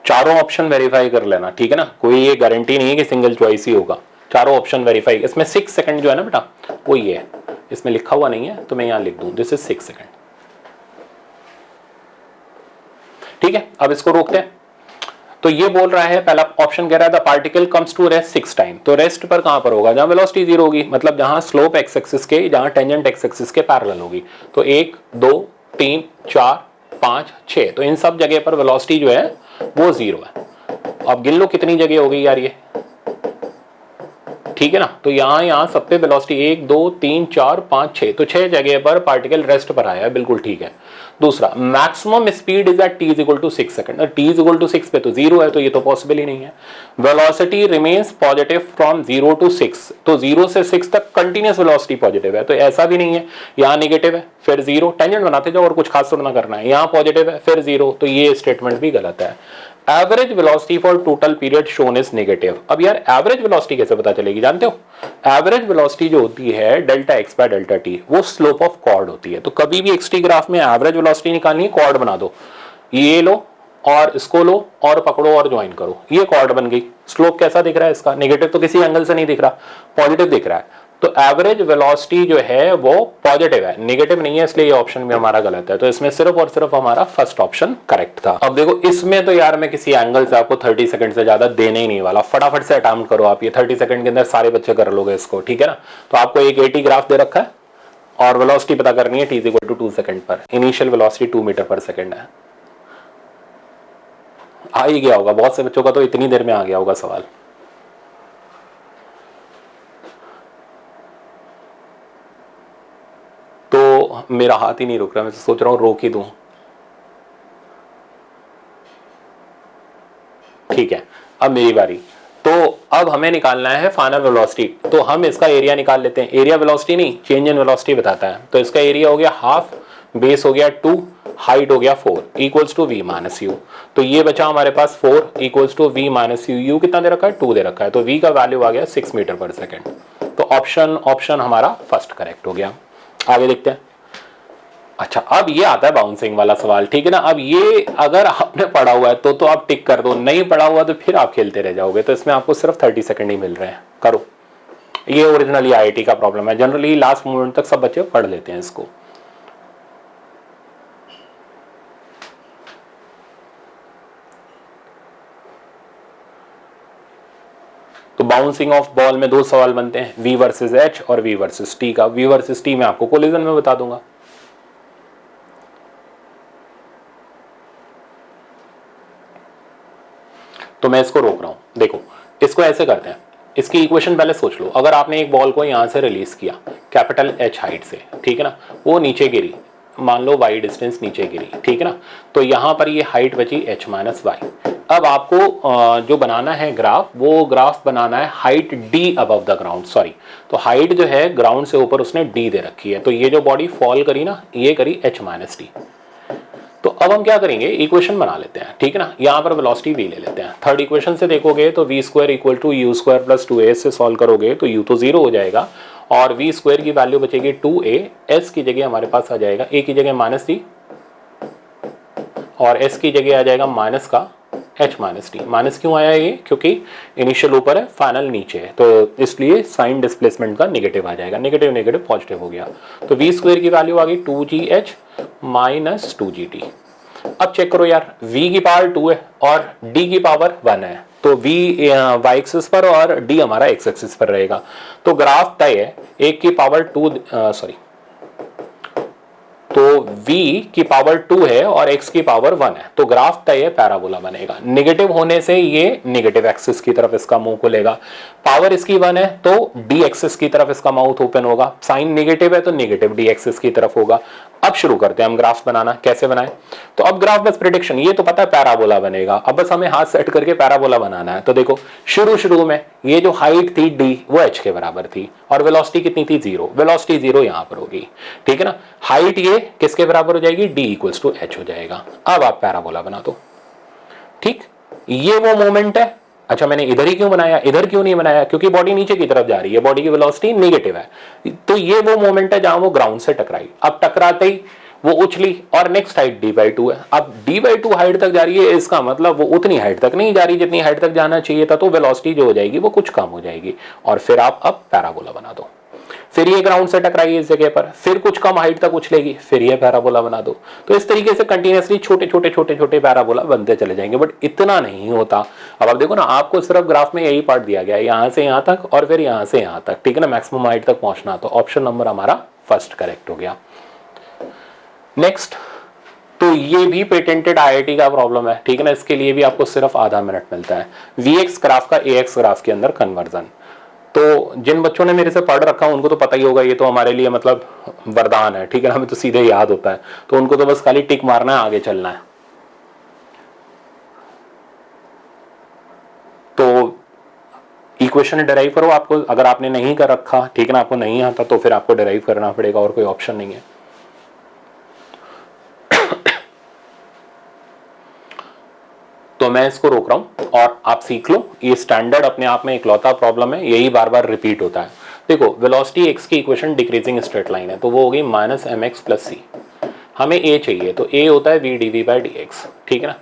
चारों ऑप्शन वेरीफाई कर लेना, ठीक है ना, कोई ये गारंटी नहीं है कि सिंगल चॉइस ही होगा। चारों ऑप्शन वेरीफाई, इसमें 6 सेकंड जो है ना बेटा, वो ये है, इसमें लिखा हुआ नहीं है तो मैं यहां लिख दूं, दिस इज 6 सेकंड, ठीक है। अब इसको रोकते हैं। तो ये बोल रहा है, पहला ऑप्शन कह रहा है the particle comes to rest 6 time, तो रेस्ट पर कहां पर होगा, जहां वेलोसिटी जीरो होगी, मतलब जहां स्लोप एक्स एक्सिस के, जहां टेंजेंट एक्स एक्सिस के पैरेलल होगी। तो 1 2 3 4 5 6, तो इन सब जगह पर वेलोसिटी जो है वो जीरो है। अब गिन लो कितनी जगह हो गई यार ये, ठीक है ना। तो यहां सब पे वेलोसिटी 1 2 3 4 5 6, तो 6 जगह पर पार्टिकल रेस्ट पर आया है, बिल्कुल ठीक है। दूसरा, maximum speed is at t is equal to 6 second, और t इज इक्वल टू 6 पे तो जीरो है, तो ये तो पॉसिबल ही नहीं है। Velocity remains positive from 0 to 6, तो 0 से 6 तक कंटिन्यूस वेलोसिटी पॉजिटिव है, तो ऐसा भी नहीं है। यहाँ नेगेटिव है फिर जीरो, टेंजेंट बनाते जाओ और कुछ खास थोड़ा ना करना है। यहाँ पॉजिटिव है फिर जीरो, तो ये स्टेटमेंट भी गलत है। Average velocity for total period shown is negative. अब यार एवरेज वेलोसिटी कैसे पता चलेगी, जानते हो, एवरेज वेलोसिटी जो होती है delta x by delta T, वो स्लोप ऑफ कॉर्ड होती है। तो कभी भी एक्सटी ग्राफ में एवरेज वेलोसिटी निकालनी है, कॉर्ड बना दो, ये लो और इसको लो और पकड़ो और ज्वाइन करो, ये कॉर्ड बन गई। स्लोप कैसा दिख रहा है इसका, नेगेटिव तो किसी एंगल से नहीं दिख रहा, पॉजिटिव दिख रहा है। तो एवरेज वेलोसिटी जो है वो पॉजिटिव है, नेगेटिव नहीं है, इसलिए ये ऑप्शन भी हमारा गलत है। तो इसमें सिर्फ और सिर्फ हमारा फर्स्ट ऑप्शन करेक्ट था। अब देखो इसमें तो यार मैं किसी एंगल से आपको 30 सेकंड से ज्यादा देने ही नहीं वाला, फटाफट से अटेम्प्ट करो आप, ये 30 सेकंड के अंदर सारे बच्चे कर लोगे इसको, ठीक है ना। तो आपको एक 80 ग्राफ दे रखा है और वेलोसिटी पता करनी है, t is equal to 2 second पर, initial velocity 2 metre per second है। आ ही गया होगा बहुत से बच्चों का, तो इतनी देर में आ गया होगा सवाल। तो मेरा हाथ ही नहीं रुक रहा, मैं सोच रहा हूं रोक ही दूं, ठीक है। अब मेरी बारी, तो अब हमें निकालना है फाइनल वेलोसिटी, तो हम इसका एरिया निकाल लेते हैं। एरिया वेलोसिटी नहीं, चेंज इन वेलोसिटी बताता है। तो इसका एरिया हो गया हाफ, बेस हो गया 2, हाइट हो गया 4 equals to v minus u. तो ये बचा हमारे पास 4 equals to v minus u. U कितना दे रखा है, 2 दे रखा है, तो v का वैल्यू आ गया 6 मीटर पर सेकेंड। तो ऑप्शन हमारा फर्स्ट करेक्ट हो गया। आगे देखते हैं, अच्छा, अब ये आता है बाउंसिंग वाला सवाल, ठीक है ना। अब ये अगर आपने पढ़ा हुआ है तो आप टिक कर दो, नहीं पढ़ा हुआ तो फिर आप खेलते रह जाओगे। तो इसमें आपको सिर्फ 30 सेकंड ही मिल रहे हैं, करो। ये ओरिजिनली आईआईटी का प्रॉब्लम है, जनरली लास्ट मोमेंट तक सब बच्चे पढ़ लेते हैं इसको। तो बाउंसिंग ऑफ बॉल में दो सवाल बनते हैं, वी वर्सेस एच और वी वर्सेस टी का। वी वर्सेस टी में आपको कोलिजन में बता दूंगा। तो मैं इसको रोक रहा हूं। देखो, इसको ऐसे करते हैं, इसकी इक्वेशन पहले सोच लो। अगर आपने एक बॉल को यहां से रिलीज किया कैपिटल एच हाइट से, ठीक है ना, वो नीचे गिरी, मान लो वाई डिस्टेंस नीचे गिरी, ठीक है ना, तो यहां पर ये हाइट बची एच माइनस वाई। अब आपको जो बनाना है ग्राफ, वो ग्राफ बनाना है height D above the ground, sorry, तो हाइट जो है ग्राउंड से ऊपर उसने डी दे रखी है। तो ये जो बॉडी फॉल करी ना, ये करी एच माइनस डी। तो अब हम क्या करेंगे, इक्वेशन बना लेते हैं, ठीक है ना। यहाँ पर वेलोसिटी v ले लेते हैं। थर्ड इक्वेशन से देखोगे तो v square equal to u square plus 2a से सॉल्व करोगे तो u तो 0 हो जाएगा और v स्क्वायर की वैल्यू बचेगी 2a, s की जगह हमारे पास आ जाएगा a की जगह माइनस डी और s की जगह आ जाएगा माइनस का h माइनस डी। माइनस क्यों आया ये, क्योंकि इनिशियल ऊपर है, फाइनल नीचे है, तो इसलिए साइन डिस्प्लेसमेंट का नेगेटिव आ जाएगा। नेगेटिव नेगेटिव पॉजिटिव हो गया, तो वी स्क्वायर की वैल्यू आ गई 2gh माइनस 2gt। अब चेक करो यार, v की पावर 2 है और d की पावर 1 है, तो v y एक्सिस पर और d हमारा x एक्सिस पर रहेगा। तो ग्राफ तय है, एक की पावर 2 सॉरी, तो v की पावर 2 है और x की पावर 1 है, तो ग्राफ तय है, पैराबोला बनेगा। नेगेटिव होने से ये नेगेटिव एक्सिस की तरफ इसका मुंह खुलेगा, पावर इसकी 1 है तो d एक्सिस की तरफ इसका माउथ ओपन होगा, साइन नेगेटिव है तो नेगेटिव d एक्सिस की तरफ होगा। अब शुरू करते हैं हम ग्राफ बनाना। कैसे बनाएं, तो अब ग्राफ बस प्रेडिक्शन, ये तो पता है पैराबोला बनेगा, अब बस हमें हाथ सेट करके पैराबोला बनाना है। तो देखो, शुरू में ये जो हाइट थी d वो h के बराबर थी और वेलोसिटी कितनी थी 0, वेलोसिटी 0 यहां पर होगी, ठीक है ना। हाइट ये किसके बराबर हो जाएगी, d इक्वल्स टू h हो जाएगा। अब आप पैराबोला बना दो, ठीक, ये वो मोमेंट है। अच्छा, मैंने इधर ही क्यों बनाया, इधर क्यों नहीं बनाया, क्योंकि बॉडी नीचे की तरफ जा रही है, बॉडी की वेलोसिटी नेगेटिव है, तो ये वो मोमेंट है जहां वो ग्राउंड से टकराई। अब टकराते ही वो उछली और नेक्स्ट हाइट d/2 है। अब d/2 हाइट तक जा रही है, इसका मतलब वो उतनी हाइट तक नहीं जा रही जितनी हाइट तक जाना चाहिए था, तो वेलोसिटी जो हो जाएगी वो कुछ कम हो जाएगी और फिर आप अब पैराबोला बना दो। फिर ये ग्राउंड से टकराई इस जगह पर, फिर कुछ कम हाइट तक उछलेगी, फिर ये पैराबोला बना दो। तो इस तरीके से कंटिन्यूअसली छोटे छोटे पैराबोला बनते चले जाएंगे, बट इतना नहीं होता। अब आप देखो ना, आपको सिर्फ ग्राफ में यही पार्ट दिया गया है, यहां से यहां तक और फिर यहां से यहां तक, ठीक है ना, मैक्सिमम हाइट तक पहुंचना। तो ऑप्शन नंबर हमारा फर्स्ट करेक्ट हो गया। नेक्स्ट, तो ये भी पेटेंटेड आईआईटी का प्रॉब्लम है, ठीक है ना, इसके लिए भी आपको सिर्फ आधा मिनट मिलता है। वीएक्स ग्राफ का एएक्स ग्राफ के अंदर कन्वर्जन, तो जिन बच्चों ने मेरे से पढ़ रखा उनको तो पता ही होगा, ये तो हमारे लिए मतलब वरदान है, ठीक है ना, हमें तो सीधे याद होता है, तो उनको तो बस खाली टिक मारना है, आगे चलना है। तो इक्वेशन डिराइव करो आपको, अगर आपने नहीं कर रखा, ठीक है ना, आपको नहीं आता तो फिर आपको डिराइव करना पड़ेगा, और कोई ऑप्शन नहीं है। तो मैं इसको रोक रहा हूं और आप सीख लो, ये स्टैंडर्ड अपने आप में इकलौता प्रॉब्लम है, यही बार बार रिपीट होता है। देखो, वेलोसिटी x की इक्वेशन डिक्रीजिंग स्ट्रेट लाइन है, तो वो हो गई माइनस mx प्लस c। हमें a चाहिए, तो a होता है v dv/dx, ठीक है ना।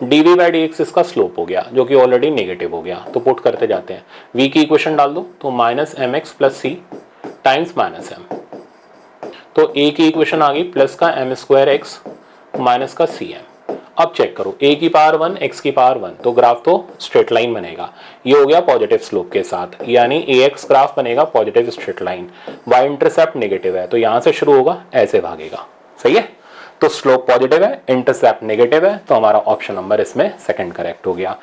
dv/dx इसका स्लोप हो गया, जो कि ऑलरेडी नेगेटिव हो गया, तो पुट करते जाते हैं। v की इक्वेशन डाल दो, तो minus mx plus c times minus m, तो a की इक्वेशन आ गई प्लस का m² x माइनस का cm। अब चेक करो, a की पावर 1 x की पावर 1, तो ग्राफ तो स्ट्रेट लाइन बनेगा, ये हो गया पॉजिटिव स्लोप के साथ, यानी ax ग्राफ बनेगा positive straight line, y intercept negative है, तो यहां से शुरू होगा, ऐसे भागेगा, सही है। तो स्लोप पॉजिटिव है, इंटरसेप्ट नेगेटिव है, तो हमारा ऑप्शन नंबर इसमें सेकंड करेक्ट हो गया।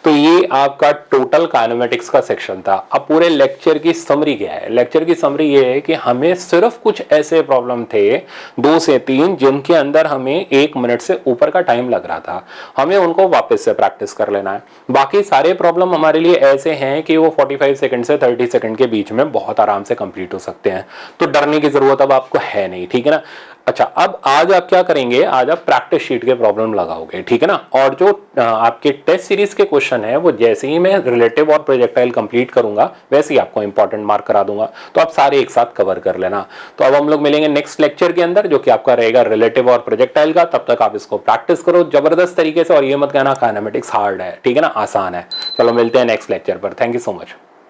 तो ये आपका टोटल काइनेमेटिक्स का सेक्शन था। अब पूरे लेक्चर की समरी क्या है, लेक्चर की समरी ये है कि हमें सिर्फ कुछ ऐसे प्रॉब्लम थे 2 से 3 जिनके अंदर हमें 1 मिनट से ऊपर का टाइम लग रहा था, हमें उनको वापस से प्रैक्टिस कर लेना है। बाकी सारे प्रॉब्लम हमारे लिए ऐसे हैं कि वो 45 सेकंड से 30 सेकंड के बीच में बहुत आराम से कंप्लीट हो सकते हैं, तो डरने की जरूरत अब आपको है नहीं, ठीक है ना। अच्छा, अब आज आप क्या करेंगे, आज आप प्रैक्टिस शीट के प्रॉब्लम लगाओगे, ठीक है ना, और जो आपके टेस्ट सीरीज के क्वेश्चन पोर्शन है वो जैसे ही मैं रिलेटिव और प्रोजेक्टाइल कंप्लीट करूंगा वैसे ही आपको इंपॉर्टेंट मार्क करा दूंगा, तो आप सारे एक साथ कवर कर लेना। तो अब हम लोग मिलेंगे नेक्स्ट लेक्चर के अंदर जो कि आपका रहेगा रिलेटिव और प्रोजेक्टाइल का। तब तक आप इसको प्रैक्टिस करो जबरदस्त तरीके से, और ये मत कहना काइनेमेटिक्स हार्ड है, ठीक है ना, आसान है। चलो मिलते हैं नेक्स्ट लेक्चर पर। Thank you so much.